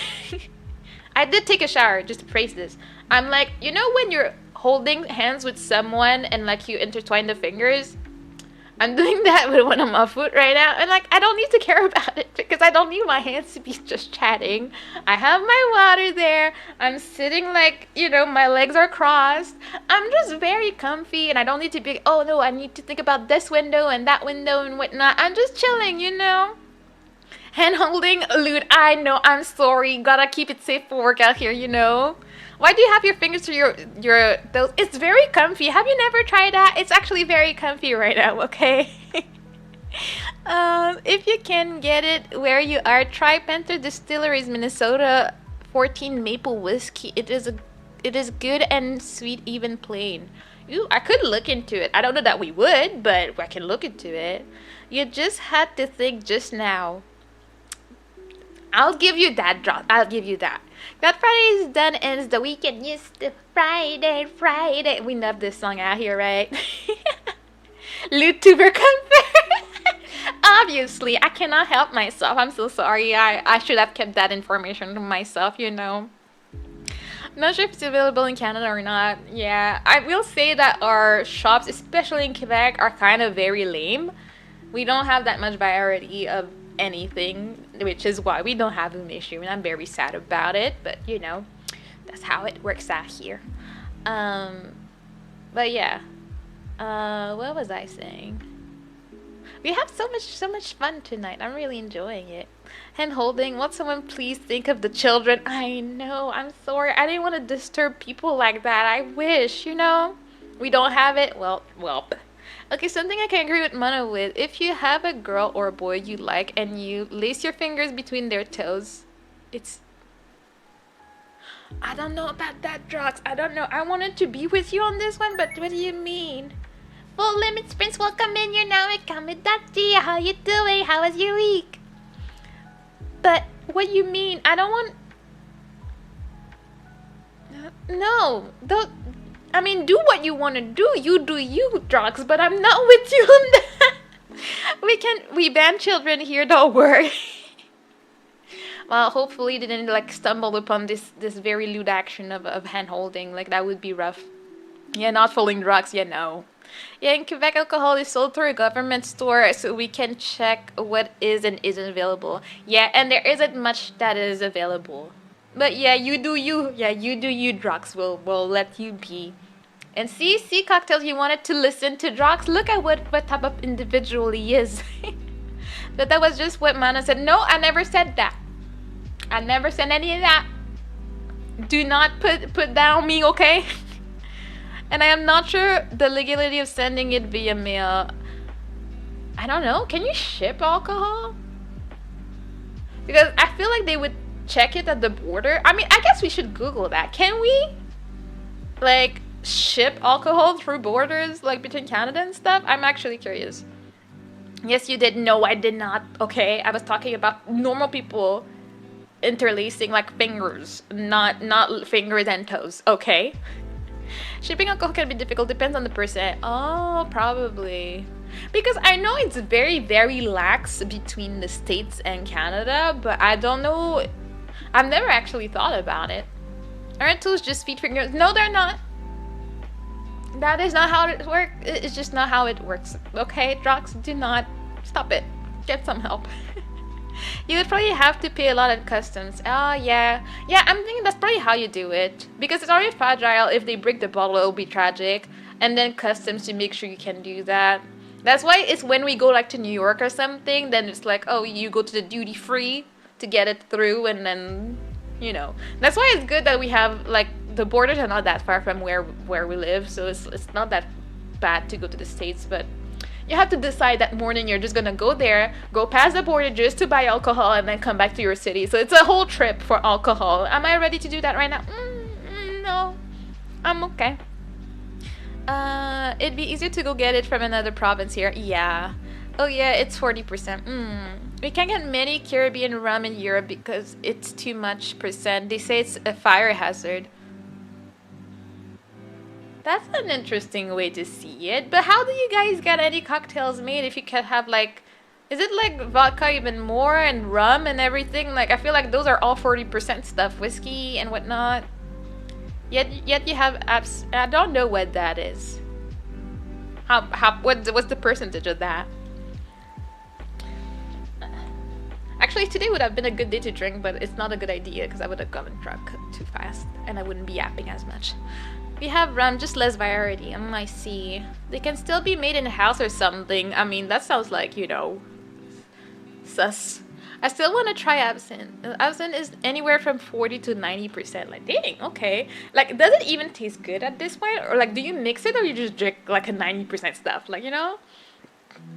I did take a shower just to praise this. I'm like, you know when you're holding hands with someone and like you intertwine the fingers? I'm doing that with one of my foot right now, and like I don't need to care about it because I don't need my hands to be just chatting. I have my water there. I'm sitting like, you know, my legs are crossed. I'm just very comfy and I don't need to be, oh no, I need to think about this window and that window and whatnot. I'm just chilling, you know? Hand holding, lewd. I know, I'm sorry. Gotta keep it safe for work out here, you know? Why do you have your fingers to your those? It's very comfy. Have you never tried that? It's actually very comfy right now, okay? If you can get it where you are, try Panther Distillery's Minnesota 14 maple whiskey. It is good and sweet, even plain. Ooh, I could look into it. I don't know that we would, but I can look into it. You just had to think just now. I'll give you that, drop. I'll give you that. That Friday is done ends the weekend. Yes, the Friday, Friday. We love this song out here, right? YouTuber confirmed. Obviously, I cannot help myself. I'm so sorry. I should have kept that information to myself, you know. I'm not sure if it's available in Canada or not. Yeah, I will say that our shops, especially in Quebec, are kind of very lame. We don't have that much variety of anything, which is why we don't have an issue, and I'm very sad about it, but you know, that's how it works out here. But yeah, what was I saying? We have so much fun tonight. I'm really enjoying it. Hand holding. Won't someone please think of the children? I know. I'm sorry. I didn't want to disturb people like that. I wish, you know. We don't have it. Well. Okay, something I can agree with Mana with. If you have a girl or a boy you like and you lace your fingers between their toes, it's... I don't know about that, Drox. I don't know. I wanted to be with you on this one, but what do you mean? Full limit sprints, welcome in. You're now coming. Daddy, how you doing? How was your week? But what do you mean? I don't want... No, don't... I mean, do what you want to do. You do you, Drox, but I'm not with you on that. We ban children here, don't worry. Well, hopefully they didn't like stumble upon this very lewd action of hand holding. Like that would be rough. Yeah, not following drugs, yeah, no. Yeah, in Quebec, alcohol is sold through a government store, so we can check what is and isn't available. Yeah, and there isn't much that is available. But yeah, you do you. Yeah, you do you, Drox. We'll let you be. And see, Cocktails, you wanted to listen to Drox. Look at what type of individual he is. But that was just what Mana said. No, I never said that. I never said any of that. Do not put that on me, okay? And I am not sure the legality of sending it via mail. I don't know. Can you ship alcohol? Because I feel like they would check it at the border. I mean, I guess we should Google that. Can we, like, ship alcohol through borders, like, between Canada and stuff? I'm actually curious. Yes, you did. No, I did not. Okay, I was talking about normal people interlacing, like, fingers, not fingers and toes. Okay. Shipping alcohol can be difficult, depends on the person. Oh, probably. Because I know it's very, very lax between the States and Canada, but I don't know. I've never actually thought about it. Aren't toes just feet, fingers? No, they're not. That is not how it works. It's just not how it works. Okay, Drox, do not. Stop it. Get some help. You would probably have to pay a lot of customs. Oh, yeah. Yeah, I'm thinking that's probably how you do it. Because it's already fragile. If they break the bottle, it'll be tragic. And then customs to make sure you can do that. That's why it's when we go like to New York or something, then it's like, oh, you go to the duty free to get it through, and then, you know. That's why it's good that we have, like, the borders are not that far from where we live, so it's not that bad to go to the States, but you have to decide that morning you're just gonna go there, go past the border just to buy alcohol, and then come back to your city. So it's a whole trip for alcohol. Am I ready to do that right now? No. I'm okay. It'd be easier to go get it from another province here. Yeah. Oh yeah, it's 40%. We can't get many Caribbean rum in Europe because it's too much percent. They say it's a fire hazard. That's an interesting way to see it. But how do you guys get any cocktails made if you can have like... Is it like vodka even more and rum and everything? Like, I feel like those are all 40% stuff. Whiskey and whatnot. Yet you have apps. I don't know what that is. What's the percentage of that? Actually, today would have been a good day to drink, but it's not a good idea because I would have gotten drunk too fast and I wouldn't be yapping as much. We have rum, just less variety. I see. They can still be made in a house or something. I mean, that sounds like, you know, sus. I still want to try absinthe. Absinthe is anywhere from 40 to 90%. Like, dang, okay. Like, does it even taste good at this point? Or, like, do you mix it or you just drink, like, a 90% stuff? Like, you know?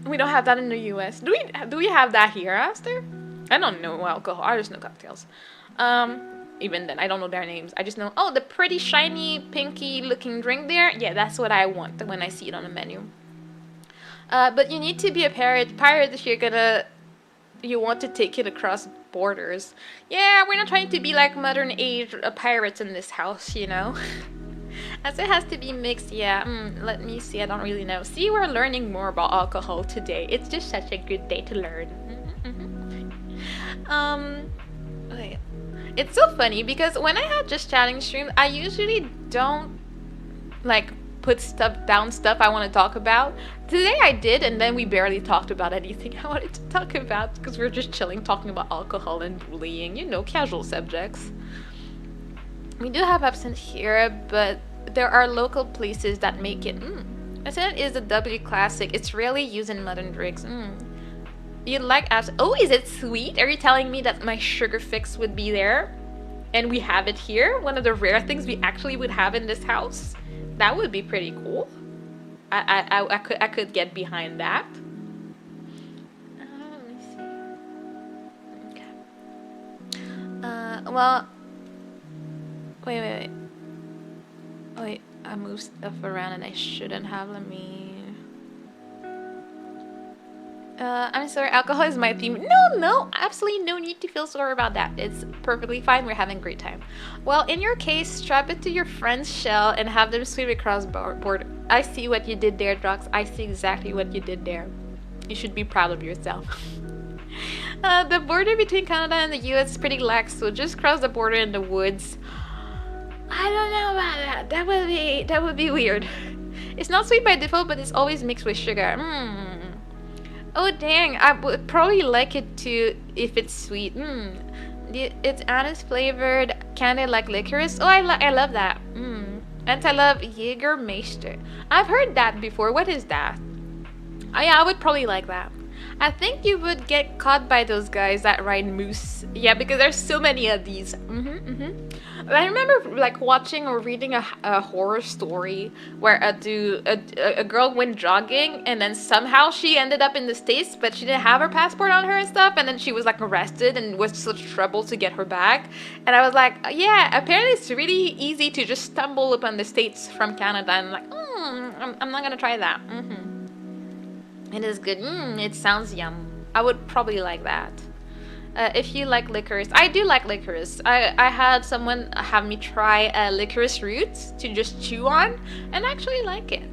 We don't have that in the US. Do we have that here, Aster? I don't know alcohol. I just know cocktails. Even then, I don't know their names. I just know, oh, the pretty, shiny, pinky looking drink there. Yeah, that's what I want when I see it on the menu. But you need to be a pirate if you're gonna... You want to take it across borders. Yeah, we're not trying to be like modern age pirates in this house, you know. As it has to be mixed, yeah. Let me see, I don't really know. See, we're learning more about alcohol today. It's just such a good day to learn. Okay. It's so funny because when I have just chatting streams, I usually don't like put stuff I want to talk about. Today I did, and then we barely talked about anything I wanted to talk about because we were just chilling, talking about alcohol and bullying, you know, casual subjects. We do have absinthe here, but there are local places that make it It is a W classic. It's rarely used in modern drinks. You'd like apps. Oh, is it sweet? Are you telling me that my sugar fix would be there? And we have it here? One of the rare things we actually would have in this house? That would be pretty cool. I could get behind that. Let me see. Okay. Well. Wait. Wait, I moved stuff around and I shouldn't have. Let me. I'm sorry, alcohol is my theme. No, absolutely no need to feel sorry about that. It's perfectly fine. We're having a great time. Well, in your case, strap it to your friend's shell and have them swim across board. I see what you did there, Drox. I see exactly what you did there. You should be proud of yourself. The border between Canada and the US is pretty lax, so just cross the border in the woods. I don't know about that. That would be weird. It's not sweet by default, but it's always mixed with sugar. Oh dang, I would probably like it too if it's sweet. It's anise flavored, kinda like licorice. Oh, I love that. And I love Jägermeister. I've heard that before. What is that? Oh yeah, I would probably like that. I think you would get caught by those guys that ride moose. Yeah, because there's so many of these. I remember like watching or reading a horror story where a girl went jogging and then somehow she ended up in the States, but she didn't have her passport on her and stuff, and then she was like arrested and was such trouble to get her back. And I was like, yeah, apparently it's really easy to just stumble upon the States from Canada, and I'm like, I'm not gonna try that. It is good. It sounds yum. I would probably like that. If you like licorice, I do like licorice. I had someone have me try licorice roots to just chew on, and I actually like it.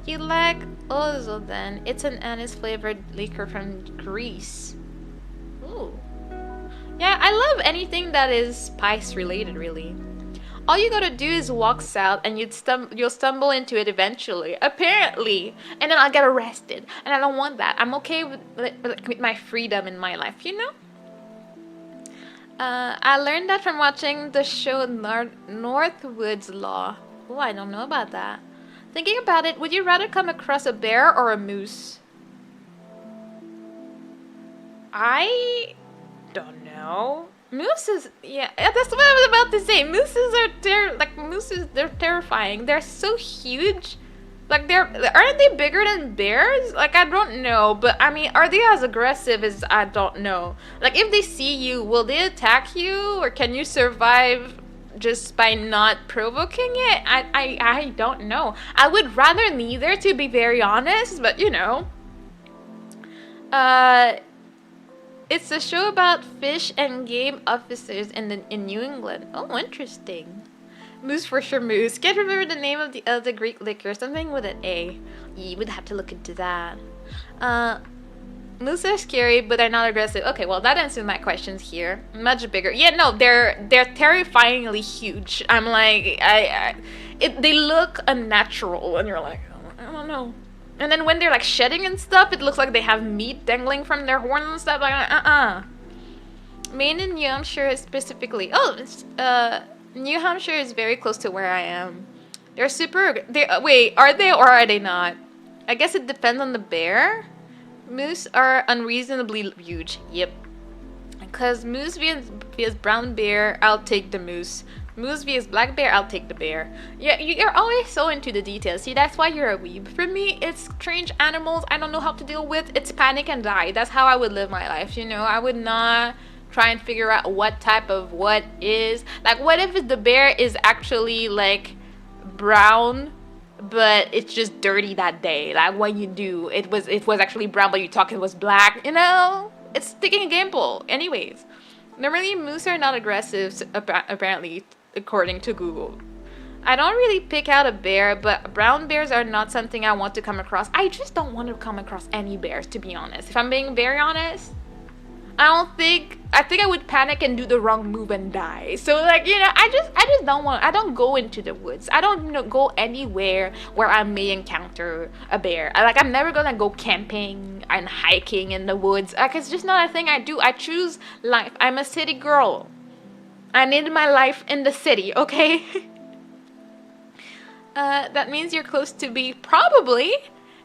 You like ouzo then? It's an anise flavored liquor from Greece. Ooh. Yeah, I love anything that is spice related, really. All you gotta do is walk south and you'll stumble into it eventually, apparently. And then I'll get arrested. And I don't want that. I'm okay with my freedom in my life, you know? I learned that from watching the show Northwood's Law. Oh, I don't know about that. Thinking about it, would you rather come across a bear or a moose? I don't know. Mooses, yeah, that's what I was about to say. Mooses are they're terrifying. They're so huge. Like aren't they bigger than bears? Like I don't know, but I mean, are they as aggressive as I don't know. Like if they see you, will they attack you, or can you survive just by not provoking it? I don't know. I would rather neither, to be very honest, but you know. It's a show about fish and game officers in New England. Oh, interesting. Moose for sure, moose. Can't remember the name of the other Greek liquor. Something with an A. You would have to look into that. Moose are scary, but they're not aggressive. Okay, well that answers my questions here. Much bigger. Yeah, no, they're terrifyingly huge. I'm like, they look unnatural, and you're like, I don't know. And then when they're like shedding and stuff, it looks like they have meat dangling from their horns and stuff. Like, Maine and New Hampshire specifically. Oh, New Hampshire is very close to where I am. They're super. Wait, are they or are they not? I guess it depends on the bear. Moose are unreasonably huge. Yep. Because moose vs brown bear, I'll take the moose. Moose vs black bear, I'll take the bear. Yeah, you're always so into the details. See, that's why you're a weeb. For me, it's strange animals I don't know how to deal with. It's panic and die. That's how I would live my life, you know? I would not try and figure out what type of what is. Like, what if the bear is actually, like, brown, but it's just dirty that day? Like, what you do? It was actually brown, but you talk it was black, you know? It's taking a gamble. Anyways. Normally, moose are not aggressive, apparently, according to Google. I don't really pick out a bear, but brown bears are not something I want to come across. I just don't want to come across any bears, to be honest. If I'm being very honest, I think I would panic and do the wrong move and die. So like, you know, I just don't want. I don't go into the woods. I don't go anywhere where I may encounter a bear. I'm never gonna go camping and hiking in the woods. Like, it's just not a thing I do. I choose life. I'm a city girl. I need my life in the city, okay? That means you're close to be probably.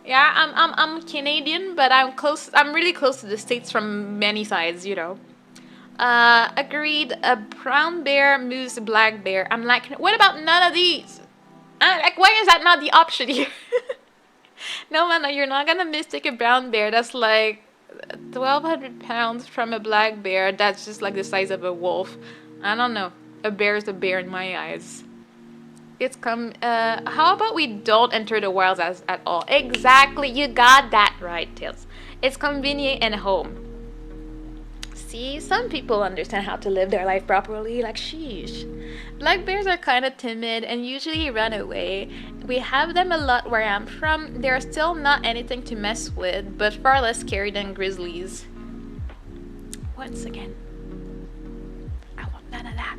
Yeah, I'm Canadian, but I'm close. I'm really close to the States from many sides, you know. Agreed. A brown bear moves a black bear. I'm like, what about none of these? Like, why is that not the option here? No, man, no, you're not gonna mistake a brown bear that's like 1,200 pounds from a black bear that's just like the size of a wolf. I don't know. A bear is a bear in my eyes. It's come. How about we don't enter the wilds at all? Exactly, you got that right, Tails. It's convenient and home. See, some people understand how to live their life properly, like sheesh. Black bears are kind of timid and usually run away. We have them a lot where I'm from. They're still not anything to mess with, but far less scary than grizzlies. Once again, I want none of that.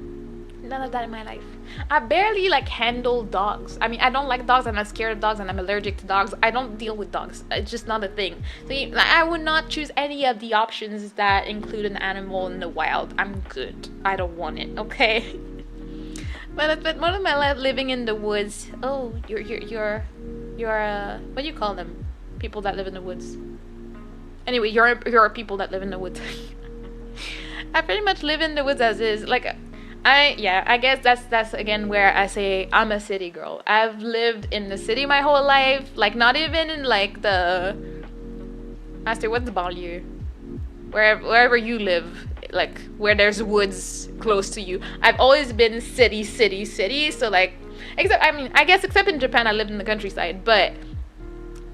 None of that in my life. I barely like handle dogs. I mean, I don't like dogs. I'm not scared of dogs, and I'm allergic to dogs. I don't deal with dogs. It's just not a thing. So like, I would not choose any of the options that include an animal in the wild. I'm good. I don't want it. Okay. But one of my life living in the woods. Oh, you're what do you call them? People that live in the woods. Anyway, you're people that live in the woods. I pretty much live in the woods as is. Like. I guess that's again where I say I'm a city girl. I've lived in the city my whole life, like not even in like the I say what's the banlieue? Wherever you live, like where there's woods close to you. I've always been city. So like except I mean I guess except in Japan I lived in the countryside, but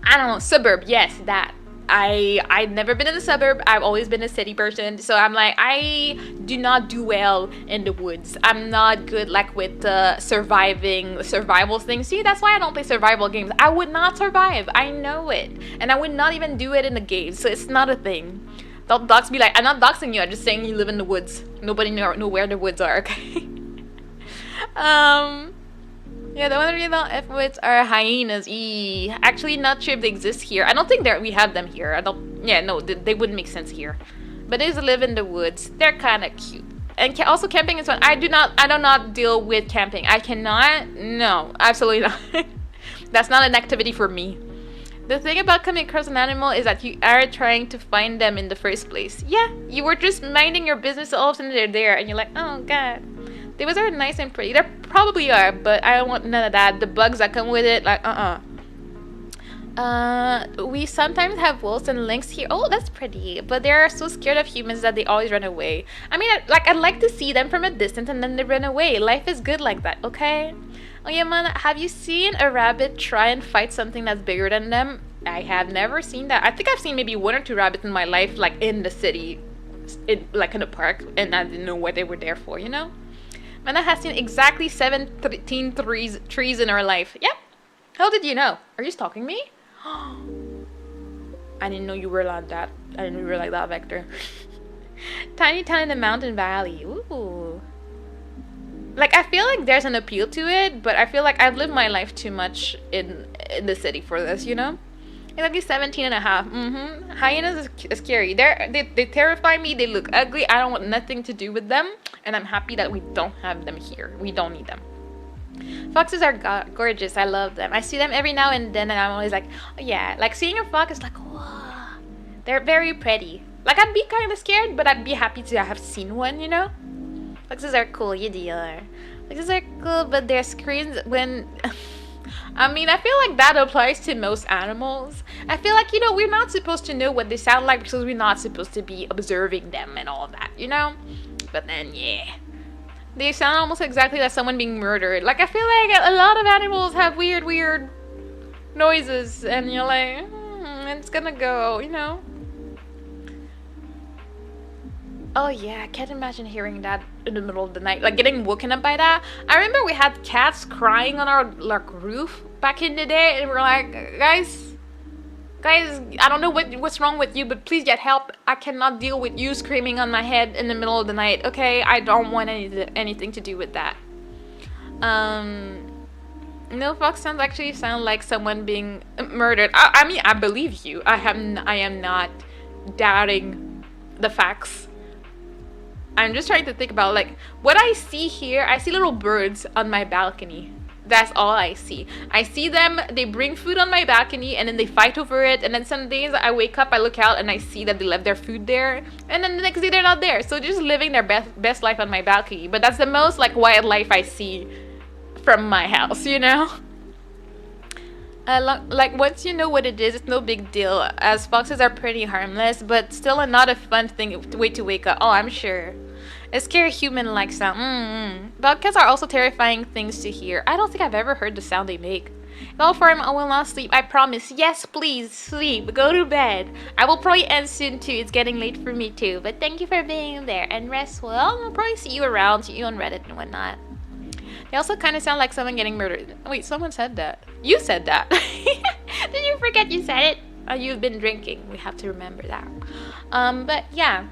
I don't know, suburb, yes, that. I've never been in the suburb. I've always been a city person. So I'm like, I do not do well in the woods. I'm not good like with survival things. See, that's why I don't play survival games. I would not survive. I know it. And I would not even do it in the game. So it's not a thing. Don't dox be like, I'm not doxing you. I'm just saying you live in the woods. Nobody know where the woods are, okay? Yeah, the one real F-wits are hyenas. Actually, not sure if they exist here. I don't think we have them here. Yeah, no, they wouldn't make sense here. But they live in the woods. They're kind of cute. And also camping is fun. I do not deal with camping. I cannot. No, absolutely not. That's not an activity for me. The thing about coming across an animal is that you are trying to find them in the first place. Yeah, you were just minding your business, all of a sudden they're there, and you're like, oh god. They are nice and pretty. They probably are, but I don't want none of that. The bugs that come with it, like, we sometimes have wolves and lynx here. Oh, that's pretty. But they're so scared of humans that they always run away. I mean, I'd like to see them from a distance and then they run away. Life is good like that, okay? Oh yeah, man, have you seen a rabbit try and fight something that's bigger than them? I have never seen that. I think I've seen maybe 1 or 2 rabbits in my life, like in the city, like in a park, and I didn't know what they were there for, you know? Mana has seen exactly 17 trees in her life. Yep. How did you know? Are you stalking me? I didn't know you were like that. I didn't know you were like that, Vector. Tiny town in the mountain valley. Ooh. Like, I feel like there's an appeal to it, but I feel like I've lived my life too much in the city for this, you know? Exactly 17 and a half. Hyenas is scary. They terrify me. They look ugly. I don't want nothing to do with them. And I'm happy that we don't have them here. We don't need them. Foxes are gorgeous. I love them. I see them every now and then, and I'm always like, oh yeah. Like, seeing a fox is like, whoa. They're very pretty. Like, I'd be kind of scared, but I'd be happy to have seen one, you know? Foxes are cool. You dealer. Foxes are cool, but their screens when... I mean, I feel like that applies to most animals. I feel like, you know, we're not supposed to know what they sound like because we're not supposed to be observing them and all that, you know? But then, yeah. They sound almost exactly like someone being murdered. Like, I feel like a lot of animals have weird noises. And you're like, it's gonna go, you know? Oh yeah, I can't imagine hearing that in the middle of the night. Like, getting woken up by that. I remember we had cats crying on our, like, roof back in the day. And we were like, guys, I don't know what's wrong with you, but please get help. I cannot deal with you screaming on my head in the middle of the night. Okay, I don't want anything to do with that. No, fox sounds actually sound like someone being murdered. I mean, I believe you. I am not doubting the facts. I'm just trying to think about, like, what I see here. I see little birds on my balcony. That's all I see. I see them, they bring food on my balcony and then they fight over it. And then some days I wake up, I look out and I see that they left their food there. And then the next day they're not there. So they're just living their best life on my balcony. But that's the most like wildlife I see from my house, you know? Like once you know what it is, it's no big deal. As foxes are pretty harmless, but still not a fun way to wake up. Oh, I'm sure. A scary human-like sound. Bobcats are also terrifying things to hear. I don't think I've ever heard the sound they make. Go for him, I will not sleep, I promise. Yes, please, sleep. Go to bed. I will probably end soon too. It's getting late for me too. But thank you for being there and rest well. I'll probably see you around, see you on Reddit and whatnot. They also kind of sound like someone getting murdered. Wait, someone said that. You said that. Did you forget you said it? You've been drinking. We have to remember that. But yeah.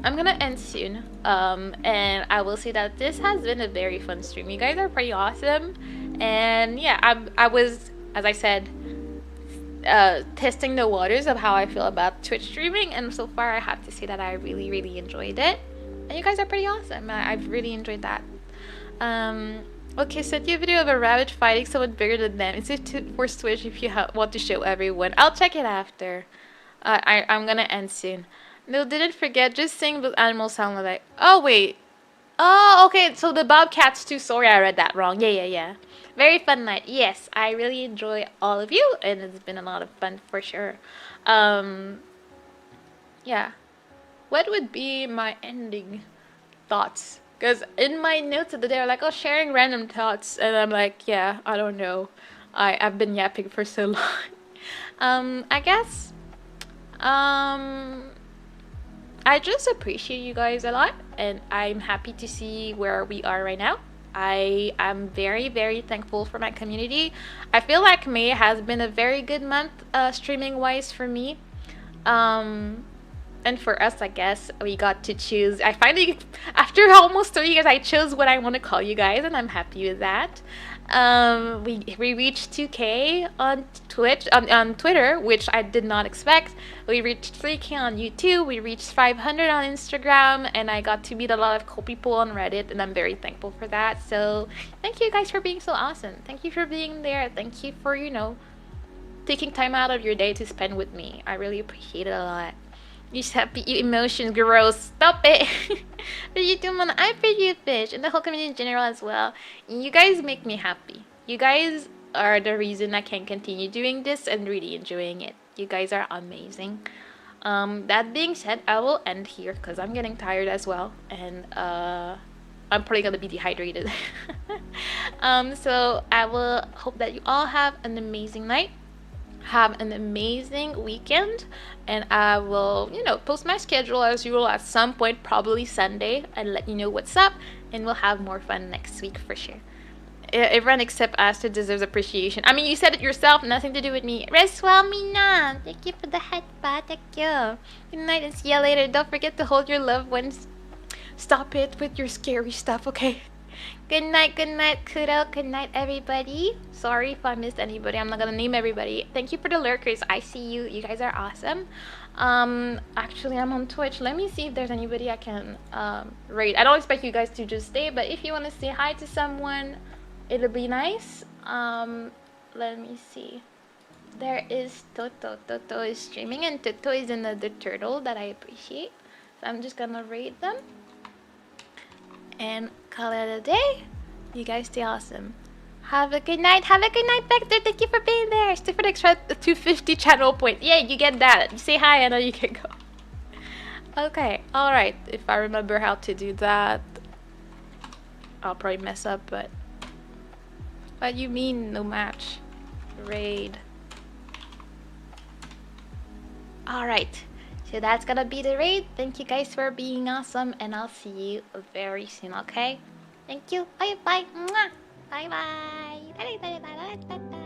I'm gonna end soon, and I will say that this has been a very fun stream. You guys are pretty awesome, and yeah, I was, as I said, testing the waters of how I feel about Twitch streaming, and so far I have to say that I really enjoyed it, and you guys are pretty awesome. I've really enjoyed that. Okay, send you a video of a rabbit fighting someone bigger than them. It's for Twitch if you want to show everyone. I'll check it after. I'm gonna end soon. No, didn't forget. Just saying those animals sound like. Oh wait. Oh, okay. So the bobcats too. Sorry, I read that wrong. Yeah. Very fun night. Yes, I really enjoy all of you, and it's been a lot of fun for sure. Yeah. What would be my ending thoughts? Because in my notes of the day, I'm like, oh, sharing random thoughts, and I'm like, yeah, I don't know. I've been yapping for so long. I guess. I just appreciate you guys a lot, and I'm happy to see where we are right now. I am very thankful for my community. I feel like May has been a very good month streaming wise for me. And for us, I guess we got to choose. I finally, after almost 3 years, I chose what I want to call you guys, and I'm happy with that. We reached 2K on Twitch, on Twitter, which I did not expect. We reached 3K on YouTube. We reached 500 on Instagram, and I got to meet a lot of cool people on Reddit, and I'm very thankful for that. So thank you guys for being so awesome. Thank you for being there. Thank you for, taking time out of your day to spend with me. I really appreciate it a lot. You happy, you emotions, gross. Stop it. But you do, man. I appreciate fish and the whole community in general as well. You guys make me happy. You guys are the reason I can continue doing this and really enjoying it. You guys are amazing. That being said, I will end here because I'm getting tired as well, and I'm probably gonna be dehydrated. So I will hope that you all have an amazing night. Have an amazing weekend, and I will post my schedule as usual at some point, probably Sunday, and let you know what's up, and we'll have more fun next week for sure. Everyone except Asta deserves appreciation. I mean, you said it yourself, nothing to do with me. Rest well, Mina. Thank you for the headbutt. Thank you. Good night and see you later. Don't forget to hold your loved ones. Stop it with your scary stuff, okay? Good night, Kudo. Good night, everybody. Sorry if I missed anybody. I'm not gonna name everybody. Thank you for the lurkers. I see you. You guys are awesome. Actually, I'm on Twitch. Let me see if there's anybody I can raid. I don't expect you guys to just stay, but if you want to say hi to someone, it'll be nice. Let me see. There is Toto. Toto is streaming, and Toto is another turtle that I appreciate. So I'm just gonna raid them and call it a day. You guys stay awesome. Have a good night. Have a good night, Vector. Thank you for being there. Stay for the extra 250 channel point. Yeah, you get that. You say hi and then you can go. Okay, alright. If I remember how to do that, I'll probably mess up, but what do you mean no match? Raid. Alright. So that's gonna be the raid. Thank you guys for being awesome, and I'll see you very soon, okay? Thank you. Bye bye. Mwah. Bye bye.